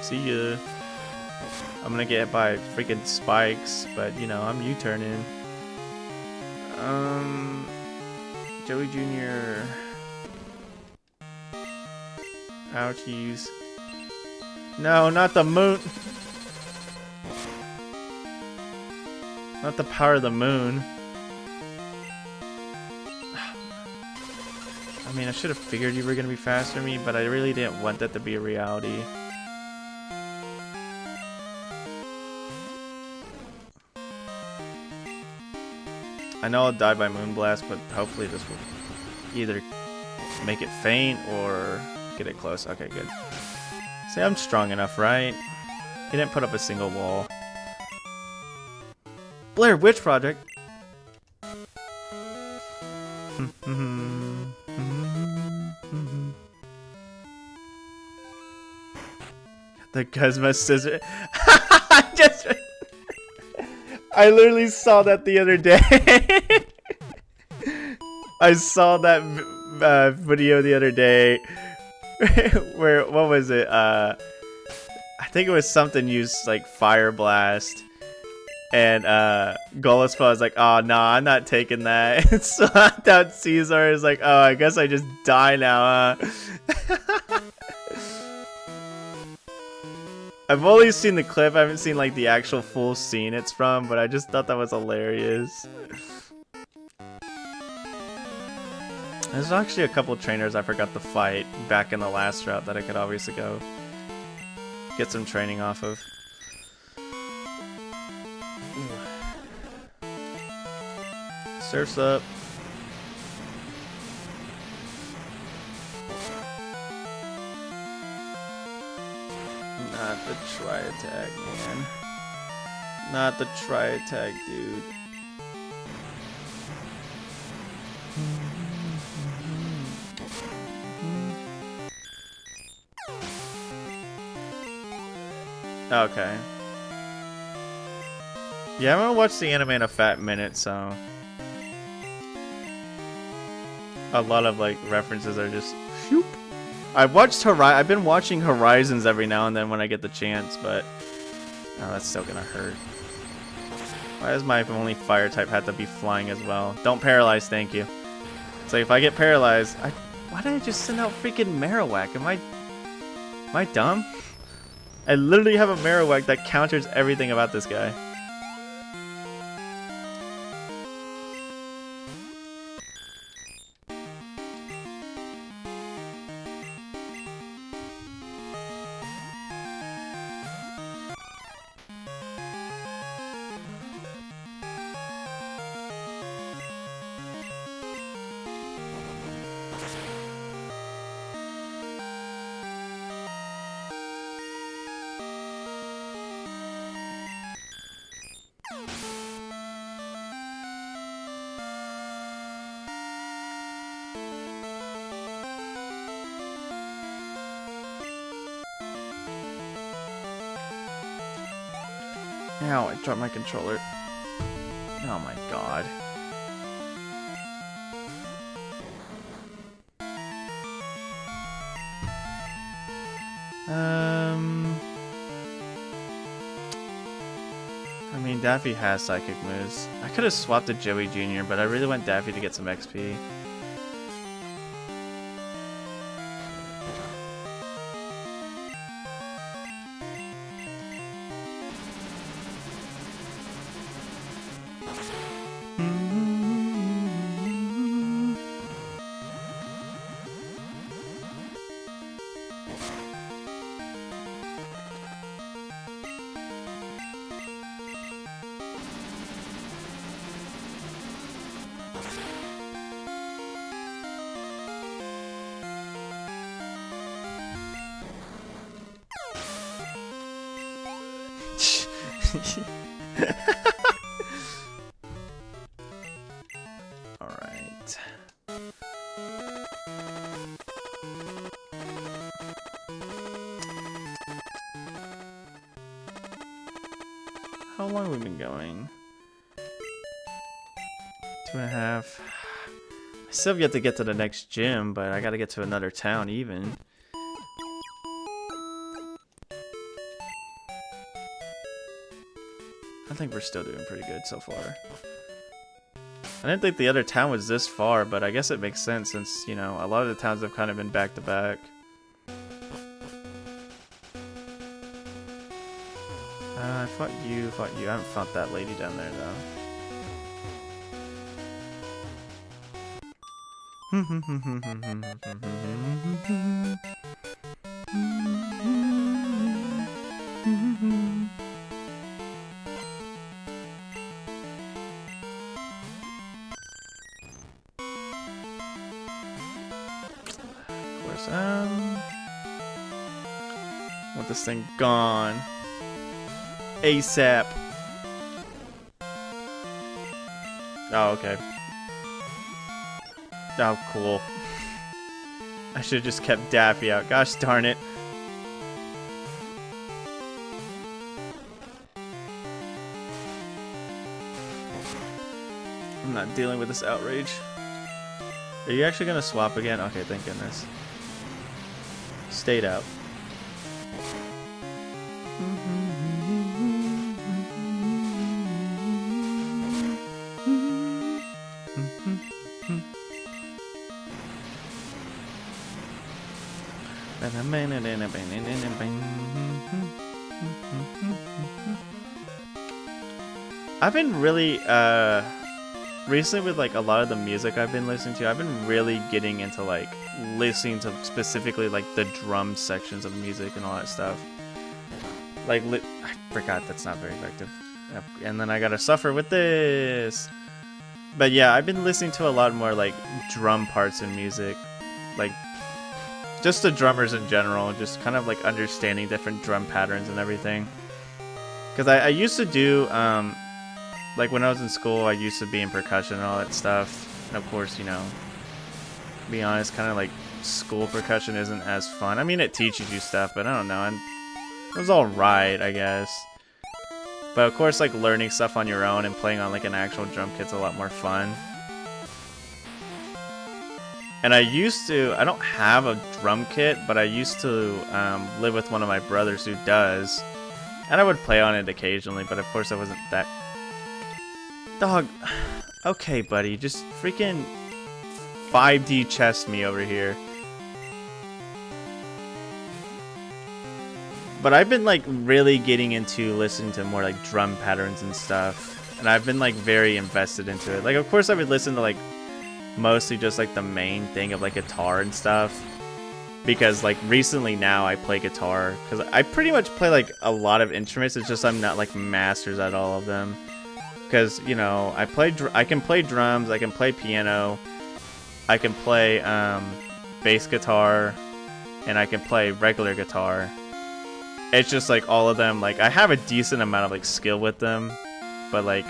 See ya. I'm gonna get hit by freaking spikes, but you know, I'm U-turning. Joey Jr. Ouchies. No, not the moon. Not the power of the moon. I mean, I should have figured you were going to be faster than me, but I really didn't want that to be a reality. I know I'll die by Moonblast, but hopefully this will either make it faint or get it close. Okay, good. See, I'm strong enough, right? He didn't put up a single wall. Blair Witch Project! The Cosmo Scissor. I literally saw that the other day. I saw that video the other day. Where, what was it? I think it was something used like Fire Blast. And Golispa was like, oh no, I'm not taking that. And slapped out Caesar is like, oh, I guess I just die now, huh? I've only seen the clip, I haven't seen like the actual full scene it's from, but I just thought that was hilarious. There's actually a couple trainers I forgot to fight back in the last route that I could obviously go get some training off of. Surf's up. Not the tri-attack, man. Not the tri-attack, dude. Okay. Yeah, I'm gonna watch the anime in a fat minute, so a lot of like references are just whoop. I've been watching Horizons every now and then when I get the chance, but oh, that's still gonna hurt. Why does my only fire type have to be flying as well? Don't paralyze, thank you. So if I get paralyzed, why did I just send out freaking Marowak? Am I dumb? I literally have a Marowak that counters everything about this guy. Ow, I dropped my controller. Oh my god. I mean, Daffy has psychic moves. I could have swapped to Joey Jr., but I really want Daffy to get some XP. Alright. How long have we been going? 2.5. I still have yet to get to the next gym, but I gotta get to another town even. I think we're still doing pretty good so far. I didn't think the other town was this far, but I guess it makes sense since, you know, a lot of the towns have kind of been back to back. I fought you. I haven't fought that lady down there, though. Want this thing gone ASAP. Oh, okay. Oh, cool. I should have just kept Daffy out. Gosh darn it. I'm not dealing with this outrage. Are you actually gonna swap again? Okay, thank goodness. Stayed out. I've been really recently with like a lot of the music I've been listening to, I've been really getting into like listening to specifically like the drum sections of music and all that stuff. Like I forgot that's not very effective. And then I gotta suffer with this. But yeah, I've been listening to a lot more like drum parts in music. Like just the drummers in general, just kind of like understanding different drum patterns and everything. Because I used to do like when I was in school, I used to be in percussion and all that stuff. And of course, you know, to be honest, kind of like school percussion isn't as fun. I mean, it teaches you stuff, but I don't know. And it was alright, I guess. But of course, like learning stuff on your own and playing on like an actual drum kit's a lot more fun. And I don't have a drum kit, but I used to live with one of my brothers who does. And I would play on it occasionally, but of course I wasn't that... Dog, okay buddy, just freaking 5D chest me over here. But I've been like really getting into listening to more like drum patterns and stuff. And I've been like very invested into it. Like of course I would listen to like mostly just like the main thing of like guitar and stuff. Because like recently now I play guitar. Because I pretty much play like a lot of instruments. It's just I'm not like masters at all of them. Because, you know, I can play drums, I can play piano, I can play bass guitar, and I can play regular guitar. It's just like all of them, like I have a decent amount of like skill with them, but like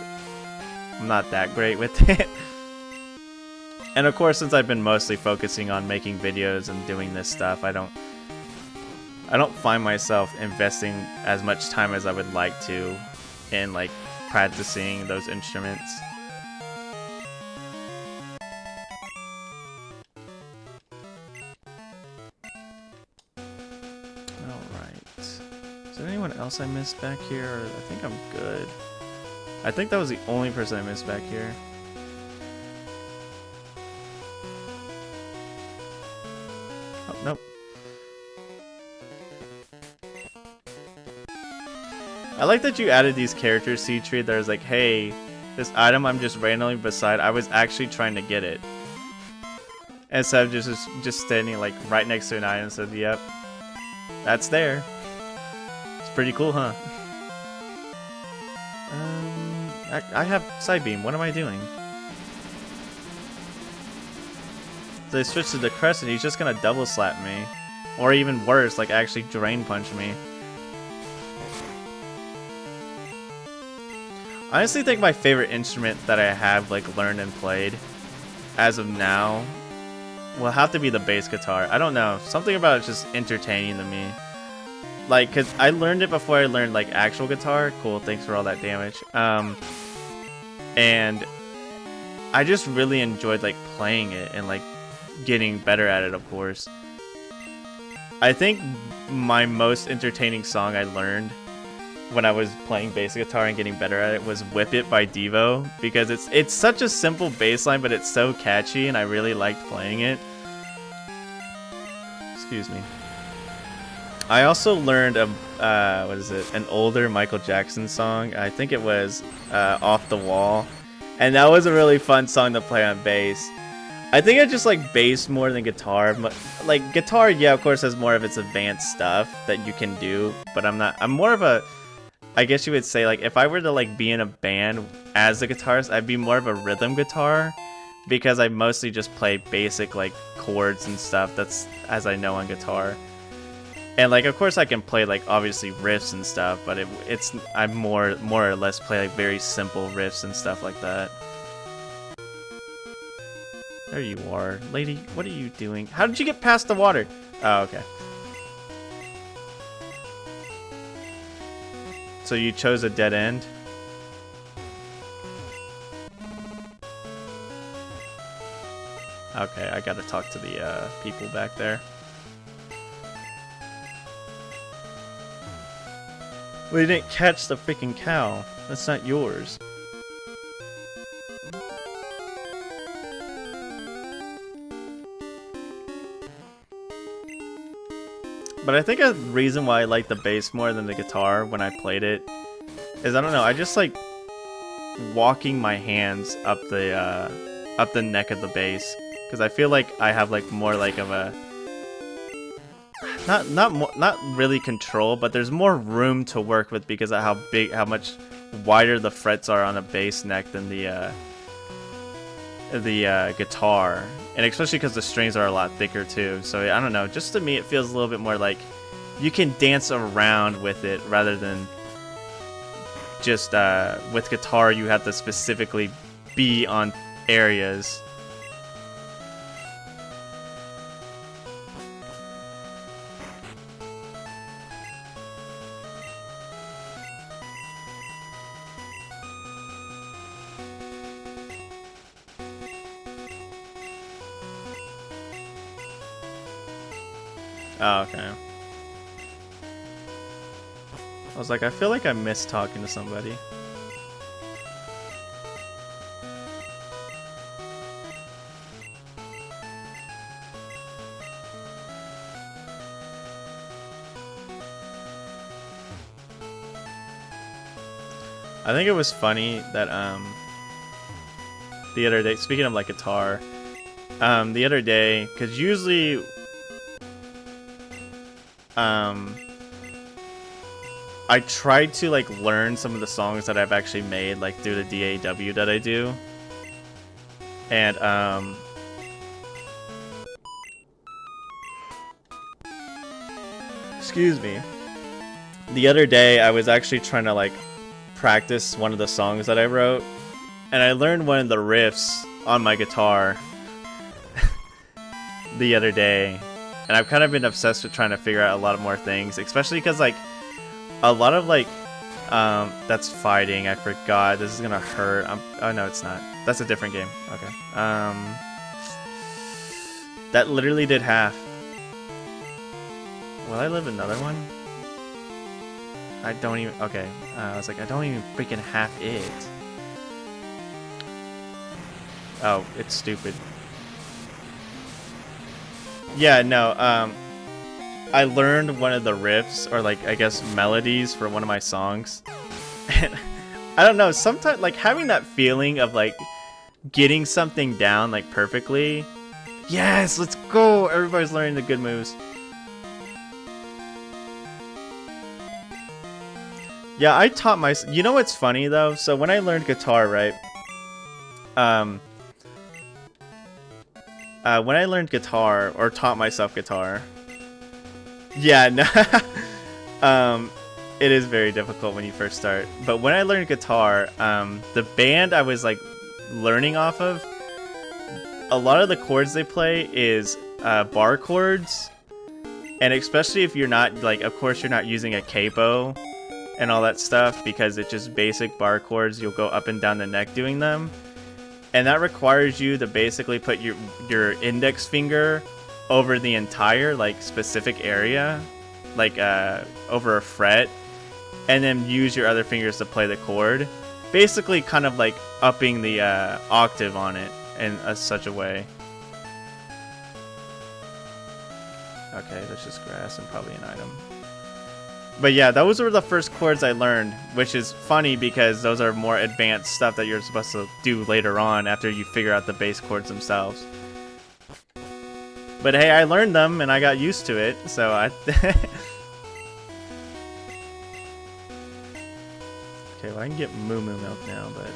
I'm not that great with it. And of course, since I've been mostly focusing on making videos and doing this stuff, I don't find myself investing as much time as I would like to in like practicing those instruments. Alright. Is there anyone else I missed back here? I think I'm good. I think that was the only person I missed back here. Oh, nope. I like that you added these characters, C-Tree. There's like, hey, this item I'm just randomly beside, I was actually trying to get it. Instead of just standing like right next to an item and said, yep, that's there. It's pretty cool, huh? I have side beam. What am I doing? So I switched to the Crescent, he's just gonna double slap me. Or even worse, like actually drain punch me. I honestly think my favorite instrument that I have like learned and played as of now will have to be the bass guitar. I don't know, something about it's just entertaining to me. Like, cause I learned it before I learned like actual guitar. Cool, thanks for all that damage. And I just really enjoyed like playing it and like getting better at it, of course. I think my most entertaining song I learned when I was playing bass guitar and getting better at it was Whip It by Devo, because it's such a simple bass line, but it's so catchy and I really liked playing it. Excuse me. I also learned what is it? An older Michael Jackson song. I think it was Off the Wall. And that was a really fun song to play on bass. I think I just like bass more than guitar. Like guitar, yeah, of course has more of its advanced stuff that you can do, but I'm more of a, I guess you would say, like if I were to like be in a band as a guitarist, I'd be more of a rhythm guitar, because I mostly just play basic like chords and stuff. That's as I know on guitar. And like of course I can play like obviously riffs and stuff, but I more or less play like very simple riffs and stuff like that. There you are, lady. What are you doing? How did you get past the water? Oh, okay. So you chose a dead end? Okay, I gotta talk to the people back there. Well, you didn't catch the freaking cow. That's not yours. But I think a reason why I like the bass more than the guitar when I played it is, I don't know, I just like walking my hands up the neck of the bass, because I feel like I have like more like of a not really control, but there's more room to work with because of how much wider the frets are on a bass neck than the guitar, and especially because the strings are a lot thicker too. So I don't know, just to me it feels a little bit more like you can dance around with it rather than just with guitar you have to specifically be on areas. Oh, okay. I was like, I feel like I missed talking to somebody. I think it was funny that the other day, speaking of like guitar, the other day, because usually I tried to like learn some of the songs that I've actually made like through the DAW that I do, and excuse me, the other day I was actually trying to like practice one of the songs that I wrote, and I learned one of the riffs on my guitar the other day, and I've kind of been obsessed with trying to figure out a lot of more things, especially because like a lot of like that's fighting. I forgot. This is gonna hurt. Oh no, it's not. That's a different game. Okay. That literally did half. Will I live another one? I don't even. Okay. I was like, I don't even freaking half it. Oh, it's stupid. Yeah, no. I learned one of the riffs, or like I guess melodies, for one of my songs, and I don't know, sometimes like having that feeling of like getting something down like perfectly. Yes, let's go! Everybody's learning the good moves. Yeah, I taught myself. You know what's funny though? So when I learned guitar, right? When I learned guitar, or taught myself guitar. Yeah, no. It is very difficult when you first start. But when I learned guitar, the band I was like learning off of, a lot of the chords they play is bar chords, and especially if you're not like, of course, you're not using a capo and all that stuff, because it's just basic bar chords. You'll go up and down the neck doing them, and that requires you to basically put your index finger over the entire like specific area, like over a fret, and then use your other fingers to play the chord, basically kind of like upping the octave on it in such a way. Okay, that's just grass and probably an item. But yeah, those were the first chords I learned, which is funny because those are more advanced stuff that you're supposed to do later on after you figure out the bass chords themselves. But hey, I learned them and I got used to it, so I... Okay, well I can get Moo Moo Milk now, but...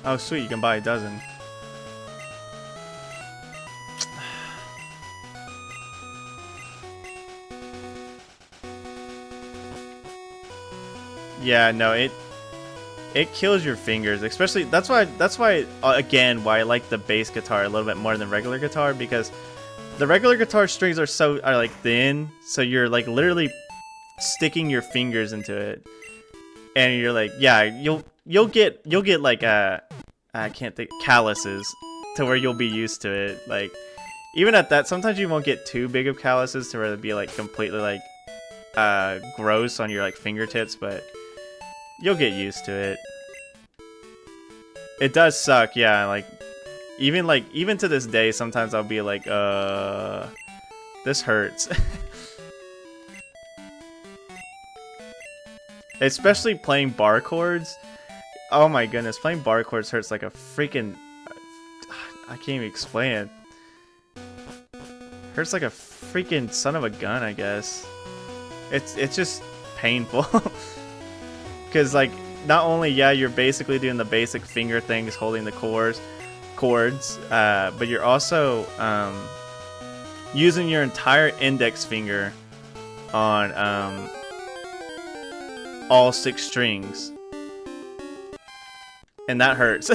Oh sweet, you can buy a dozen. Yeah, no, it kills your fingers, especially that's why again why I like the bass guitar a little bit more than regular guitar, because the regular guitar strings are like thin, so you're like literally sticking your fingers into it, and you're like, yeah, you'll get like I can't think, calluses, to where you'll be used to it. Like even at that, sometimes you won't get too big of calluses to where it'd be like completely like gross on your like fingertips, but you'll get used to it. It does suck, yeah. Like even to this day, sometimes I'll be like, this hurts. Especially playing bar chords. Oh my goodness, playing bar chords hurts like a freaking... I can't even explain it. Hurts like a freaking son of a gun, I guess. It's just painful. Because like, not only, yeah, you're basically doing the basic finger things, holding the chords, but you're also using your entire index finger on all 6 strings. And that hurts.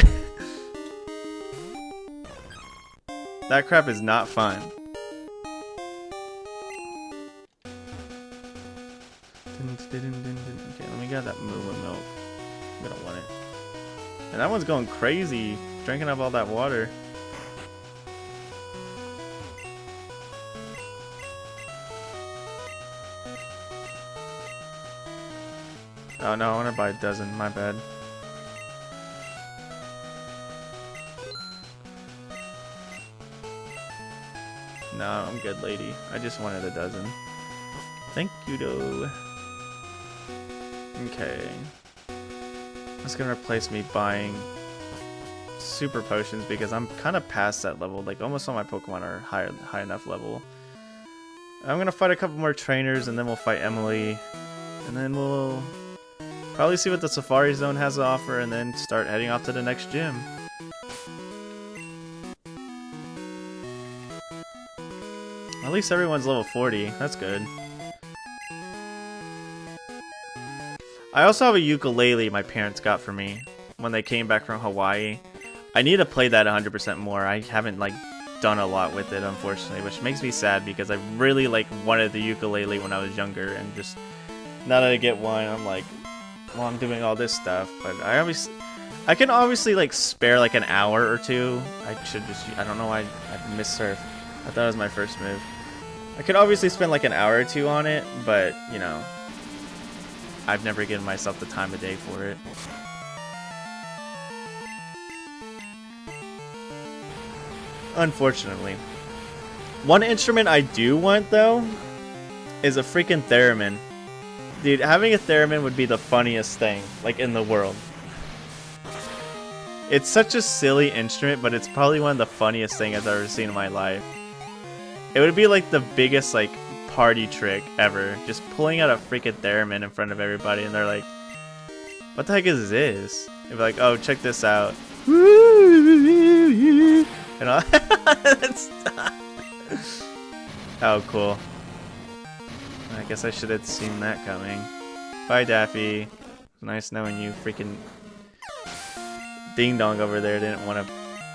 That crap is not fun. Okay, let me get that moo milk. I don't want it. And that one's going crazy, drinking up all that water. Oh no, I want to buy a dozen, my bad. No, I'm good, lady. I just wanted a dozen. Thank you, though. Okay. That's gonna replace me buying super potions because I'm kind of past that level. Like, almost all my Pokemon are high enough level. I'm gonna fight a couple more trainers, and then we'll fight Emily. And then we'll probably see what the Safari Zone has to offer, and then start heading off to the next gym. At least everyone's level 40. That's good. I also have a ukulele my parents got for me when they came back from Hawaii. I need to play that 100% more. I haven't like done a lot with it, unfortunately, which makes me sad because I really like wanted the ukulele when I was younger, and just now that I get one, I'm like, well, I'm doing all this stuff, but I can obviously like spare like an hour or two. I don't know why I missed surf. I thought it was my first move. I could obviously spend like an hour or two on it, but you know, I've never given myself the time of day for it. Unfortunately. One instrument I do want though is a freaking theremin. Dude, having a theremin would be the funniest thing like in the world. It's such a silly instrument, but it's probably one of the funniest things I've ever seen in my life. It would be like the biggest like party trick ever, just pulling out a freaking theremin in front of everybody, and they're like, what the heck is this? They'd be like, oh, check this out. And all oh, cool. I guess I should have seen that coming. Bye, Daffy. Nice knowing you. Freaking Ding Dong over there didn't want to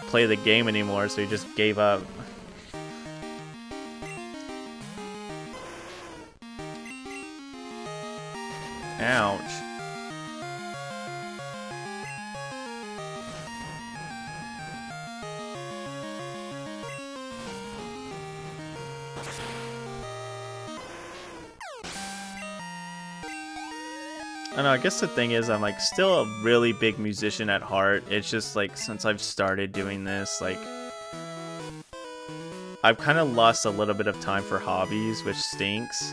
play the game anymore, so he just gave up. Ouch. I don't know, I guess the thing is I'm like still a really big musician at heart. It's just like since I've started doing this, like I've kind of lost a little bit of time for hobbies, which stinks.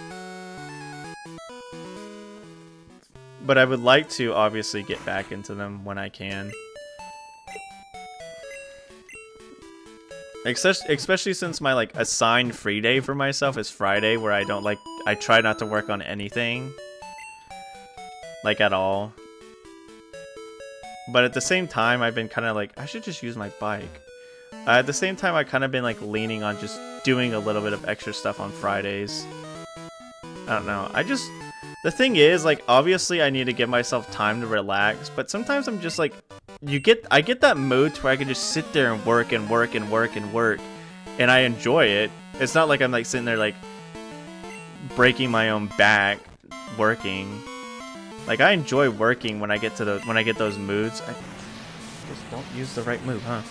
But I would like to obviously get back into them when I can. Especially since my like assigned free day for myself is Friday, where I try not to work on anything. Like at all. But at the same time, I've been kind of like, I should just use my bike. At the same time, I've kind of been like leaning on just doing a little bit of extra stuff on Fridays. I don't know. The thing is, like, obviously I need to give myself time to relax, but sometimes I'm just like, I get that mood to where I can just sit there and work and work and work and work, and I enjoy it. It's not like I'm like sitting there like breaking my own back working. Like, I enjoy working when I get those moods. I just don't use the right move, huh?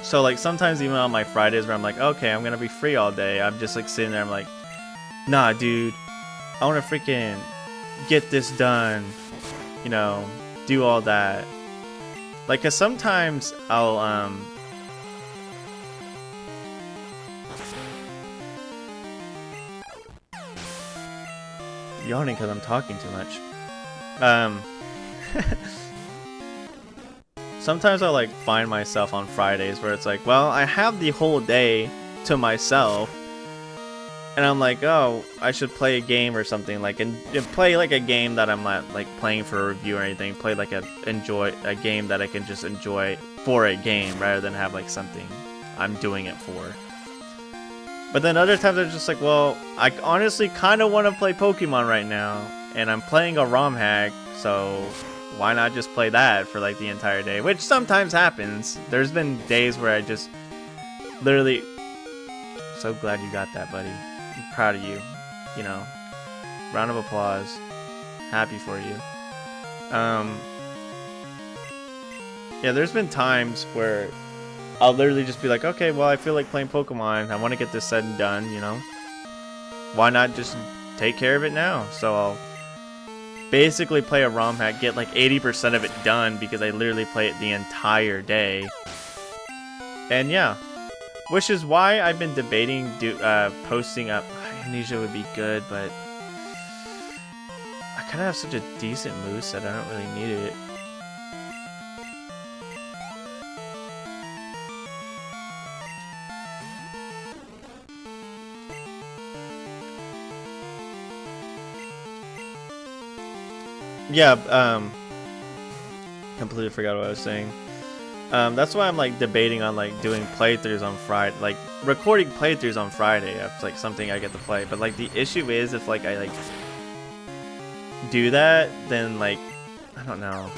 So like sometimes even on my Fridays where I'm like, okay, I'm gonna be free all day, I'm just like sitting there, I'm like, nah, dude, I want to freaking get this done, you know, do all that. Like, cause sometimes I'll, yawning because I'm talking too much. Sometimes I like find myself on Fridays where it's like, well, I have the whole day to myself, and I'm like, oh, I should play a game or something, like, and play like a game that I'm not like playing for a review or anything. Play like a game that I can just enjoy for a game rather than have like something I'm doing it for. But then other times I'm just like, well, I honestly kind of want to play Pokemon right now, and I'm playing a ROM hack, so why not just play that for like the entire day? Which sometimes happens. There's been days where I just literally... So glad you got that, buddy. I'm proud of you. You know, round of applause. Happy for you. Yeah, there's been times where I'll literally just be like, okay, well, I feel like playing Pokemon. I want to get this said and done, you know? Why not just take care of it now? So I'll basically play a ROM hack, get like 80% of it done because I literally play it the entire day. And yeah, which is why I've been debating posting up. Amnesia would be good, but I kind of have such a decent moveset, I don't really need it. Yeah, completely forgot what I was saying. That's why I'm like debating on like doing playthroughs on Friday, like recording playthroughs on Friday. That's like something I get to play. But like the issue is if like I like do that, then like I don't know.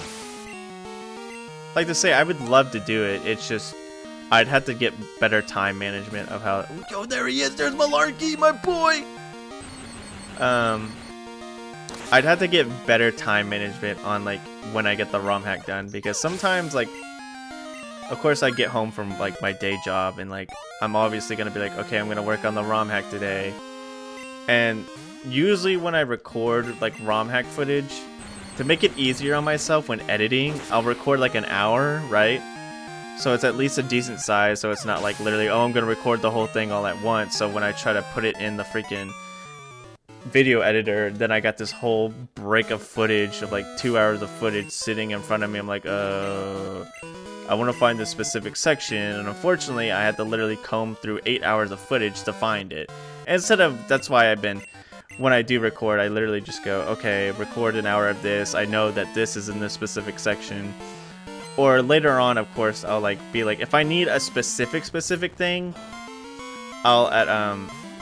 Like to say I would love to do it. It's just I'd have to get better time management of how. Oh, there he is. There's Malarkey, my boy. I'd have to get better time management on like when I get the ROM hack done, because sometimes like, of course I get home from like my day job and like I'm obviously gonna be like, okay, I'm gonna work on the ROM hack today, and usually when I record like ROM hack footage, to make it easier on myself when editing, I'll record like an hour, right? So it's at least a decent size, so it's not like literally, oh, I'm gonna record the whole thing all at once. So when I try to put it in the freaking video editor, then I got this whole break of footage of like 2 hours of footage sitting in front of me. I'm like, I want to find this specific section, and unfortunately I had to literally comb through 8 hours of footage to find it. Instead of, that's why I've been, when I do record, I literally just go, okay, record an hour of this, I know that this is in this specific section. Or later on, of course, I'll like be like, if I need a specific thing, I'll at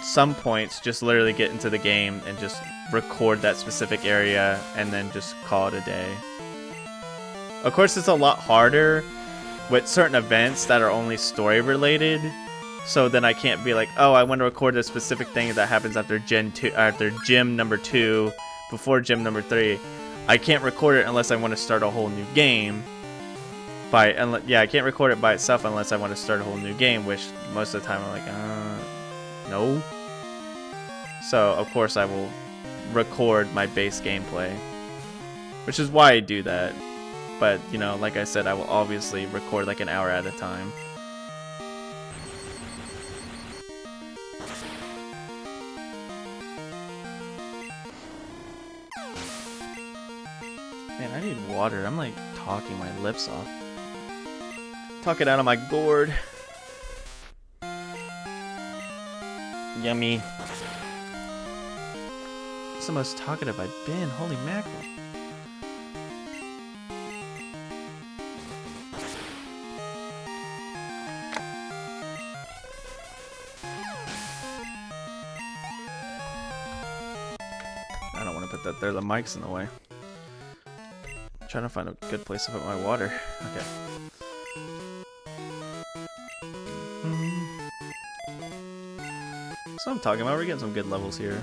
some points just literally get into the game and just record that specific area and then just call it a day. Of course, it's a lot harder with certain events that are only story related, so then I can't be like, oh, I want to record a specific thing that happens after gym number 2, before gym number 3. I can't record it unless I want to start a whole new game. I can't record it by itself unless I want to start a whole new game, which most of the time I'm like, no. So of course I will record my base gameplay, which is why I do that. But you know, like I said, I will obviously record like an hour at a time. Man, I need water. I'm like talking my lips off. Talk it out of my gourd. Yummy. It's the most talkative I've been. Holy mackerel. I don't want to put that there. The mic's in the way. I'm trying to find a good place to put my water. Okay. That's what I'm talking about. We're getting some good levels here.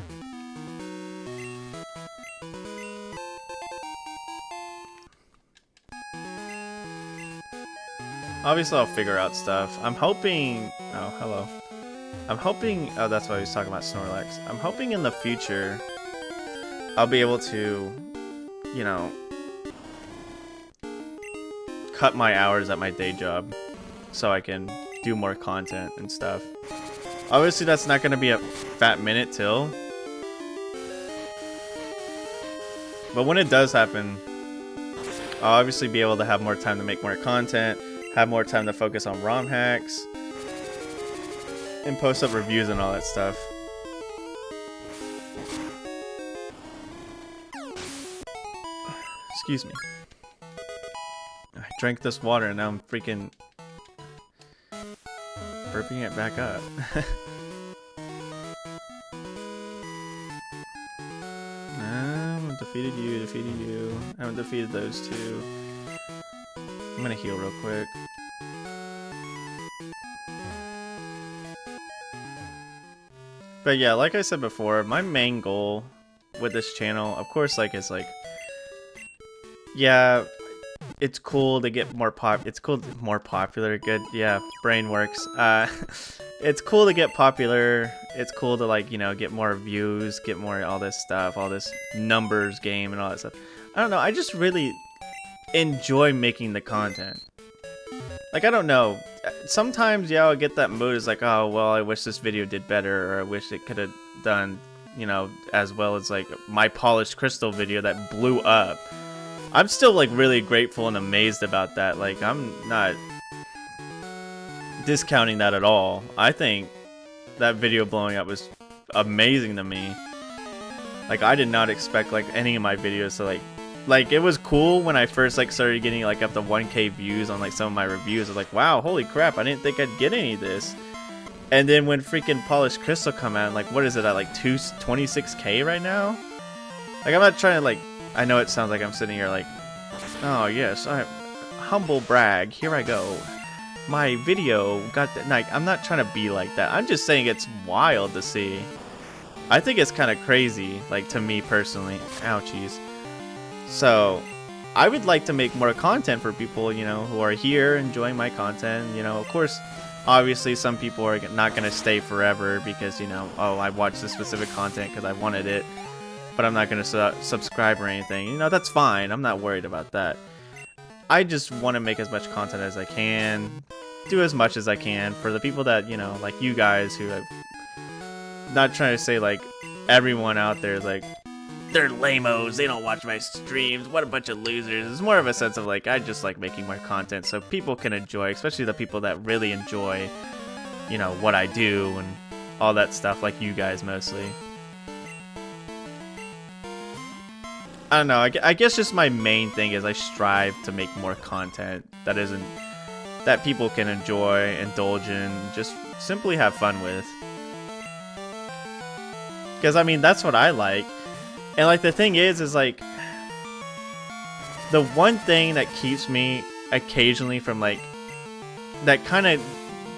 Obviously, I'll figure out stuff. I'm hoping... Oh, hello. I'm hoping, oh, that's why I was talking about Snorlax. I'm hoping in the future I'll be able to, you know, cut my hours at my day job so I can do more content and stuff. Obviously, that's not going to be a fat minute till. But when it does happen, I'll obviously be able to have more time to make more content, have more time to focus on ROM hacks, and post up reviews and all that stuff. Excuse me. I drank this water and now I'm freaking burping it back up. Defeated you. I haven't defeated those two. I'm gonna heal real quick. But yeah, like I said before, my main goal with this channel, of course, like, is like, yeah, it's cool to get more more popular. Good, yeah, brain works. It's cool to get popular. It's cool to, like, you know, get more views, get more all this stuff, all this numbers game and all that stuff. I don't know, I just really enjoy making the content. Like, I don't know, sometimes, yeah, I'll get that mood. It's like, oh, well, I wish this video did better, or I wish it could have done, you know, as well as, like, my polished crystal video that blew up. I'm still, like, really grateful and amazed about that. Like, I'm not discounting that at all. I think that video blowing up was amazing to me. Like, I did not expect, like, any of my videos to, like, it was cool when I first, like, started getting, like, up to 1K views on, like, some of my reviews. I was like, wow, holy crap, I didn't think I'd get any of this. And then when freaking Polished Crystal come out, like, what is it at, like, 26K right now? Like, I'm not trying to, like, I know it sounds like I'm sitting here like, oh yes, humble brag, here I go. My video got that. Like, I'm not trying to be like that. I'm just saying it's wild to see. I think it's kind of crazy, like, to me personally. Ouchies. So, I would like to make more content for people, you know, who are here enjoying my content. You know, of course, obviously some people are not going to stay forever because, you know, oh, I watched this specific content because I wanted it, but I'm not going to subscribe or anything. You know, that's fine. I'm not worried about that. I just want to make as much content as I can, do as much as I can for the people that, you know, like you guys who have, not trying to say like everyone out there is like, they're lame-os, they don't watch my streams, what a bunch of losers. It's more of a sense of like, I just like making my content so people can enjoy, especially the people that really enjoy, you know, what I do and all that stuff, like you guys mostly. I don't know, I guess just my main thing is I strive to make more content that people can enjoy, indulge in, just simply have fun with. Because, I mean, that's what I like. And, like, the thing is like, the one thing that keeps me occasionally from, like, that kind of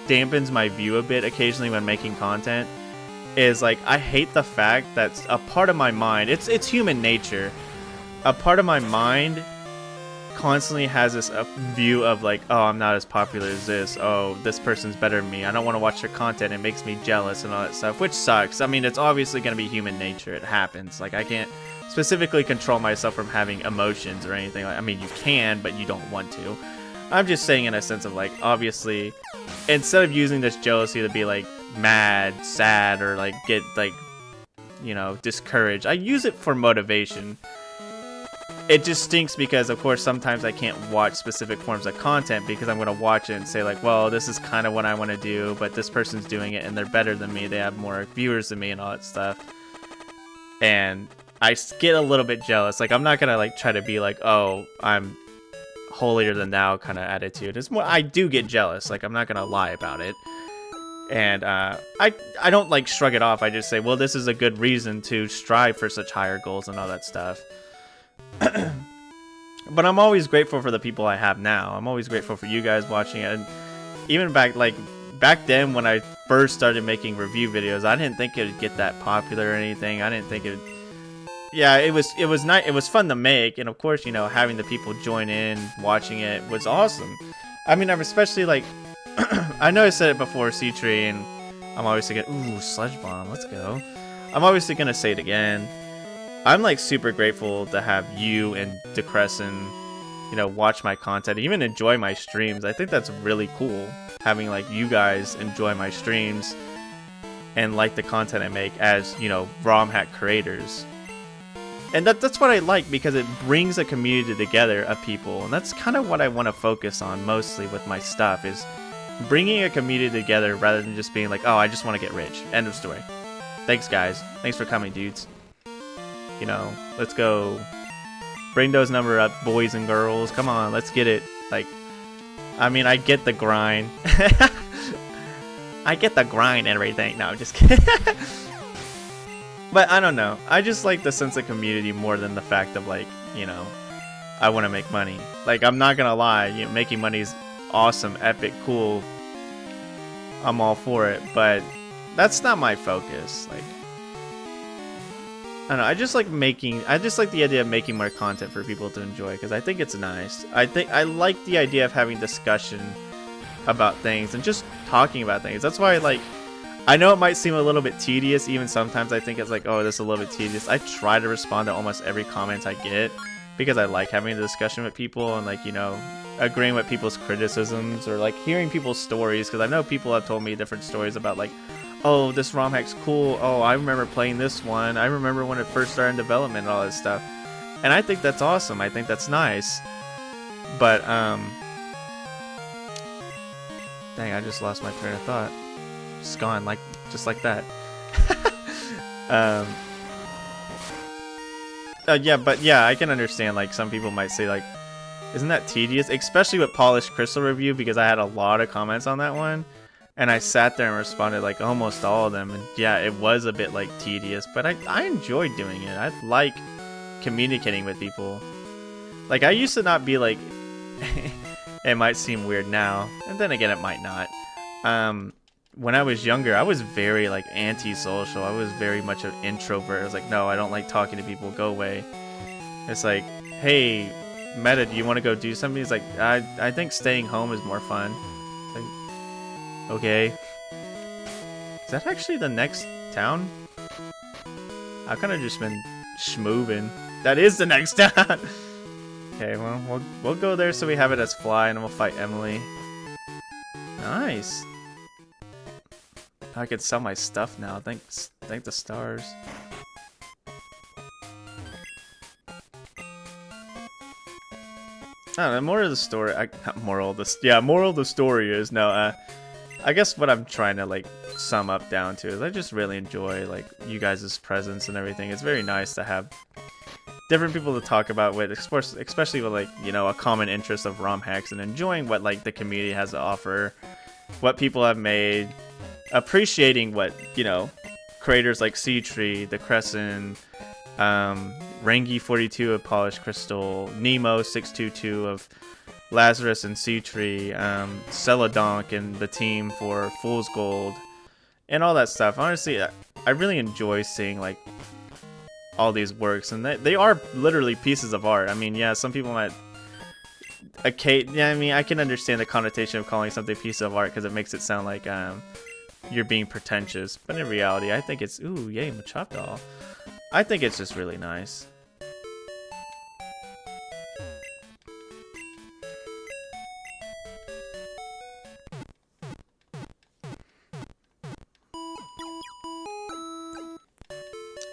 dampens my view a bit occasionally when making content is, like, I hate the fact that a part of my mind, it's human nature, a part of my mind constantly has this view of like, oh, I'm not as popular as this, oh, this person's better than me, I don't want to watch their content, it makes me jealous and all that stuff, which sucks. I mean, it's obviously going to be human nature, it happens. Like, I can't specifically control myself from having emotions or anything. Like, I mean, you can, but you don't want to. I'm just saying in a sense of like, obviously, instead of using this jealousy to be like mad, sad, or like get like, you know, discouraged, I use it for motivation. It just stinks because, of course, sometimes I can't watch specific forms of content because I'm going to watch it and say, like, well, this is kind of what I want to do, but this person's doing it and they're better than me. They have more viewers than me and all that stuff. And I get a little bit jealous. Like, I'm not going to, like, try to be like, oh, I'm holier than thou kind of attitude. It's more, I do get jealous. Like, I'm not going to lie about it. And I don't, like, shrug it off. I just say, well, this is a good reason to strive for such higher goals and all that stuff. But I'm always grateful for the people I have now. I'm always grateful for you guys watching it. And even back then when I first started making review videos, I didn't think it would get that popular or anything. I didn't think it would... Yeah, it was nice. It was fun to make, and of course, you know, having the people join in, watching it was awesome. I mean, I'm especially like, I know I said it before, C-Tree, and I'm obviously gonna, ooh, Sludge Bomb, let's go. I'm obviously gonna say it again. I'm like super grateful to have you and Decrescent, you know, watch my content, even enjoy my streams. I think that's really cool, having like you guys enjoy my streams and like the content I make as, you know, ROM hack creators. And that's what I like, because it brings a community together of people, and that's kind of what I want to focus on mostly with my stuff, is bringing a community together rather than just being like, oh, I just want to get rich. End of story. Thanks, guys. Thanks for coming, dudes. You know, let's go. Bring those number up, boys and girls. Come on, let's get it. Like, I mean, I get the grind. I get the grind and everything. No, I'm just kidding. But I don't know. I just like the sense of community more than the fact of like, you know, I want to make money. Like, I'm not gonna lie, you know, making money is awesome, epic, cool. I'm all for it, but that's not my focus. Like, I don't know. I just like the idea of making more content for people to enjoy, because I think it's nice. I like the idea of having discussion about things and just talking about things. That's why I know it might seem a little bit tedious, even sometimes I think it's like, oh, this is a little bit tedious. I try to respond to almost every comment I get, because I like having a discussion with people and, like, you know, agreeing with people's criticisms, or like hearing people's stories, because I know people have told me different stories about like, oh, this ROM hack's cool, oh, I remember playing this one, I remember when it first started in development and all that stuff. And I think that's awesome. I think that's nice. But dang, I just lost my train of thought. Just gone, like, just like that. Yeah, but yeah, I can understand, like, some people might say, like, isn't that tedious? Especially with Polished Crystal Review, because I had a lot of comments on that one, and I sat there and responded, like, almost all of them, and yeah, it was a bit, like, tedious, but I enjoyed doing it. I like communicating with people. Like, I used to not be, like, it might seem weird now, and then again, it might not. When I was younger, I was very, like, anti-social. I was very much an introvert. I was like, no, I don't like talking to people. Go away. It's like, hey, Meta, do you want to go do something? He's like, I think staying home is more fun. It's like, okay. Is that actually the next town? I've kind of just been schmooving. That is the next town. Okay, well, we'll go there so we have it as Fly, and then we'll fight Emily. Nice. I can sell my stuff now. Thank the stars. I don't know, moral of the story. Moral of the story is no. I guess what I'm trying to like sum up down to is I just really enjoy like you guys' presence and everything. It's very nice to have different people to talk about with, especially with, like, you know, a common interest of ROM hacks, and enjoying what like the community has to offer, what people have made, appreciating what, you know, creators like Seatree, The Crescent, Rangi42 of Polished Crystal, Nemo622 of Lazarus and Seatree, Celadonk and the team for Fool's Gold, and all that stuff. Honestly, I really enjoy seeing like all these works, and they are literally pieces of art. I mean, yeah, some people might yeah, I mean, I can understand the connotation of calling something a piece of art because it makes it sound like you're being pretentious, but in reality, I think it's, ooh, yay, Machop doll. I think it's just really nice.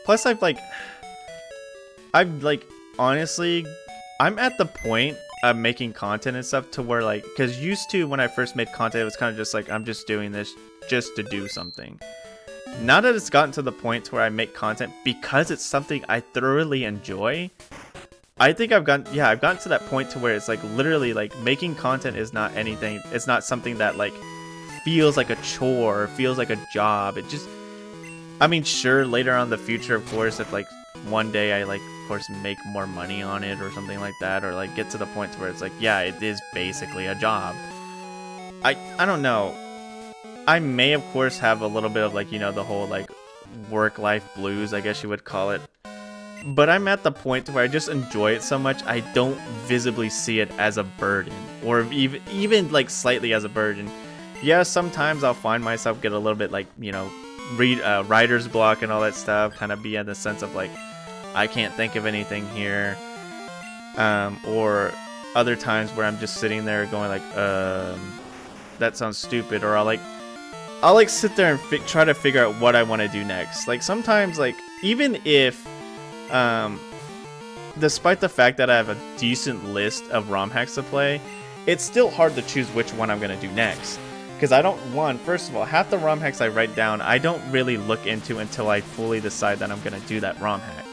Plus, honestly, I'm at the point of making content and stuff to where, like, because used to, when I first made content, it was kind of just like, I'm just doing this just to do something. Now that it's gotten to the point to where I make content because it's something I thoroughly enjoy, I think I've gotten to that point to where it's like literally like making content is not anything. It's not something that like feels like a chore or feels like a job. It just, I mean, sure, later on in the future, of course, if like one day I like, of course, make more money on it or something like that, or like get to the point where it's like, yeah, it is basically a job. I don't know. I may, of course, have a little bit of like, you know, the whole like work-life blues, I guess you would call it. But I'm at the point where I just enjoy it so much, I don't visibly see it as a burden, or even like slightly as a burden. yeah, sometimes I'll find myself get a little bit like, you know, writer's block and all that stuff, kind of be in the sense of like, I can't think of anything here. Or other times where I'm just sitting there going like, that sounds stupid, or I'll like sit there and try to figure out what I want to do next. Like sometimes, like even if, despite the fact that I have a decent list of ROM hacks to play, it's still hard to choose which one I'm gonna do next. Because I don't first of all, half the ROM hacks I write down, I don't really look into until I fully decide that I'm gonna do that ROM hack.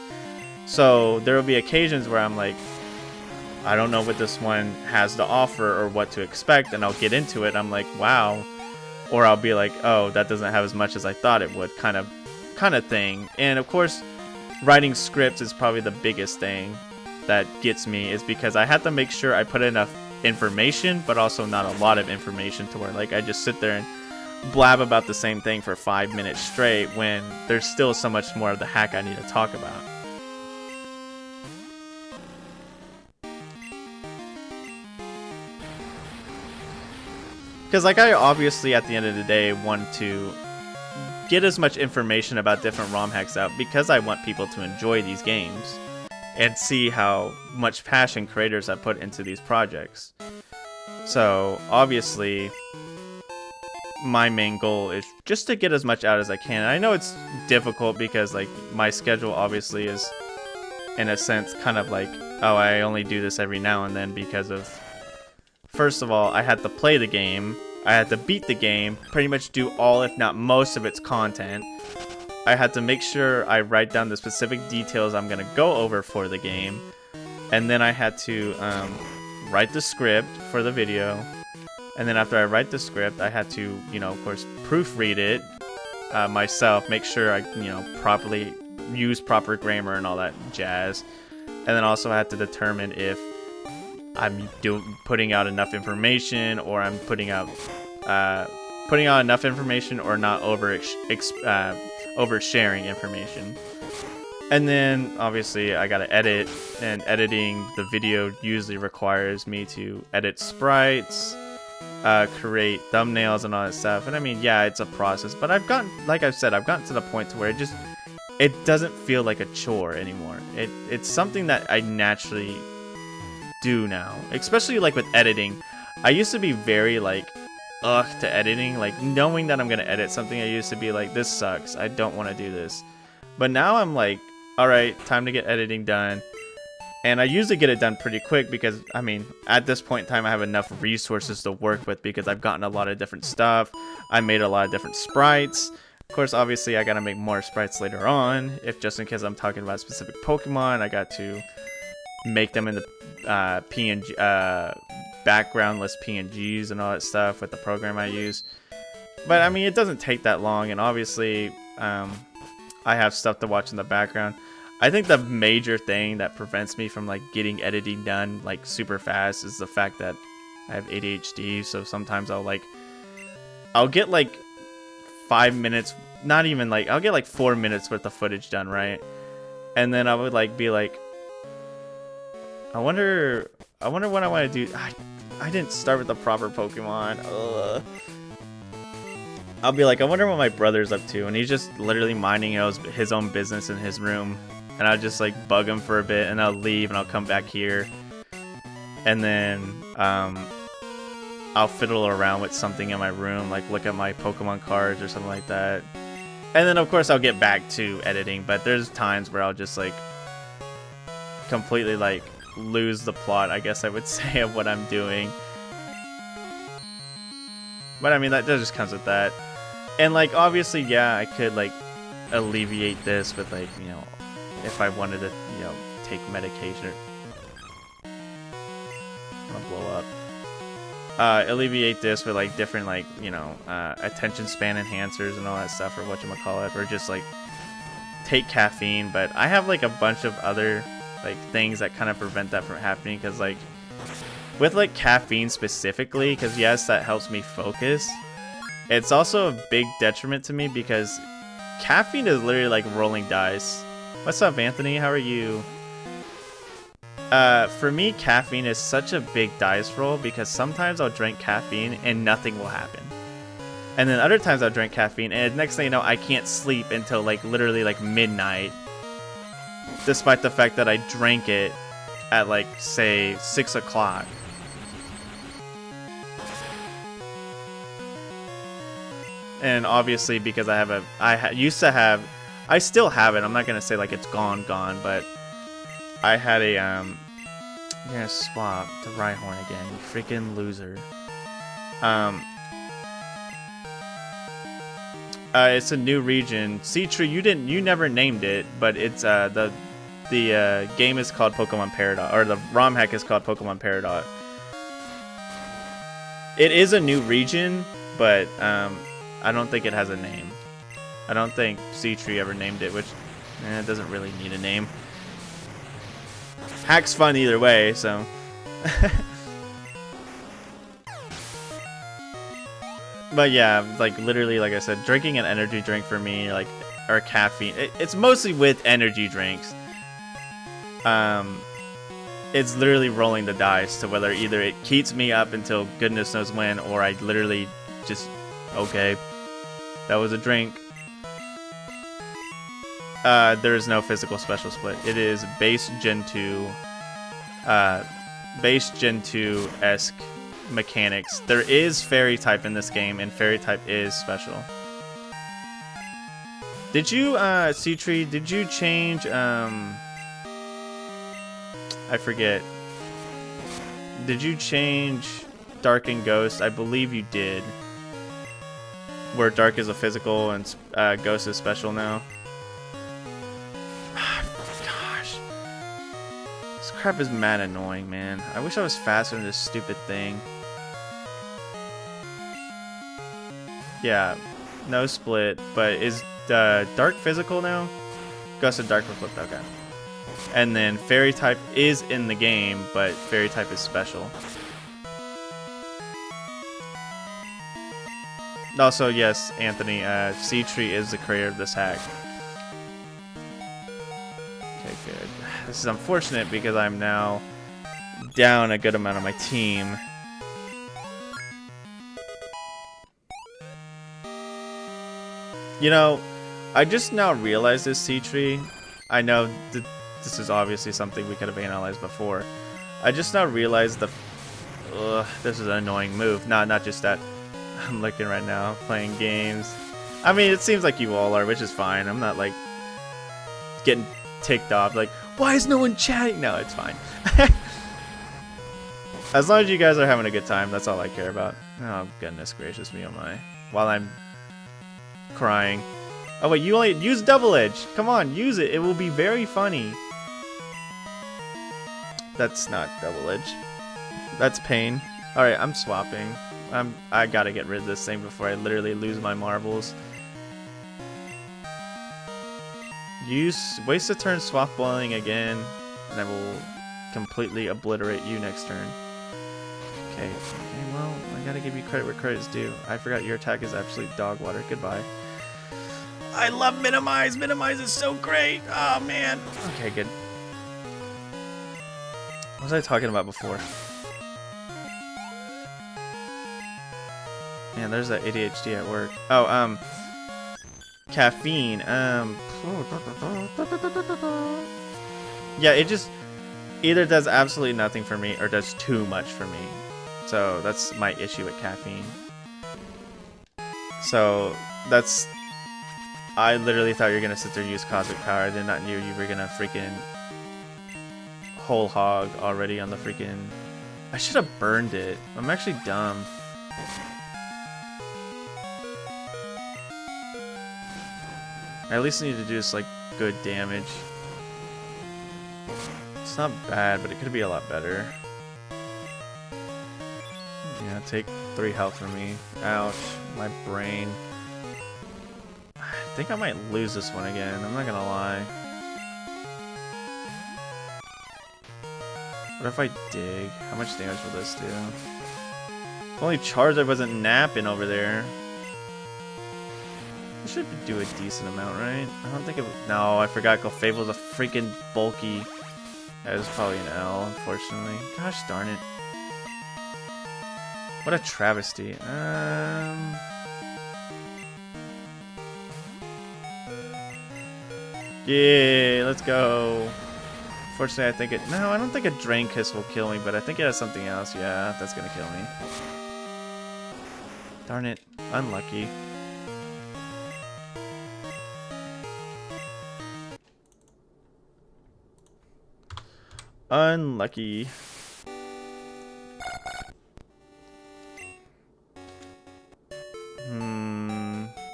So there will be occasions where I'm like, I don't know what this one has to offer or what to expect, and I'll get into it. I'm like, wow. Or I'll be like, oh, that doesn't have as much as I thought it would, kind of thing. And of course, writing scripts is probably the biggest thing that gets me, is because I have to make sure I put enough information, but also not a lot of information to where like I just sit there and blab about the same thing for 5 minutes straight when there's still so much more of the hack I need to talk about. Because like I obviously at the end of the day want to get as much information about different ROM hacks out, because I want people to enjoy these games and see how much passion creators have put into these projects. So obviously my main goal is just to get as much out as I can. I know it's difficult because like my schedule obviously is in a sense kind of like, oh, I only do this every now and then because of, first of all, I had to play the game, I had to beat the game, pretty much do all if not most of its content. I had to make sure I write down the specific details I'm gonna go over for the game, and then I had to write the script for the video, and then after I write the script, I had to, you know, of course, proofread it myself, make sure I, you know, properly use proper grammar and all that jazz, and then also I had to determine if I'm putting out enough information, or I'm putting out enough information, or not oversharing information. And then obviously I gotta edit, and editing the video usually requires me to edit sprites, create thumbnails and all that stuff. And I mean, yeah, it's a process, but I've gotten, like I've said, I've gotten to the point to where it doesn't feel like a chore anymore. It's something that I naturally do now, especially like with editing. I used to be very like to editing, like knowing that I'm gonna edit something, I used to be like, this sucks, I don't want to do this. But now I'm like, all right, time to get editing done. And I usually get it done pretty quick because, I mean, at this point in time I have enough resources to work with, because I've gotten a lot of different stuff, I made a lot of different sprites. Of course, obviously I gotta make more sprites later on, if just in case I'm talking about specific Pokemon, I got to make them in the PNG backgroundless PNGs and all that stuff with the program I use. But I mean, it doesn't take that long, and obviously I have stuff to watch in the background. I think the major thing that prevents me from like getting editing done like super fast is the fact that I have ADHD. So sometimes I'll get like 5 minutes, not even like, I'll get like 4 minutes worth of footage done, right? And then I would like be like, I wonder what I want to do. I didn't start with the proper Pokemon. I'll be like, I wonder what my brother's up to, and he's just literally minding his own business in his room, and I'll just like bug him for a bit, and I'll leave, and I'll come back here, and then I'll fiddle around with something in my room, like look at my Pokemon cards or something like that, and then of course I'll get back to editing. But there's times where I'll just like completely like lose the plot, I guess I would say, of what I'm doing. But I mean, that just comes with that. And like obviously, yeah, I could like alleviate this with like, you know, if I wanted to, you know, take medication or I'm gonna blow up. Alleviate this with like different like, you know, attention span enhancers and all that stuff, or whatchamacallit, or just like take caffeine. But I have like a bunch of other like things that kind of prevent that from happening, because like with like caffeine specifically, because yes, that helps me focus, it's also a big detriment to me because caffeine is literally like rolling dice. What's up, Anthony? How are you? For me, caffeine is such a big dice roll, because sometimes I'll drink caffeine and nothing will happen. And then other times I'll drink caffeine, and next thing you know, I can't sleep until like literally like midnight. Despite the fact that I drank it at like, say, 6 o'clock. And obviously because I have I still have it. I'm not gonna say like it's gone, but I had a you're gonna swap to Rhyhorn again, you freaking loser. It's a new region. Sea-Tree, you never named it, but it's the game is called Pokemon Peridot, or the ROM hack is called Pokemon Peridot. It is a new region, but I don't think it has a name. I don't think Sea-Tree ever named it, which it doesn't really need a name. Hack's fun either way, so. But yeah, like literally, like I said, drinking an energy drink for me, like, or caffeine, it's mostly with energy drinks. It's literally rolling the dice to whether either it keeps me up until goodness knows when, or I literally just, okay, that was a drink. There is no physical special split. It is base Gen 2, esque mechanics. There is fairy type in this game, and fairy type is special. Did you, Sea-Tree, did you change, I forget. Did you change Dark and Ghost? I believe you did. Where Dark is a physical and Ghost is special now. Gosh. This crap is mad annoying, man. I wish I was faster than this stupid thing. Yeah, no split, but is Dark physical now? Ghost and Dark were flipped, okay. And then Fairy type is in the game, but Fairy type is special. Also, yes, Anthony, Sea-Tree is the creator of this hack. Okay, good. This is unfortunate because I'm now down a good amount of my team. You know, I just now realized this, Sea-Tree. I know this is obviously something we could have analyzed before. I just now realized this is an annoying move. Not just that. I'm looking right now, playing games. I mean, it seems like you all are, which is fine. I'm not like getting ticked off. Like, why is no one chatting? No, it's fine. As long as you guys are having a good time, that's all I care about. Oh goodness gracious me, oh my! While I'm crying. Oh wait, you only use Double Edge. Come on, use it. It will be very funny. That's not Double Edge. That's pain. All right, I'm swapping. I gotta get rid of this thing before I literally lose my marbles. Waste a turn swap boiling again, and I will completely obliterate you next turn. Okay, well, I gotta give you credit where credit's due. I forgot your attack is absolute dog water. Goodbye. I love Minimize! Minimize is so great! Oh, man. Okay, good. What was I talking about before? Man, there's that ADHD at work. Oh, caffeine. Yeah, it just either does absolutely nothing for me or does too much for me. So that's my issue with caffeine. So that's... I literally thought you were gonna sit there and use Cosmic Power. I did not know you were gonna freaking whole hog already on the freaking... I should have burned it. I'm actually dumb. I at least need to do this like good damage. It's not bad, but it could be a lot better. Yeah, take 3 health from me. Ouch, my brain. I think I might lose this one again, I'm not gonna lie. What if I dig? How much damage will this do? If only Charizard wasn't napping over there. It should do a decent amount, right? I don't think it would. No, I forgot Clefable's a freaking bulky. That was probably an L, unfortunately. Gosh darn it. What a travesty. Yeah, let's go. Fortunately, I think it... No, I don't think a Drain Kiss will kill me, but I think it has something else. Yeah, that's gonna kill me. Darn it. Unlucky. Unlucky.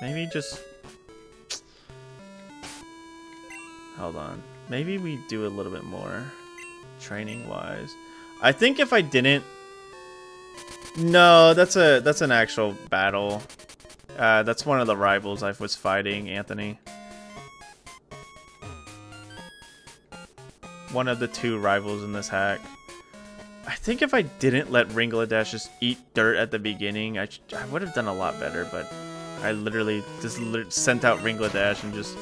Maybe just... Hold on. Maybe we do a little bit more training-wise. I think if I didn't... No, that's an actual battle. That's one of the rivals I was fighting, Anthony. One of the 2 rivals in this hack. I think if I didn't let Ringledash just eat dirt at the beginning, I would have done a lot better, but I literally just sent out Ringledash and just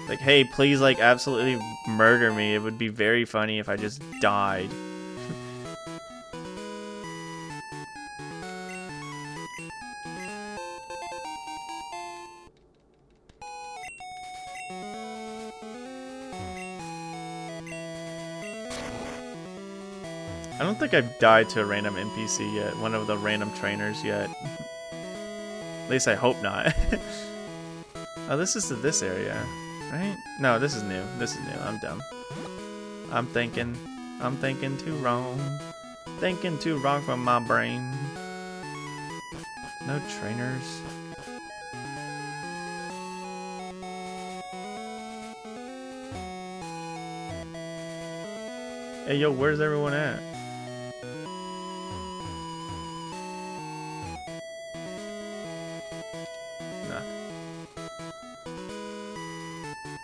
like, hey, please like absolutely murder me. It would be very funny if I just died. I don't think I've died to a random NPC yet, one of the random trainers yet. At least I hope not. Oh, this is this area, right? No, this is new. This is new. I'm dumb. I'm thinking too wrong. Thinking too wrong for my brain. No trainers. Hey, yo, where's everyone at?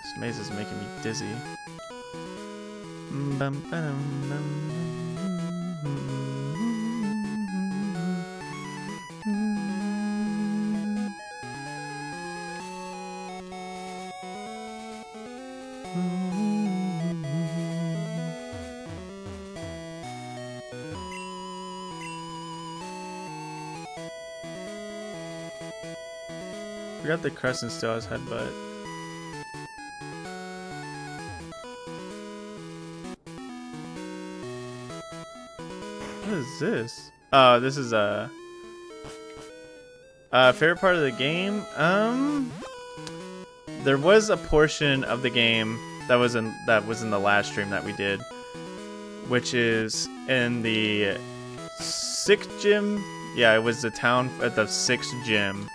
This maze is making me dizzy. Forgot the crescent still has headbutt. What is this? Oh, this is a favorite part of the game. There was a portion of the game that was in the last stream that we did, which is in the 6th gym. Yeah, it was the town at the 6th gym.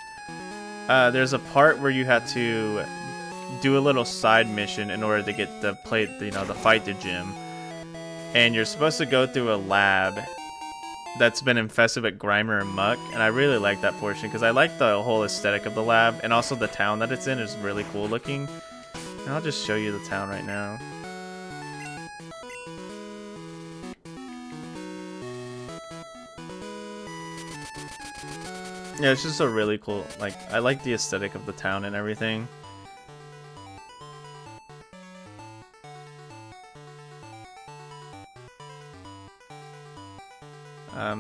There's a part where you had to do a little side mission in order to get the fight the gym, and you're supposed to go through a lab that's been infested with Grimer and Muck, and I really like that portion because I like the whole aesthetic of the lab, and also the town that it's in is really cool looking. And I'll just show you the town right now. Yeah, it's just a really cool, like, I like the aesthetic of the town and everything.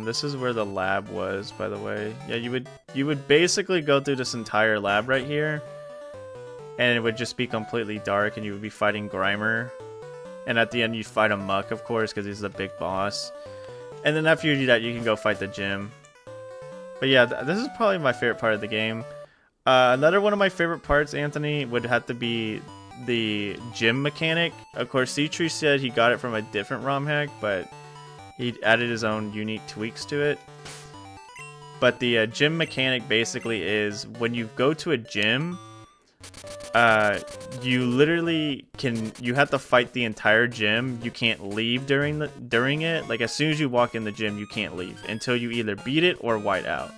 This is where the lab was, by the way. Yeah, you would basically go through this entire lab right here, and it would just be completely dark, and you would be fighting Grimer. And at the end, you fight a Muck, of course, because he's the big boss. And then after you do that, you can go fight the gym. But yeah, this is probably my favorite part of the game. Another one of my favorite parts, Anthony, would have to be the gym mechanic. Of course, C-Tree said he got it from a different ROM hack, but he added his own unique tweaks to it. But the gym mechanic basically is when you go to a gym, you literally you have to fight the entire gym. You can't leave during it. Like as soon as you walk in the gym, you can't leave until you either beat it or white out.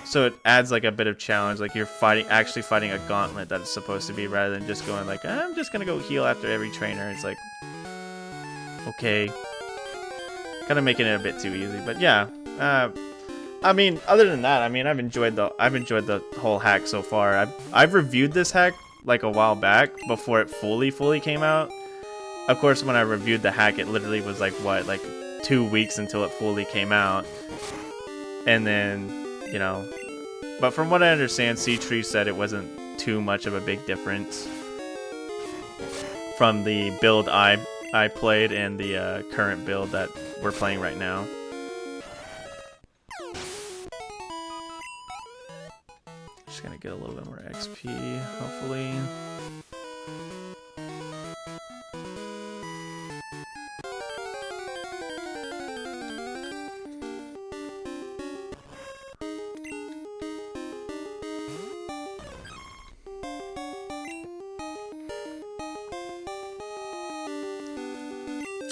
So it adds like a bit of challenge, like you're actually fighting a gauntlet that it's supposed to be, rather than just going like, I'm just gonna go heal after every trainer. It's like, okay, kind of making it a bit too easy. But yeah, I mean, other than that, I mean, I've enjoyed the whole hack so far. I've reviewed this hack like a while back before it fully came out. Of course, when I reviewed the hack, it literally was like what, like 2 weeks until it fully came out. And then, you know, but from what I understand, C-Tree said it wasn't too much of a big difference. from the build I played and the current build that we're playing right now. Just gonna get a little bit more XP, hopefully.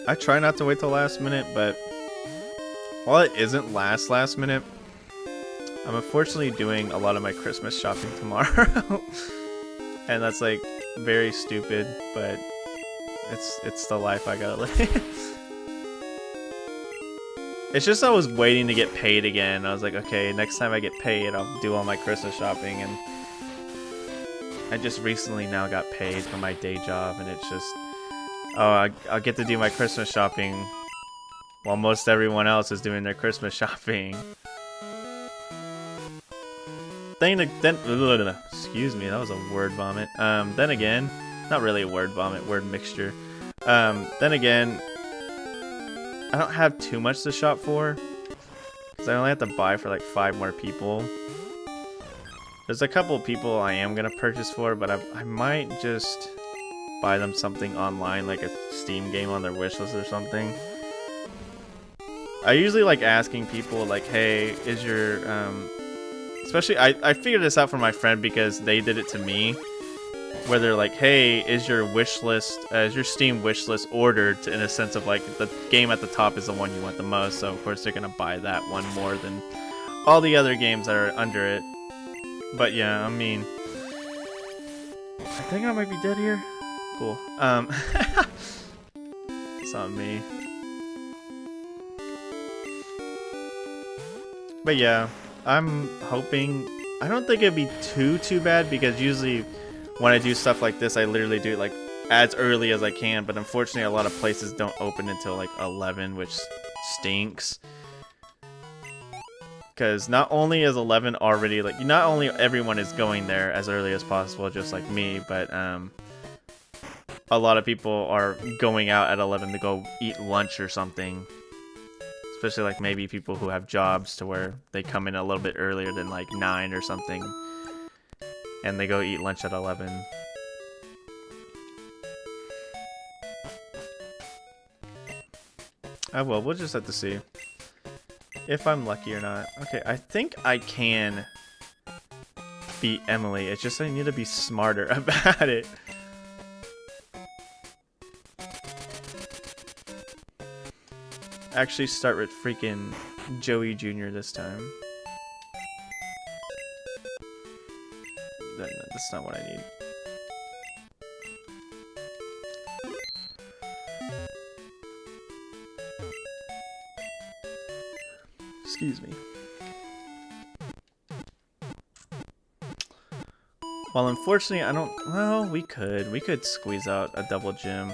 I try not to wait till last minute, but while it isn't last minute, I'm unfortunately doing a lot of my Christmas shopping tomorrow. And that's like very stupid, but it's the life I gotta live. It's just I was waiting to get paid again. I was like, okay, next time I get paid, I'll do all my Christmas shopping. And I just recently now got paid for my day job, and it's just, oh, I'll get to do my Christmas shopping while most everyone else is doing their Christmas shopping. Then excuse me, that was a word vomit. Then again, not really a word vomit, word mixture. Then again, I don't have too much to shop for, because I only have to buy for like 5 more people. There's a couple of people I am gonna purchase for, but I might just buy them something online, like a Steam game on their wishlist or something. I usually like asking people like, hey, is your especially I figured this out from my friend because they did it to me, where they're like, hey, is your wish list, is your Steam wish list ordered, in a sense of like the game at the top is the one you want the most, so of course they're gonna buy that one more than all the other games that are under it. But yeah, I mean, I think I might be dead here. Cool. It's on me. But yeah, I'm hoping, I don't think it'd be too bad, because usually when I do stuff like this, I literally do it like as early as I can, but unfortunately a lot of places don't open until like 11, which stinks. Because not only is 11 already, like, not only everyone is going there as early as possible, just like me, but a lot of people are going out at 11 to go eat lunch or something. Especially like maybe people who have jobs to where they come in a little bit earlier than like 9 or something, and they go eat lunch at 11. Oh well, we'll just have to see if I'm lucky or not. Okay, I think I can beat Emily. It's just I need to be smarter about it. Actually start with freaking Joey Jr. this time. No, that's not what I need. Excuse me. Well, unfortunately, I don't... Well, we could squeeze out a double gym.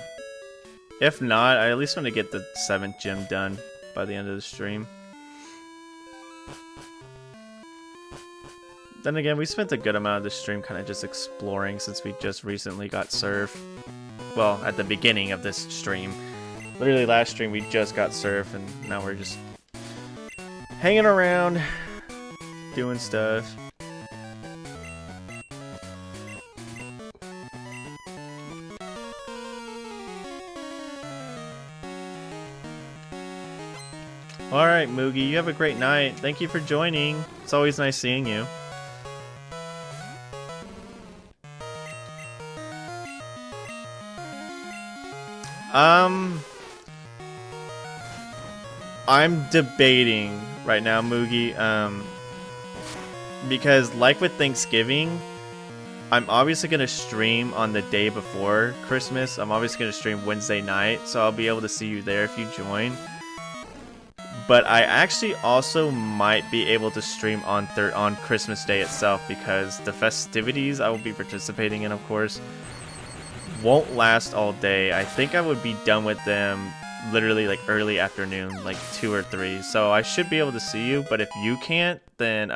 If not, I at least want to get the 7th gym done by the end of the stream. Then again, we spent a good amount of the stream kind of just exploring, since we just recently got surf. Well, at the beginning of this stream. Literally last stream we just got surf, and now we're just hanging around, doing stuff. Alright, Moogie, you have a great night. Thank you for joining. It's always nice seeing you. I'm debating right now, Moogie, because like with Thanksgiving, I'm obviously going to stream on the day before Christmas. I'm obviously going to stream Wednesday night, so I'll be able to see you there if you join. But I actually also might be able to stream on Christmas Day itself, because the festivities I will be participating in, of course, won't last all day. I think I would be done with them literally like early afternoon, like 2 or 3. So I should be able to see you, but if you can't, then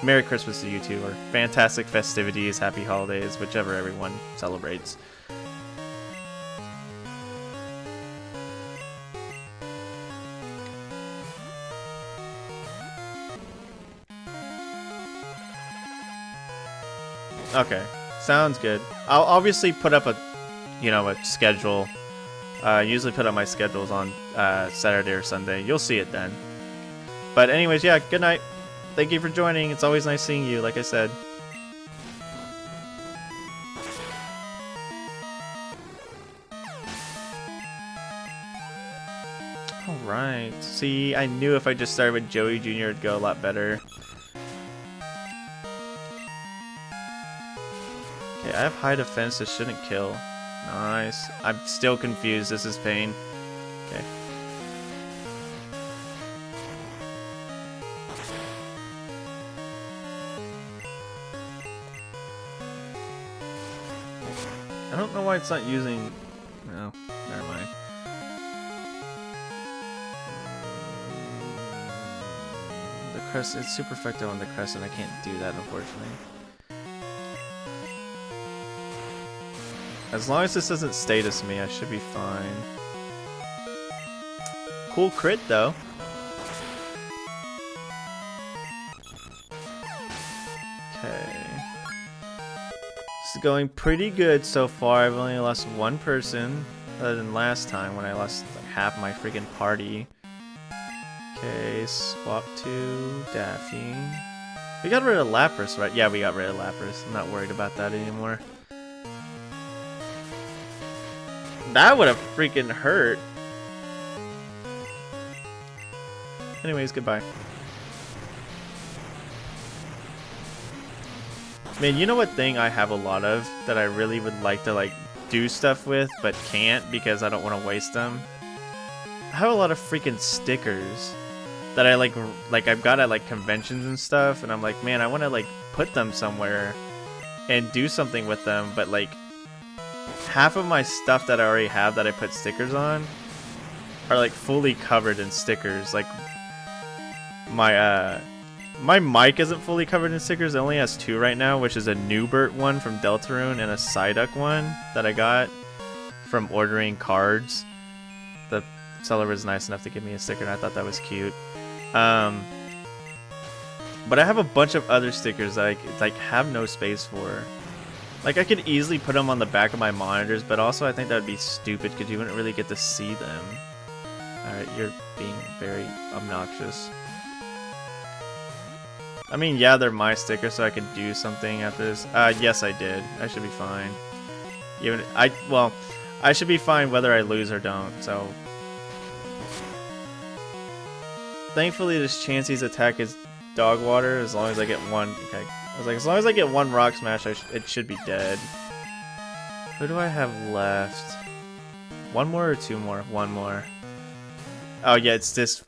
Merry Christmas to you too, or fantastic festivities, happy holidays, whichever everyone celebrates. Okay, sounds good. I'll obviously put up a, you know, a schedule. I usually put up my schedules on Saturday or Sunday. You'll see it then. But anyways, yeah, good night. Thank you for joining. It's always nice seeing you, like I said. Alright. See, I knew if I just started with Joey Jr. it'd go a lot better. Okay, I have high defense. This shouldn't kill. Nice. I'm still confused. This is pain. Okay. I don't know why it's not using... No, never mind. The crest, it's super effective on the crescent. I can't do that, unfortunately. As long as this doesn't status me, I should be fine. Cool crit, though. Okay. This is going pretty good so far. I've only lost one person, other than last time when I lost like half my freaking party. Okay, swap to Daffy. We got rid of Lapras, right? Yeah, we got rid of Lapras. I'm not worried about that anymore. That would have freaking hurt. Anyways, goodbye. Man, you know what thing I have a lot of that I really would like to like do stuff with but can't because I don't want to waste them? I have a lot of freaking stickers that I like I've got at like conventions and stuff, and I'm like, man, I want to like put them somewhere and do something with them, but like half of my stuff that I already have that I put stickers on are like fully covered in stickers. Like my mic isn't fully covered in stickers. It only has 2 right now, which is a Newbert one from Deltarune and a Psyduck one that I got from ordering cards. The seller was nice enough to give me a sticker, and I thought that was cute. But I have a bunch of other stickers that I like have no space for. Like, I could easily put them on the back of my monitors, but also I think that would be stupid because you wouldn't really get to see them. Alright, you're being very obnoxious. I mean, yeah, they're my stickers, so I could do something after this. Yes, I did. I should be fine. Even well, I should be fine whether I lose or don't, so... Thankfully, this Chansey's attack is dog water as long as I get one... Okay. I was like, as long as I get one rock smash, it should be dead. Who do I have left? One more or 2 more? 1 more. Oh yeah, it's this.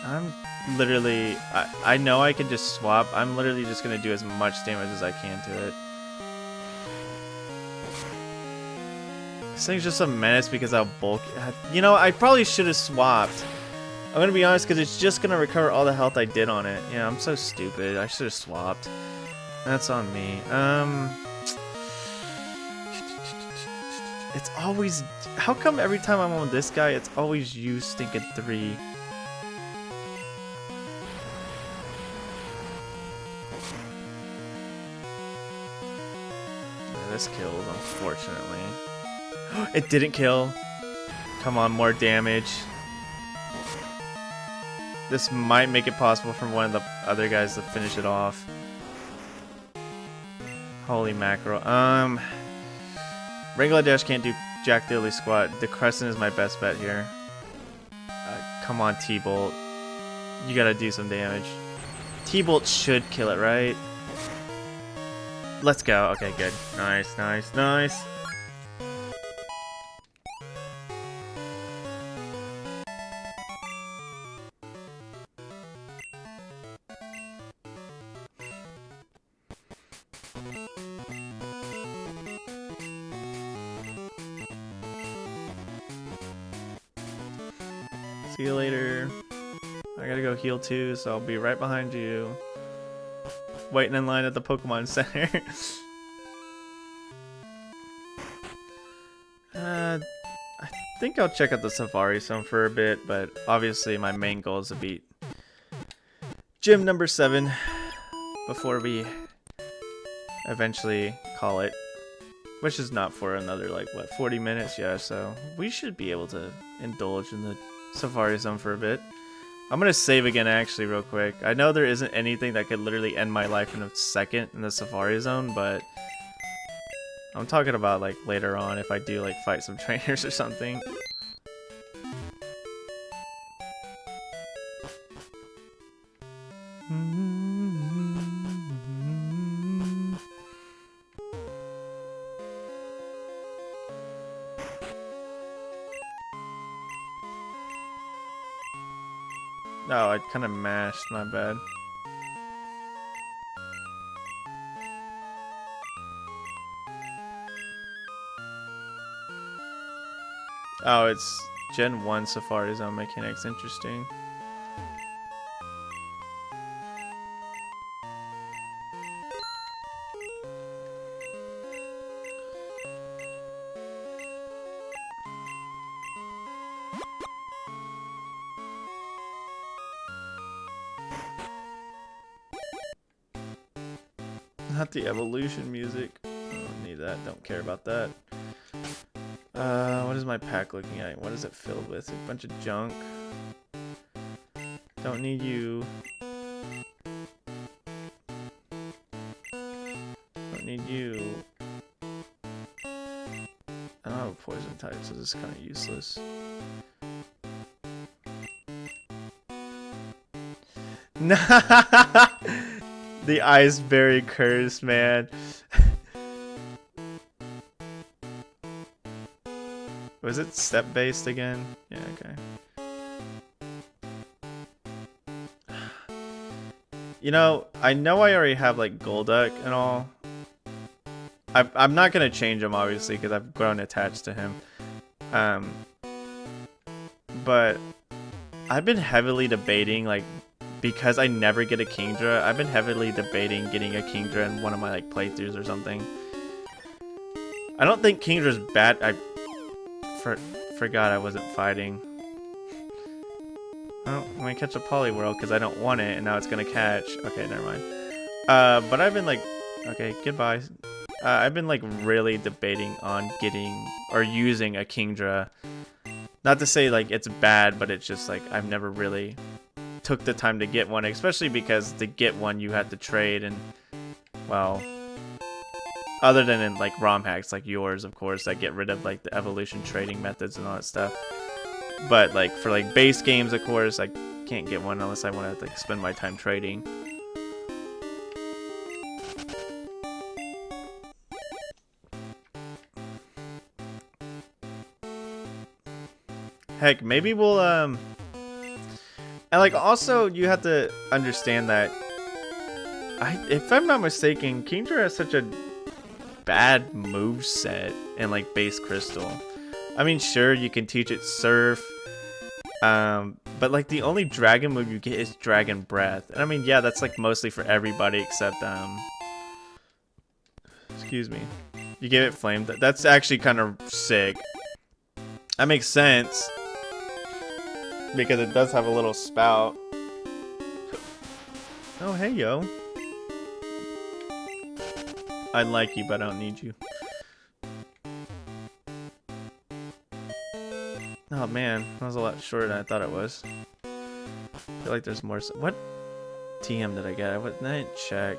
I'm literally... I know I can just swap. I'm literally just going to do as much damage as I can to it. This thing's just a menace because how bulky... You know, I probably should have swapped. I'm gonna be honest, because it's just gonna recover all the health I did on it. Yeah, I'm so stupid. I should have swapped. That's on me. It's always... How come every time I'm on this guy, it's always you stinking 3? Yeah, this kills, unfortunately. It didn't kill. Come on, more damage. This might make it possible for one of the other guys to finish it off. Holy mackerel. Regular Dash can't do jack diddly squat. The Crescent is my best bet here. Come on, T-Bolt. You gotta do some damage. T-Bolt should kill it, right? Let's go. Okay, good. Nice, nice, nice. See you later. I gotta go heal too, so I'll be right behind you. Waiting in line at the Pokemon Center. I think I'll check out the Safari Zone for a bit, but obviously my main goal is to beat Gym number 7 before we eventually call it. Which is not for another, like, what, 40 minutes? Yeah, so we should be able to indulge in the Safari Zone for a bit. I'm gonna save again, actually, real quick. I know there isn't anything that could literally end my life in a second in the Safari Zone, but I'm talking about, like, later on if I do, like, fight some trainers or something. Oh, I kind of mashed, my bad. Oh, it's Gen 1 Safari Zone mechanics, interesting. Not the evolution music. I don't need that. Don't care about that. What is my pack looking at? What is it filled with? A bunch of junk. Don't need you. Don't need you. I don't have a poison type, so this is kind of useless. The Iceberry curse, man. Was it step based again? Yeah, okay. You know I already have like Golduck and all. I'm not gonna change him obviously because I've grown attached to him. But I've been heavily debating, like, because I never get a Kingdra, I've been heavily debating getting a Kingdra in one of my like playthroughs or something. I don't think Kingdra's bad. I forgot I wasn't fighting. Oh, I'm gonna catch a Poliwhirl because I don't want it, and now it's gonna catch. Okay, never mind. But I've been like, okay, goodbye. I've been like really debating on getting or using a Kingdra. Not to say like it's bad, but it's just like I've never really took the time to get one, especially because to get one you had to trade, and well, other than in like ROM hacks like yours, of course, that get rid of like the evolution trading methods and all that stuff. But like for like base games, of course, I can't get one unless I want to like spend my time trading. Heck, maybe we'll and like also you have to understand that if I'm not mistaken, Kingdra has such a bad move set in like base crystal. I mean, sure, you can teach it surf, but like the only dragon move you get is Dragon Breath, and I mean, yeah, that's like mostly for everybody except excuse me, you give it flame. That's actually kind of sick. That makes sense because it does have a little spout. Oh, hey, yo. I like you, but I don't need you. Oh man, that was a lot shorter than I thought it was. I feel like there's more. What TM did I get? I didn't check.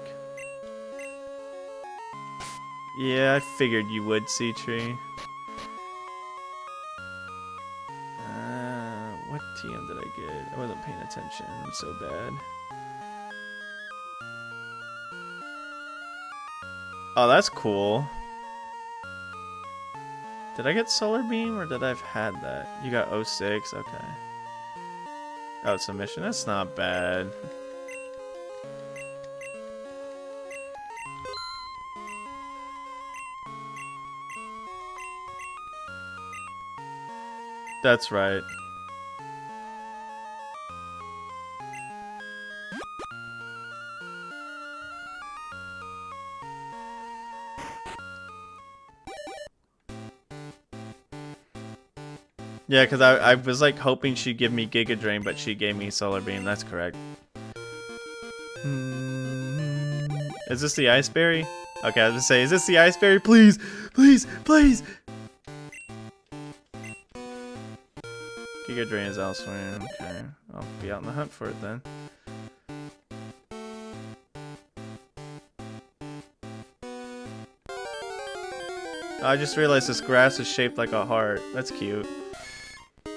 Yeah, I figured you would, Seatree. What TM did I get? I wasn't paying attention. I'm so bad. Oh, that's cool. Did I get Solar Beam or did I have had that? You got 06, okay. Oh, it's a mission. That's not bad. That's right. Yeah, because I was like hoping she'd give me Giga Drain, but she gave me Solar Beam. That's correct. Is this the Ice Berry? Okay, I was gonna say, is this the Ice Berry? Please, please, please. Giga Drain is elsewhere. Okay, I'll be out in the hunt for it then. I just realized this grass is shaped like a heart. That's cute. I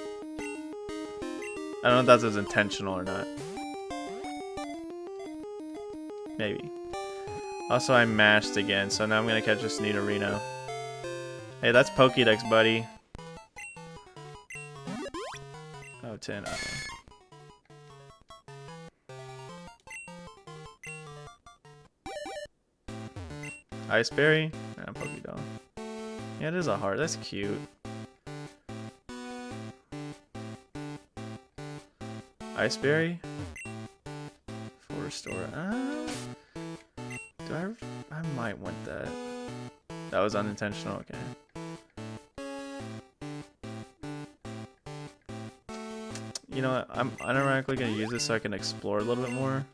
don't know if that's as intentional or not. Maybe. Also, I mashed again, so now I'm gonna catch this Nidorino. Hey, that's Pokédex, buddy. Oh, 10. Okay. Ice Berry? Nah, Pokédoll. Yeah, it is a heart. That's cute. Ice Berry? Forest Aura. I might want that. That was unintentional, okay. You know what? I'm unironically gonna use this so I can explore a little bit more.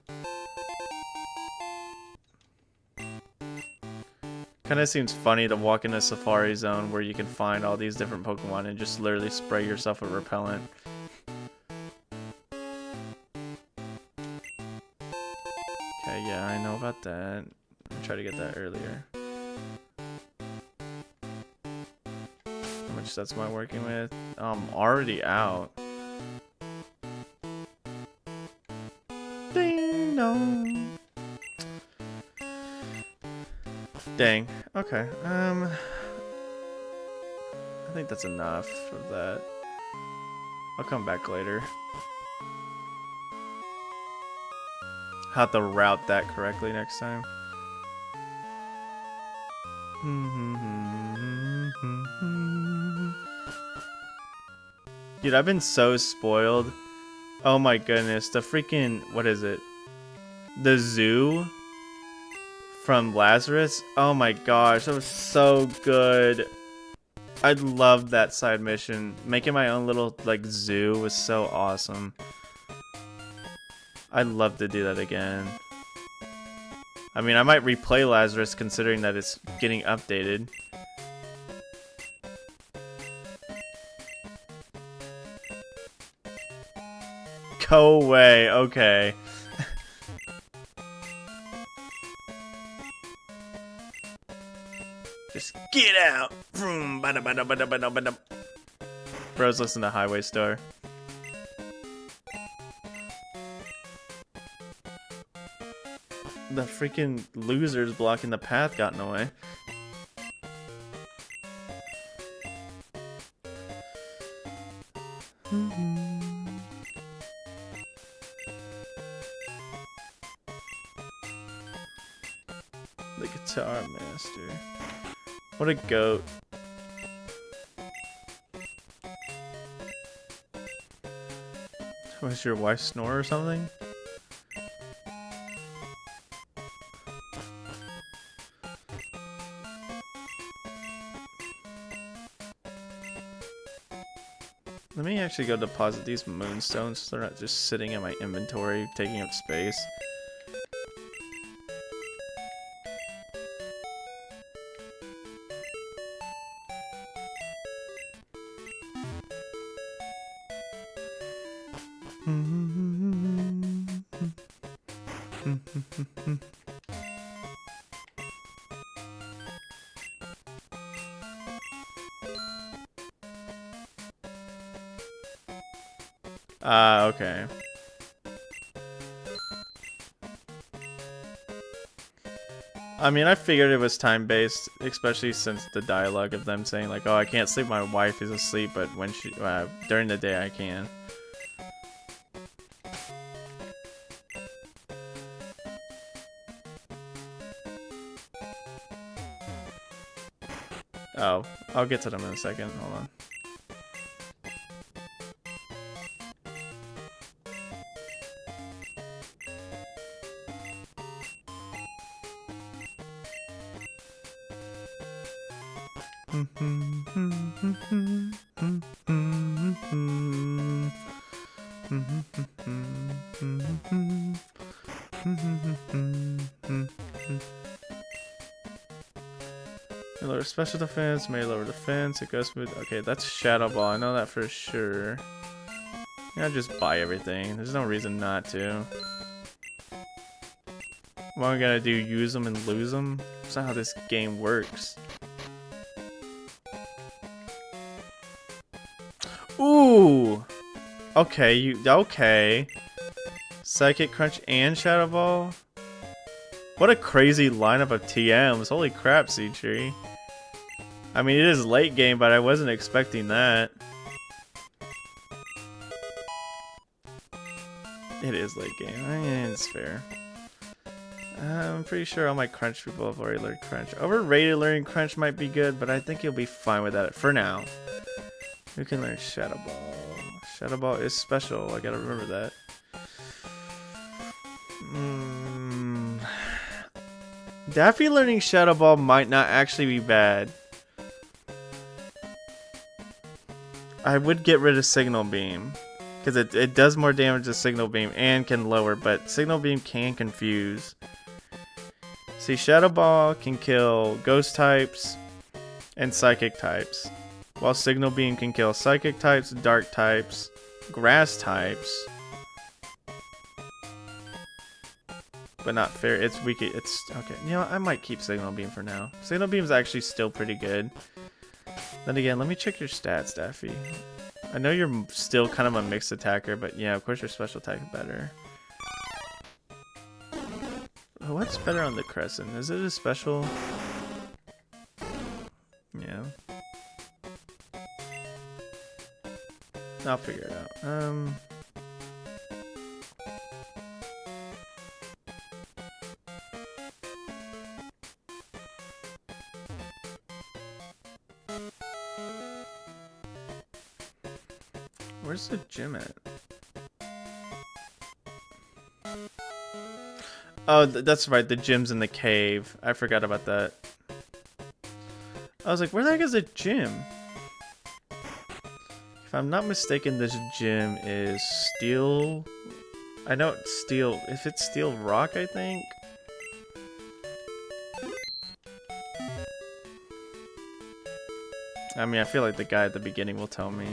Kinda seems funny to walk in a safari zone where you can find all these different Pokemon and just literally spray yourself with repellent. Okay, yeah, I know about that. I tried to get that earlier. How much stats am I working with? I'm already out. Ding dong. Dang. Okay. I think that's enough of that. I'll come back later. Have to route that correctly next time. Dude, I've been so spoiled. Oh my goodness, the freaking, what is it? The zoo from Lazarus? Oh my gosh, that was so good. I loved that side mission. Making my own little like zoo was so awesome. I'd love to do that again. I mean, I might replay Lazarus considering that it's getting updated. Go away, okay. Just get out! Bros, listen to Highway Star. The freaking losers blocking the path got in the way. The Guitar Master. What a goat. Was your wife snore or something? Let me actually go deposit these moonstones so they're not just sitting in my inventory taking up space. Okay. I mean, I figured it was time-based, especially since the dialogue of them saying like, "Oh, I can't sleep. My wife is asleep, but when she during the day I can." Oh, I'll get to them in a second. Hold on. May lower special defense, may lower defense, it goes smooth. Okay, that's Shadow Ball, I know that for sure. Yeah, just buy everything. There's no reason not to. What am I gonna do? Use them and lose them? That's not how this game works. Ooh! Okay, okay. Psychic Crunch and Shadow Ball? What a crazy lineup of TMs. Holy crap, Seatree. I mean, it is late game, but I wasn't expecting that. It is late game. I mean, it's fair. I'm pretty sure all my Crunch people have already learned Crunch. Overrated learning Crunch might be good, but I think you'll be fine with that for now. Who can learn Shadow Ball? Shadow Ball is special. I gotta remember that. Daffy learning Shadow Ball might not actually be bad. I would get rid of Signal Beam. Because it does more damage to Signal Beam and can lower, but Signal Beam can confuse. See, Shadow Ball can kill Ghost types and Psychic types. While Signal Beam can kill Psychic types, Dark types, Grass types. But not fair. It's weak. It's okay. You know, I might keep Signal Beam for now. Signal Beam is actually still pretty good. Then again, let me check your stats, Daffy. I know you're still kind of a mixed attacker, but yeah, of course your special attack is better. Oh, what's better on the Crescent? Is it a special? Yeah. I'll figure it out. Where's the gym at? Oh, that's right. The gym's in the cave. I forgot about that. I was like, where the heck is the gym? If I'm not mistaken, this gym is Steel. I know it's Steel. If it's Steel Rock, I think. I mean, I feel like the guy at the beginning will tell me.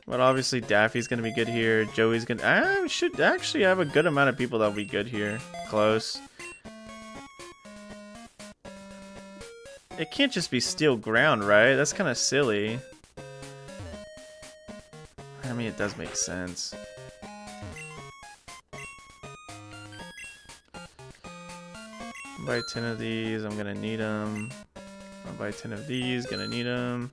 But obviously Daffy's gonna be good here. Joey's gonna. I should actually have a good amount of people that'll be good here. Close. It can't just be Steel Ground, right? That's kind of silly. I mean, it does make sense. I'll buy 10 of these. I'm gonna need them. I'll buy 10 of these. Gonna need them.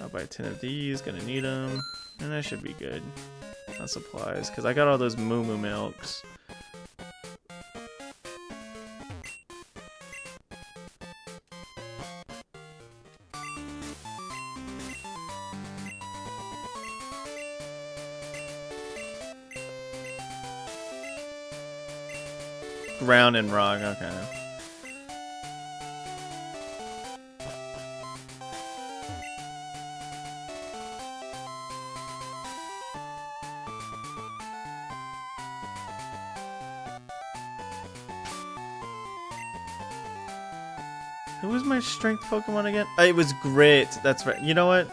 I'll buy 10 of these, gonna need them, and that should be good on supplies, because I got all those Moo Moo Milks. Ground and rock, okay. Who was my strength Pokemon again? It was Grit. That's right. You know what?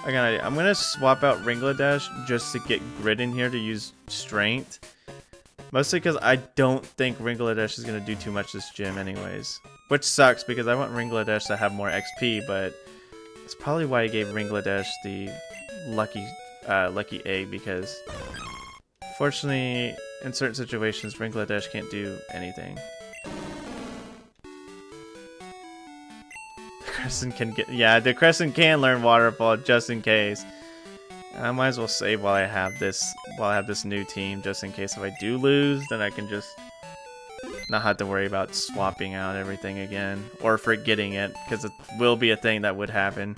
I got an idea. I'm gonna swap out Ringledash just to get Grit in here to use strength. Mostly because I don't think Ringledash is gonna do too much this gym anyways. Which sucks because I want Ringledash to have more XP, but it's probably why I gave Ringledash the lucky egg, because fortunately in certain situations Ringledash can't do anything. Crescent can get, yeah, the Crescent can learn Waterfall just in case. I might as well save while I have this new team, just in case if I do lose, then I can just not have to worry about swapping out everything again or forgetting it, because it will be a thing that would happen.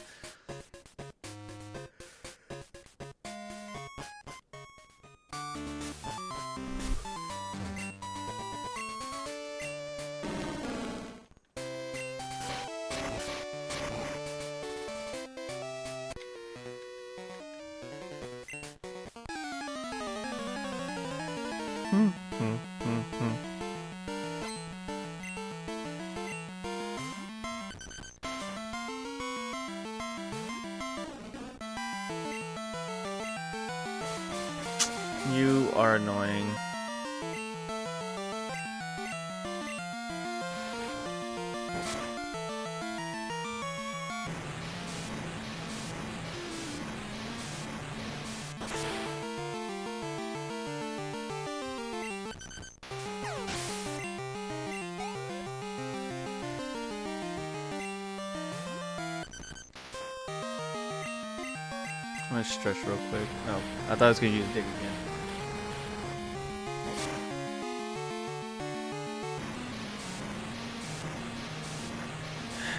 I'm gonna stretch real quick. Oh, I thought I was gonna use dig again.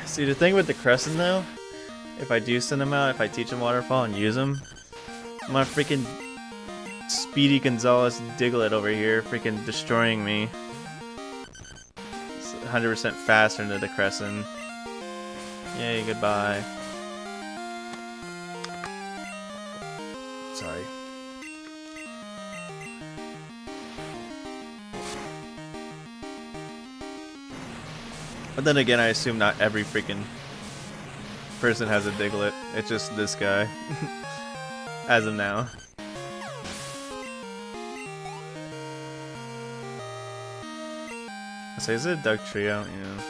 See, the thing with the Crescent though, if I do send them out, if I teach them Waterfall and use them, my freaking Speedy Gonzalez Diglett over here freaking destroying me. It's 100% faster than the Crescent. Yay, goodbye. Sorry. But then again, I assume not every freaking person has a Diglett. It's just this guy. As of now. So is it a Doug Trio? Yeah.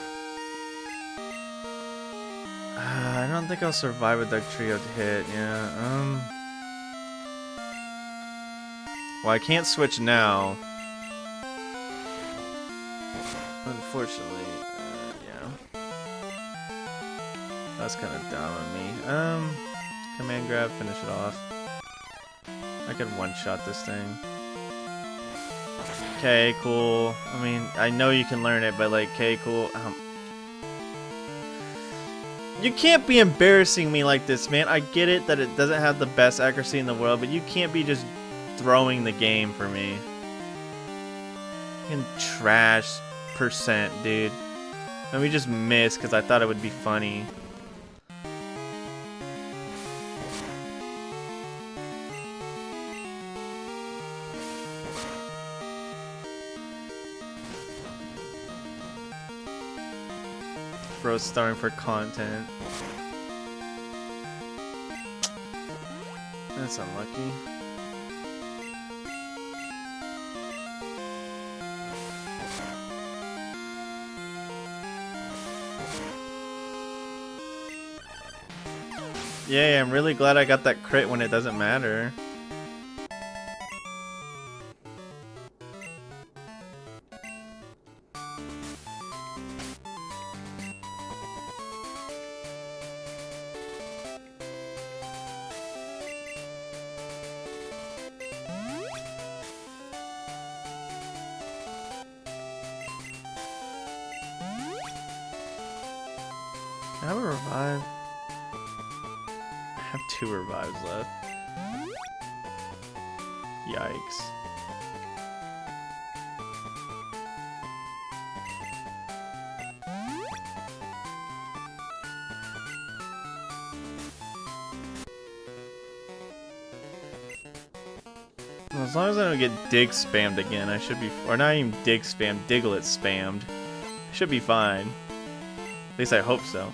I don't think I'll survive a Doug Trio to hit. Yeah. Well, I can't switch now. Unfortunately, yeah. That's kind of dumb of me. Command grab, finish it off. I could one-shot this thing. Okay, cool. I mean, I know you can learn it, but like, okay, cool. You can't be embarrassing me like this, man. I get it that it doesn't have the best accuracy in the world, but you can't be just throwing the game for me. Fucking trash percent, dude. Let me just miss because I thought it would be funny. Bro, starting for content. That's unlucky. Yay, I'm really glad I got that crit when it doesn't matter. I have a revive. I have 2 revives left. Yikes. Well, as long as I don't get dig spammed again, I should be, or not even dig spammed, Diglett spammed. I should be fine. At least I hope so.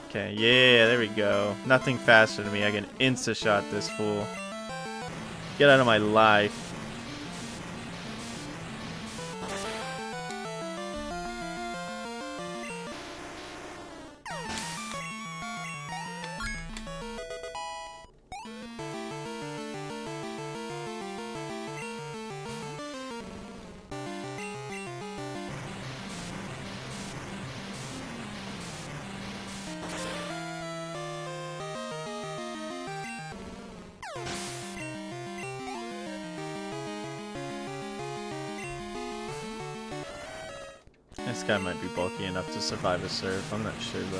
Okay, yeah, there we go. Nothing faster than me. I can insta-shot this fool. Get out of my life. This guy might be bulky enough to survive a surf. I'm not sure though.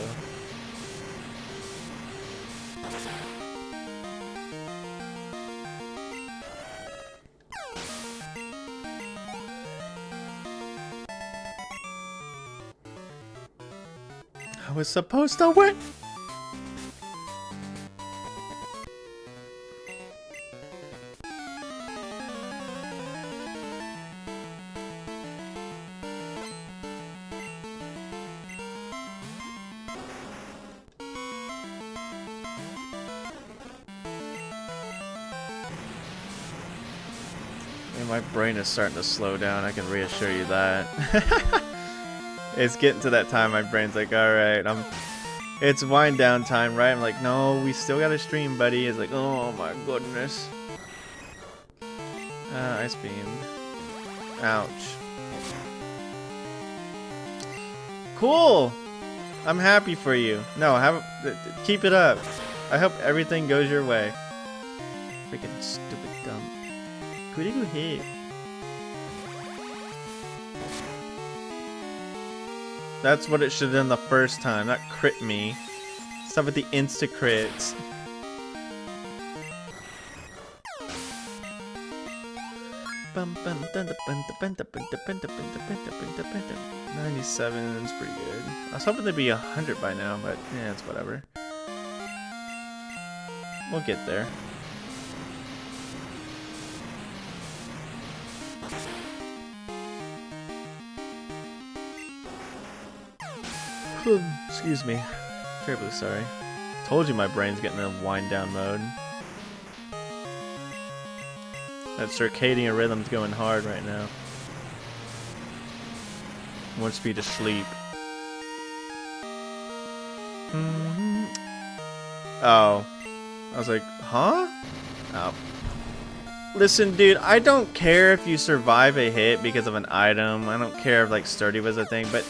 I was supposed to win. My brain is starting to slow down, I can reassure you that. It's getting to that time, my brain's like, alright, it's wind down time, right? I'm like, no, we still gotta stream, buddy. It's like, oh my goodness. Ice beam. Ouch. Cool! I'm happy for you. No, keep it up. I hope everything goes your way. Freaking stupid dumb. Critical hit. That's what it should have done the first time, not crit me. Stop with the insta crits. $97 is pretty good. I was hoping there'd be 100 by now, but yeah, it's whatever. We'll get there. Excuse me. Terribly sorry. Told you my brain's getting in a wind down mode. That circadian rhythm's going hard right now. Wants me to sleep. Oh. I was like, huh? Oh. Listen, dude, I don't care if you survive a hit because of an item. I don't care if, like, sturdy was a thing, but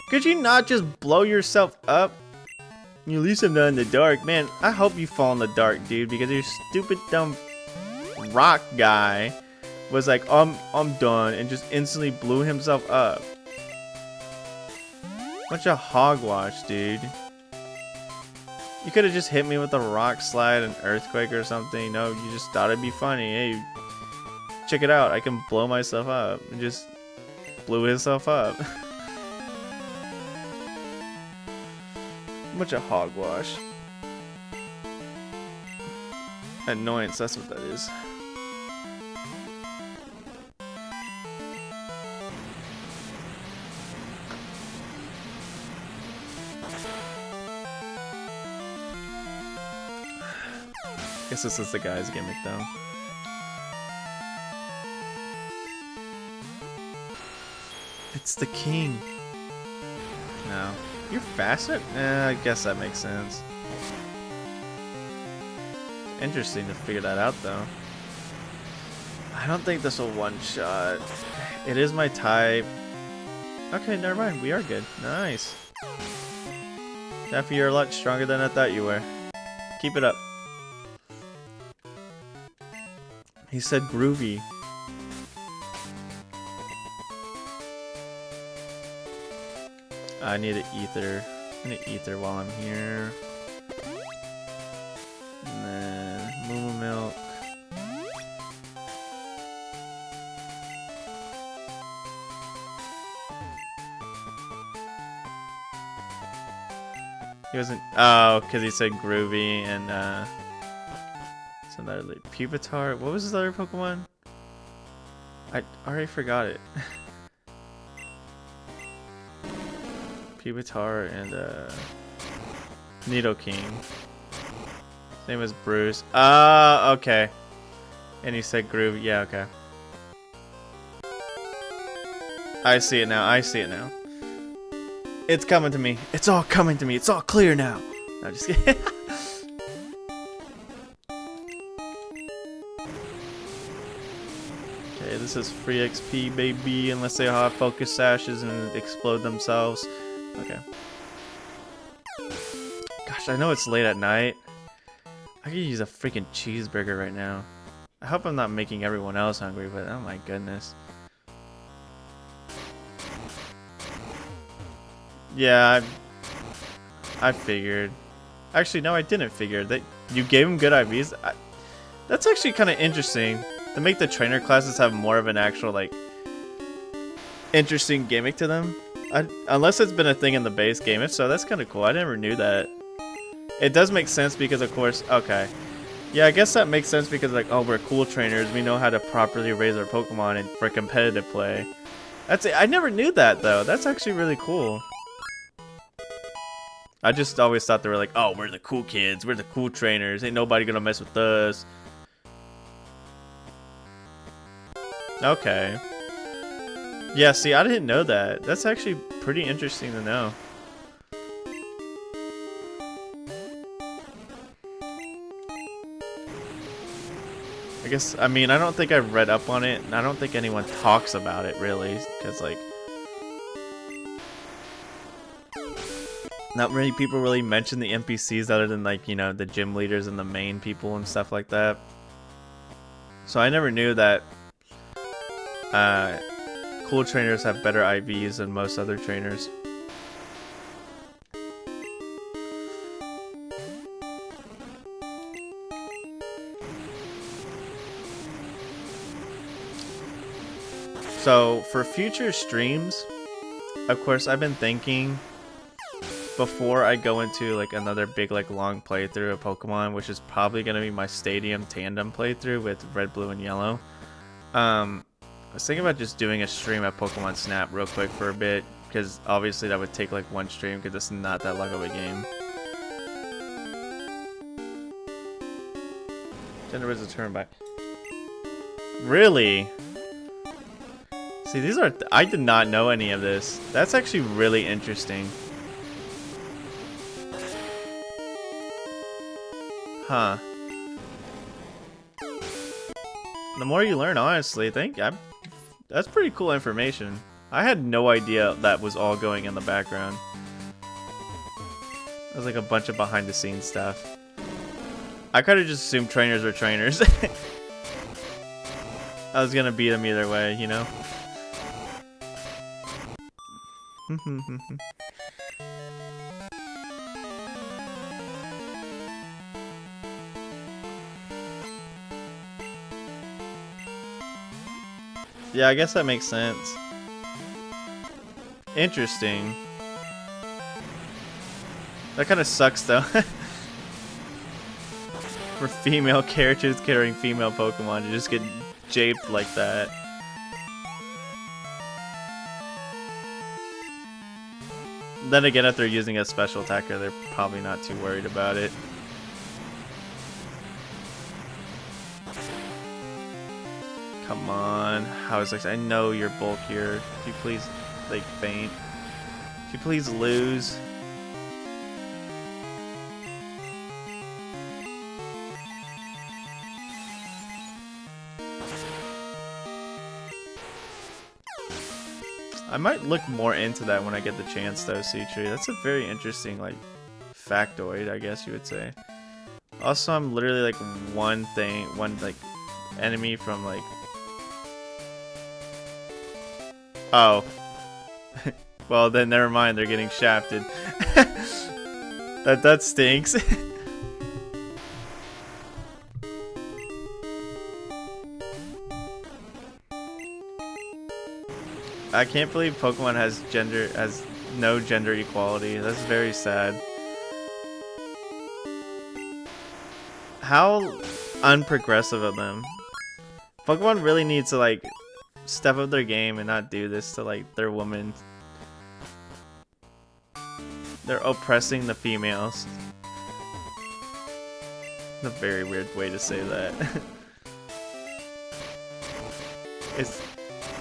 could you not just blow yourself up? You at least I'm not in the dark. Man, I hope you fall in the dark, dude, because your stupid, dumb rock guy was like, I'm done, and just instantly blew himself up. Bunch of hogwash, dude. You could have just hit me with a rock slide, an earthquake or something. No, you just thought it'd be funny. Hey, check it out. I can blow myself up. And just blew himself up. Bunch of hogwash. Annoyance, that's what that is. Guess this is the guy's gimmick, though. It's the king. No. You're faster? I guess that makes sense. Interesting to figure that out, though. I don't think this will one-shot. It is my type. Okay, never mind. We are good. Nice. Daffy, you're a lot stronger than I thought you were. Keep it up. He said groovy. I need an ether. I need ether while I'm here. And then moo milk. He wasn't. Oh, because he said groovy and some other Pupitar. What was his other Pokemon? I already forgot it. Pupitar and Nidoking. His name was Bruce. Okay. And he said groovy. Yeah, okay. I see it now. I see it now. It's coming to me. It's all coming to me. It's all clear now. No, just kidding. Okay, this is free XP, baby, unless they have focus sashes and explode themselves. Okay. Gosh, I know it's late at night. I could use a freaking cheeseburger right now. I hope I'm not making everyone else hungry, but oh my goodness. Yeah, I figured. Actually, no, I didn't figure. That you gave him good IVs. That's actually kind of interesting. To make the trainer classes have more of an actual, like, interesting gimmick to them. Unless it's been a thing in the base game. If so, that's kind of cool. I never knew that. It does make sense because, of course, okay. Yeah, I guess that makes sense because, like, oh, we're cool trainers. We know how to properly raise our Pokemon and for competitive play. That's it. I never knew that, though. That's actually really cool. I just always thought they were like, oh, we're the cool kids. We're the cool trainers. Ain't nobody gonna mess with us. Okay. Yeah, see, I didn't know that. That's actually pretty interesting to know. I guess, I mean, I don't think I've read up on it, and I don't think anyone talks about it, really, because, like... not many people really mention the NPCs other than like, you know, the gym leaders and the main people and stuff like that. So I never knew that cool trainers have better IVs than most other trainers. So for future streams, of course, I've been thinking before I go into like another big like long playthrough of Pokemon, which is probably gonna be my Stadium Tandem playthrough with Red, Blue, and Yellow. I was thinking about just doing a stream of Pokemon Snap real quick for a bit, because obviously that would take like one stream because it's not that long of a game. Gender is a turn back. Really? See, these are... I did not know any of this. That's actually really interesting. Huh. The more you learn, honestly, that's pretty cool information. I had no idea that was all going in the background. It was like a bunch of behind-the-scenes stuff. I could have just assumed trainers were trainers. I was gonna beat them either way, you know? Yeah, I guess that makes sense. Interesting. That kind of sucks though. For female characters carrying female Pokemon to just get japed like that. Then again, if they're using a special attacker, they're probably not too worried about it. Come on. How is this? I know you're bulkier. Could you please, like, faint? Could you please lose? I might look more into that when I get the chance, though, Citri. That's a very interesting, like, factoid, I guess you would say. Also, I'm literally, like, one, like, enemy from, like... Oh. Well, then never mind, they're getting shafted. That stinks. I can't believe Pokemon has no gender equality. That's very sad. How unprogressive of them. Pokemon really needs to like step up their game and not do this to like their women. They're oppressing the females. A very weird way to say that.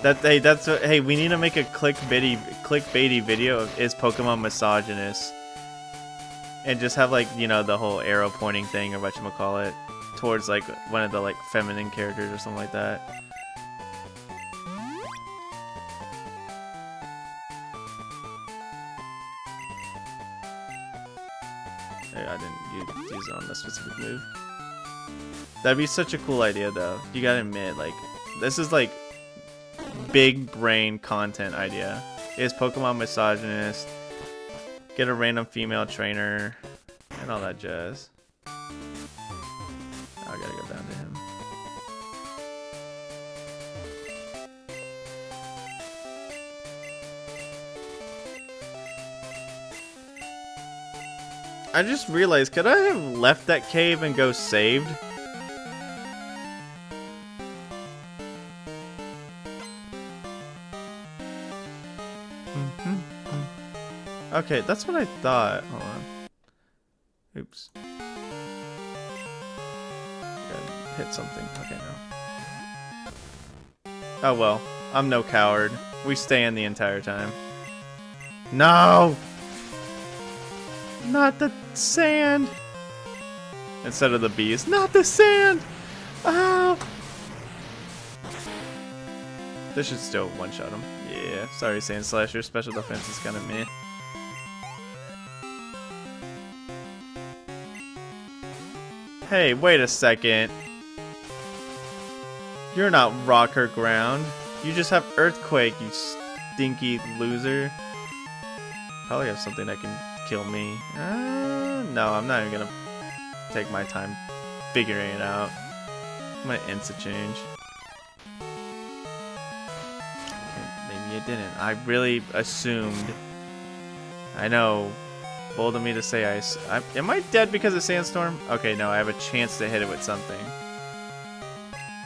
Hey, we need to make a clickbaity video of is Pokemon misogynist, and just have like, you know, the whole arrow pointing thing or whatchamacallit towards like one of the like feminine characters or something like that. Hey, I didn't use it on this specific move. That'd be such a cool idea though. You gotta admit, like, this is like big brain content idea. Is Pokemon misogynist? Get a random female trainer and all that jazz. Oh, I gotta go down to him. I just realized, could I have left that cave and go saved? Okay, that's what I thought. Hold on. Oops. Gotta hit something. Okay, no. Oh well. I'm no coward. We stay in the entire time. No! Not the sand! Instead of the bees. Not the sand! Oh! This should still one-shot him. Yeah, sorry, Sand Slasher. Special defense is kind of meh. Hey, wait a second. You're not rock or ground. You just have earthquake, you stinky loser. Probably have something that can kill me. No, I'm not even gonna take my time figuring it out. I'm gonna insta change. Okay, maybe I didn't. I really assumed. I know. Bold of me to say am I dead because of sandstorm? Okay, no, I have a chance to hit it with something.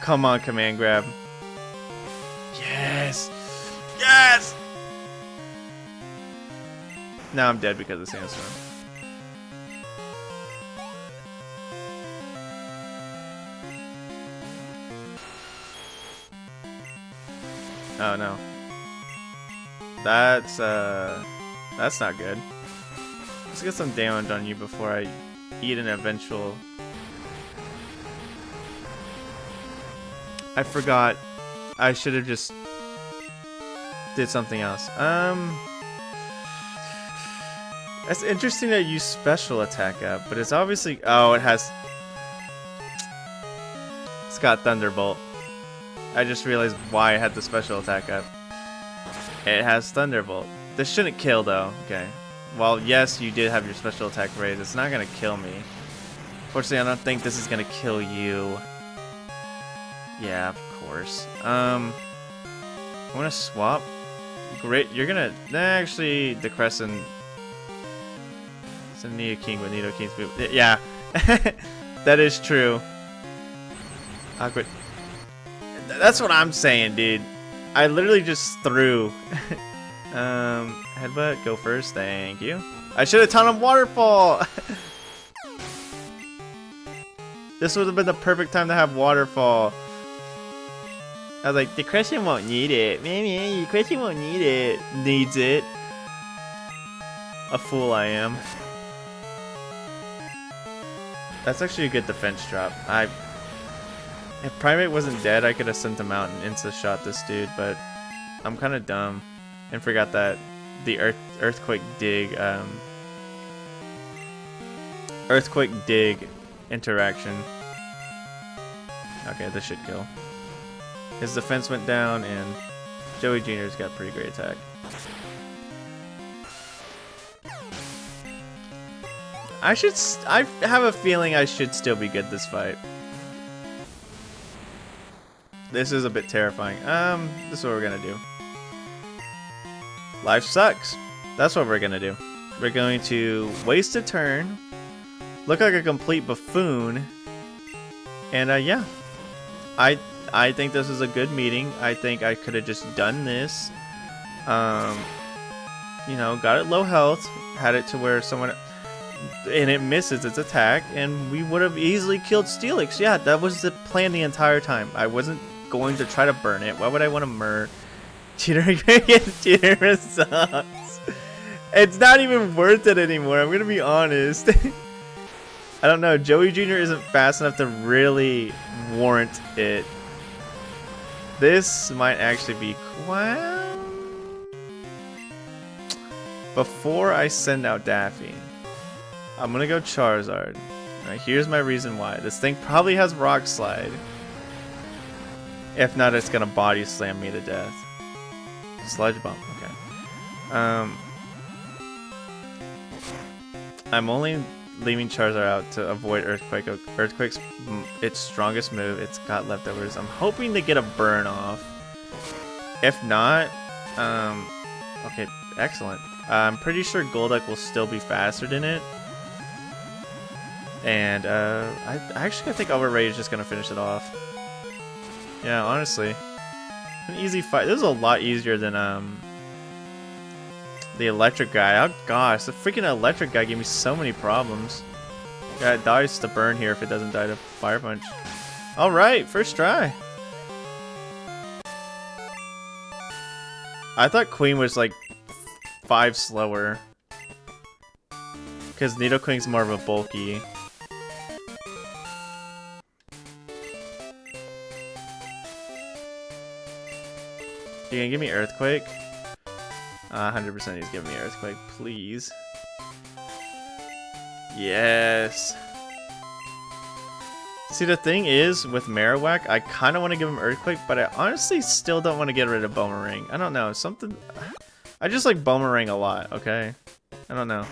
Come on, command grab. Yes! Yes! Now I'm dead because of sandstorm. Oh no. That's not good. Let's get some damage on you before I eat an eventual. I forgot. I should have just did something else. It's interesting that you special attack up, but it's obviously it's got Thunderbolt. I just realized why I had the special attack up. It has Thunderbolt. This shouldn't kill though. Okay. Well, yes, you did have your special attack raised. It's not gonna kill me. Fortunately, I don't think this is gonna kill you. Yeah, of course. I wanna swap. Great, you're gonna actually the Crescent. It's a Nidoking with Nidoking's move. Yeah, that is true. Awkward. That's what I'm saying, dude. I literally just threw. Headbutt, go first, thank you. I should have taught him Waterfall! This would have been the perfect time to have Waterfall. I was like, the Crescent won't need it. Man, the Crescent won't need it. Needs it. A fool I am. That's actually a good defense drop. If Primate wasn't dead, I could have sent him out and insta-shot this dude, but I'm kind of dumb. And forgot that the earthquake dig interaction. Okay, this should kill. His defense went down, and Joey Jr.'s got pretty great attack. I have a feeling I should still be good this fight. This is a bit terrifying. This is what we're gonna do. Life sucks. That's what we're gonna do. We're going to waste a turn, look like a complete buffoon, and yeah. I think this is a good meeting. I think I could have just done this. You know, got it low health, had it to where someone, and it misses its attack, and we would have easily killed Steelix. Yeah, that was the plan the entire time. I wasn't going to try to burn it. Why would I want to murder? Cheater sucks. It's not even worth it anymore. I'm gonna be honest. I don't know. Joey Jr. isn't fast enough to really warrant it. This might actually be well. Before I send out Daffy, I'm gonna go Charizard. Alright, here's my reason why. This thing probably has Rock Slide. If not, it's gonna body slam me to death. Sludge Bomb, okay. I'm only leaving Charizard out to avoid Earthquake. Earthquake's its strongest move. It's got leftovers. I'm hoping to get a burn off. If not, okay, excellent. I'm pretty sure Golduck will still be faster than it. And I actually think Overrage is just gonna finish it off. Yeah, honestly. An easy fight. This is a lot easier than the electric guy. Oh gosh, the freaking electric guy gave me so many problems. Yeah, it dies to burn here if it doesn't die to Fire Punch. Alright, first try. I thought Queen was like 5 slower. Because Nidoqueen's more of a bulky. You gonna give me Earthquake? 100% he's giving me Earthquake, please. Yes. See, the thing is, with Marowak, I kind of want to give him Earthquake, but I honestly still don't want to get rid of Boomerang. I don't know, something... I just like Boomerang a lot, okay? I don't know.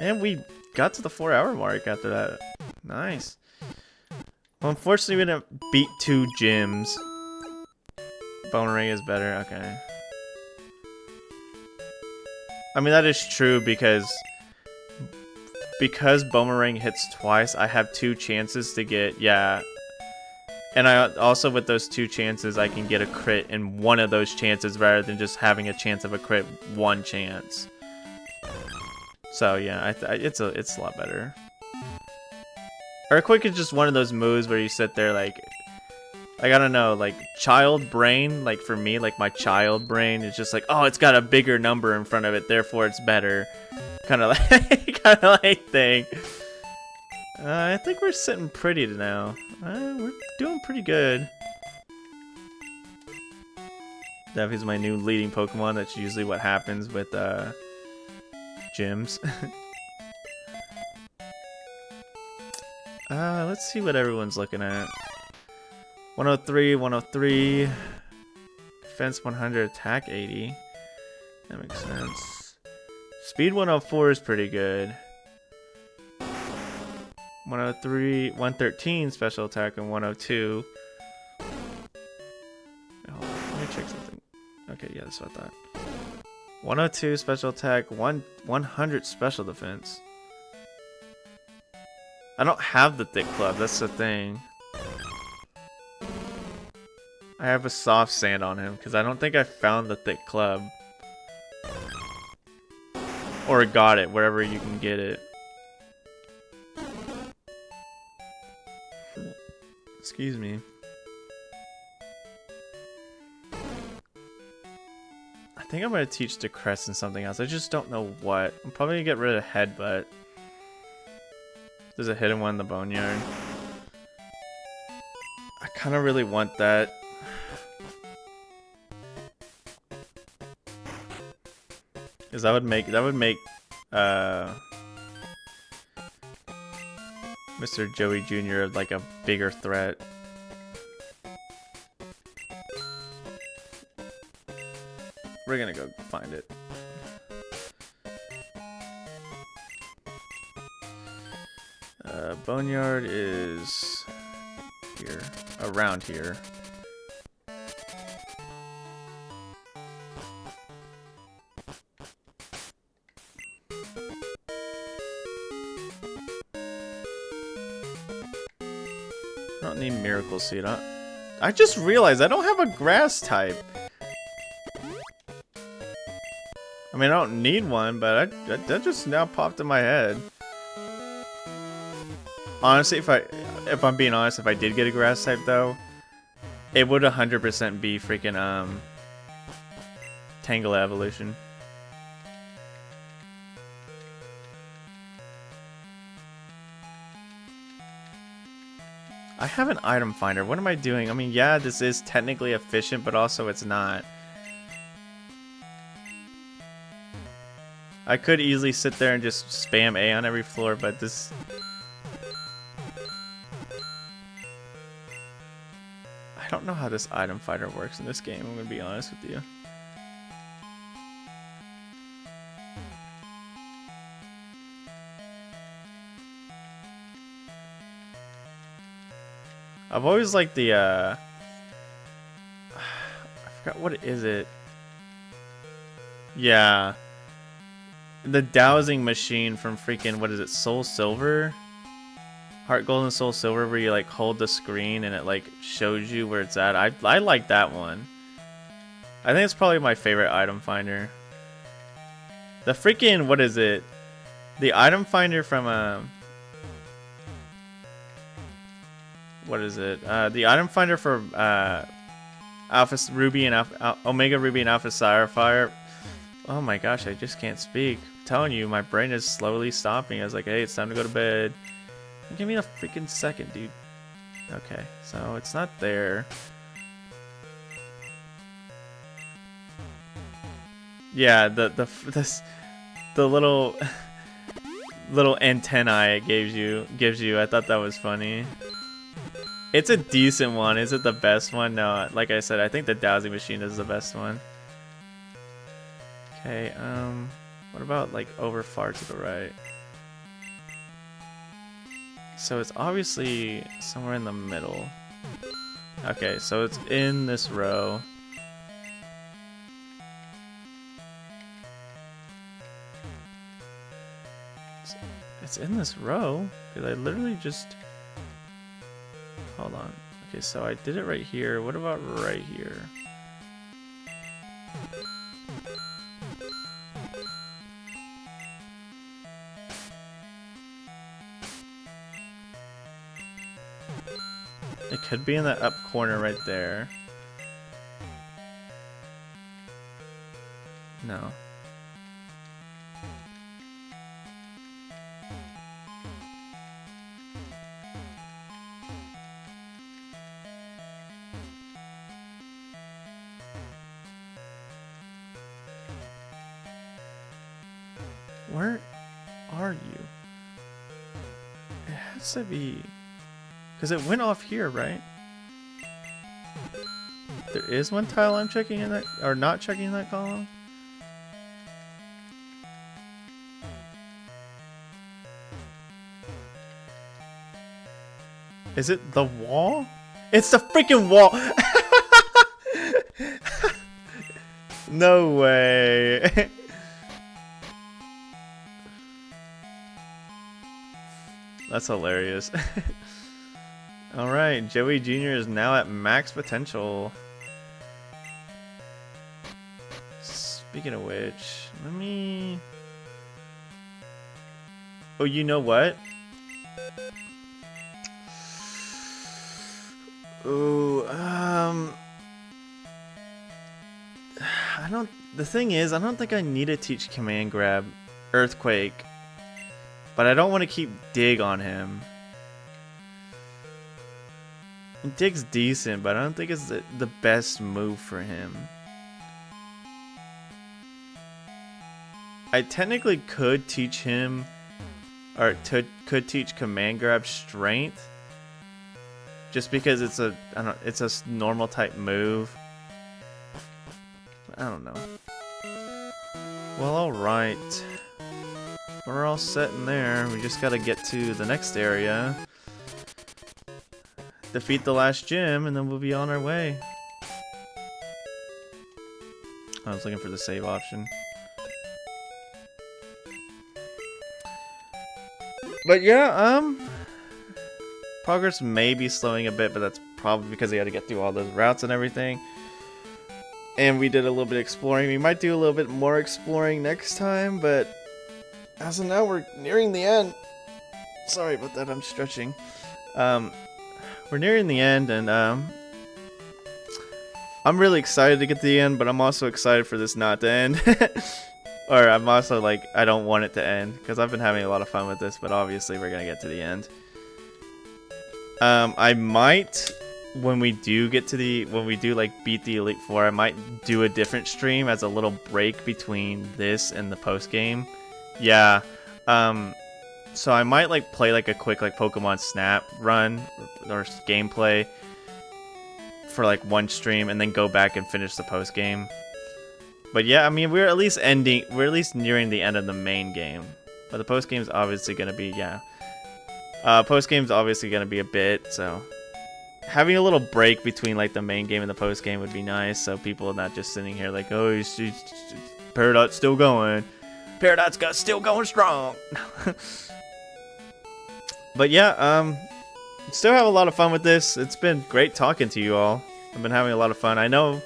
And we got to the 4-hour mark after that. Nice. Well, unfortunately, we didn't beat 2 gyms. Boomerang is better, okay. I mean, that is true because Boomerang hits twice, I have 2 chances to get, yeah. And I also, with those 2 chances, I can get a crit in one of those chances rather than just having a chance of a crit 1 chance. So yeah, it's a lot better. Earthquake is just one of those moves where you sit there like I don't know, like child brain, like for me, like my child brain is just like, oh, it's got a bigger number in front of it, therefore it's better. Kind of like thing. I think we're sitting pretty now. We're doing pretty good. Daffy's my new leading Pokemon. That's usually what happens with gyms. Let's see what everyone's looking at. 103, 103. Defense 100, attack 80. That makes sense. Speed 104 is pretty good. 103, 113 special attack, and 102. Oh, let me check something. Okay, yeah, that's what I thought. 102 special attack, 100 special defense. I don't have the thick club, that's the thing. I have a soft sand on him because I don't think I found the thick club. Or got it, wherever you can get it. Excuse me. I think I'm gonna teach the Crescent something else. I just don't know what. I'm probably gonna get rid of Headbutt. There's a hidden one in the Boneyard. I kind of really want that. Because that would make Mr. Joey Jr. like a bigger threat. We're gonna go find it. Boneyard is here, around here. I don't need Miracle Seed. I just realized I don't have a grass type. I mean, I don't need one, but that just now popped in my head. Honestly, if I'm being honest, if I did get a grass type though, it would 100% be freaking Tangle Evolution. I have an item finder. What am I doing? I mean, yeah, this is technically efficient, but also it's not. I could easily sit there and just spam A on every floor, but this... I don't know how this item finder works in this game, I'm gonna be honest with you. I've always liked the, I forgot, what is it? Yeah. The dowsing machine from freaking, what is it, Soul Silver? Heart Gold and Soul Silver, where you like hold the screen and it like shows you where it's at. I like that one. I think it's probably my favorite item finder. The freaking, what is it? The item finder from, what is it? The item finder for Alpha Ruby and Omega Ruby and Alpha Sapphire. Oh my gosh, I just can't speak. I'm telling you, my brain is slowly stopping. I was like, hey, it's time to go to bed. Give me a freaking second, dude. Okay, so it's not there. Yeah, the little little antennae it gives you. I thought that was funny. It's a decent one. Is it the best one? No, like I said, I think the dowsing machine is the best one. Okay, what about like over far to the right? So it's obviously somewhere in the middle. Okay, so it's in this row. It's in this row? Because I literally just... Hold on. Okay, so I did it right here. What about right here? It could be in that up corner right there. No. Where are you? It has to be... Because it went off here, right? There is one tile I'm checking in that... Or not checking in that column? Is it the wall? It's the freaking wall! No way! That's hilarious. Alright, Joey Jr. is now at max potential. Speaking of which, let me... Oh, you know what? Ooh, I don't... The thing is, I don't think I need to teach Command Grab Earthquake. But I don't want to keep Dig on him. Dig's decent, but I don't think it's the best move for him. I technically could teach him, or could teach Command Grab Strength, just because it's a normal type move. I don't know. Well, all right. We're all set in there. We just gotta get to the next area. Defeat the last gym, and then we'll be on our way. I was looking for the save option. But yeah, progress may be slowing a bit, but that's probably because they had to get through all those routes and everything. And we did a little bit of exploring. We might do a little bit more exploring next time, but as of now, we're nearing the end. Sorry about that, I'm stretching. We're nearing the end, and I'm really excited to get to the end, but I'm also excited for this not to end. Or I'm also like, I don't want it to end, because I've been having a lot of fun with this, but obviously we're going to get to the end. I might, when we do get to like beat the Elite Four, I might do a different stream as a little break between this and the post game. Yeah, so I might like play like a quick like Pokemon Snap run or gameplay for like one stream and then go back and finish the post game. But yeah, I mean we're at least nearing the end of the main game. But the post game is obviously gonna be post game is obviously gonna be a bit, so having a little break between like the main game and the post game would be nice, so people are not just sitting here like, oh, Peridot's still going. Peridot's still going strong. But yeah, still have a lot of fun with this. It's been great talking to you all. I've been having a lot of fun. I know,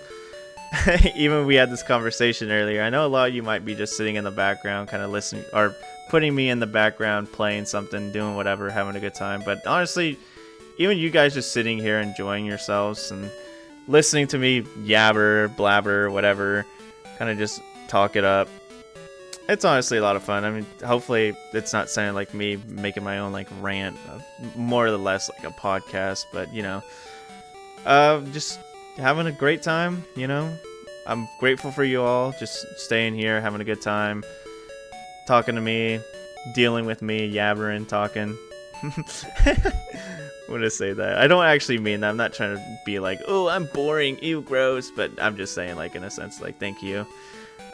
even we had this conversation earlier, I know a lot of you might be just sitting in the background, kind of listening, or putting me in the background, playing something, doing whatever, having a good time. But honestly, even you guys just sitting here enjoying yourselves and listening to me yabber, blabber, whatever, kind of just talk it up. It's honestly a lot of fun. I mean, hopefully it's not sounding like me making my own like rant, more or less like a podcast, but you know, just having a great time, you know. I'm grateful for you all just staying here, having a good time, talking to me, dealing with me yabbering, talking. I'm gonna say that. I don't actually mean that. I'm not trying to be like, oh, I'm boring, ew, gross. But I'm just saying, like, in a sense, like, thank you.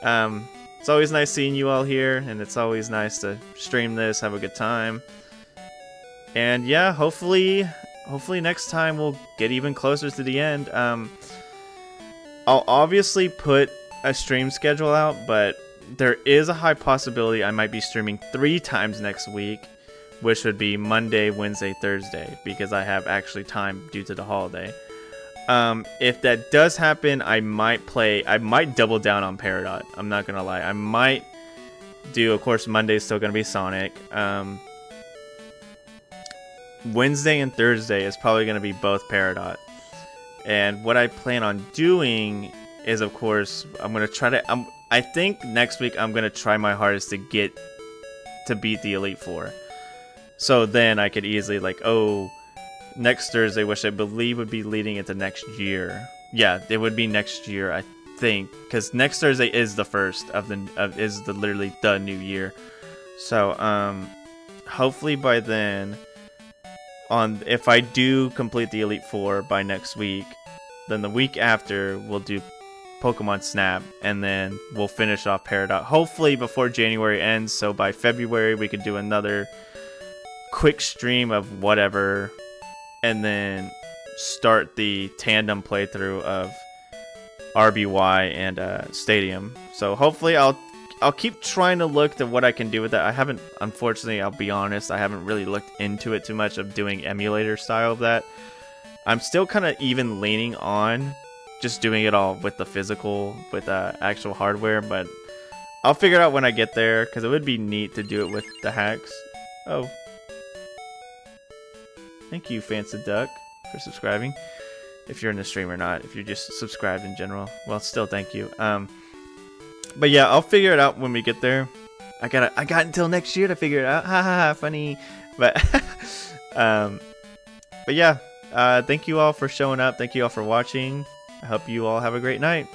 It's always nice seeing you all here, and it's always nice to stream this, have a good time. And yeah, hopefully next time we'll get even closer to the end. I'll obviously put a stream schedule out, but there is a high possibility I might be streaming 3 times next week, which would be Monday, Wednesday, Thursday, because I have actually time due to the holiday. If that does happen, I might double down on Peridot. I'm not gonna lie. I might do, of course, Monday's still gonna be Sonic. Wednesday and Thursday is probably gonna be both Peridot. And what I plan on doing is, of course, I'm gonna try to. I think next week I'm gonna try my hardest to beat the Elite Four. So then I could easily, like, oh, next Thursday, which I believe would be leading into next year. Yeah, it would be next year, I think, because next Thursday is the first literally the new year. So hopefully by then, if I do complete the Elite Four by next week, then the week after we'll do Pokemon Snap, and then we'll finish off Peridot. Hopefully before January ends, so by February we could do another quick stream of whatever, and then start the tandem playthrough of RBY and Stadium. So hopefully I'll keep trying to look at what I can do with that. I haven't, unfortunately, I'll be honest, I haven't really looked into it too much of doing emulator style of that. I'm still kind of even leaning on just doing it all with the physical, with actual hardware, but I'll figure it out when I get there, because it would be neat to do it with the hacks. Oh. Thank you, Fancy Duck, for subscribing. If you're in the stream or not, if you're just subscribed in general, well, still thank you. But yeah, I'll figure it out when we get there. I got until next year to figure it out. Ha ha ha, funny. But but yeah, thank you all for showing up. Thank you all for watching. I hope you all have a great night.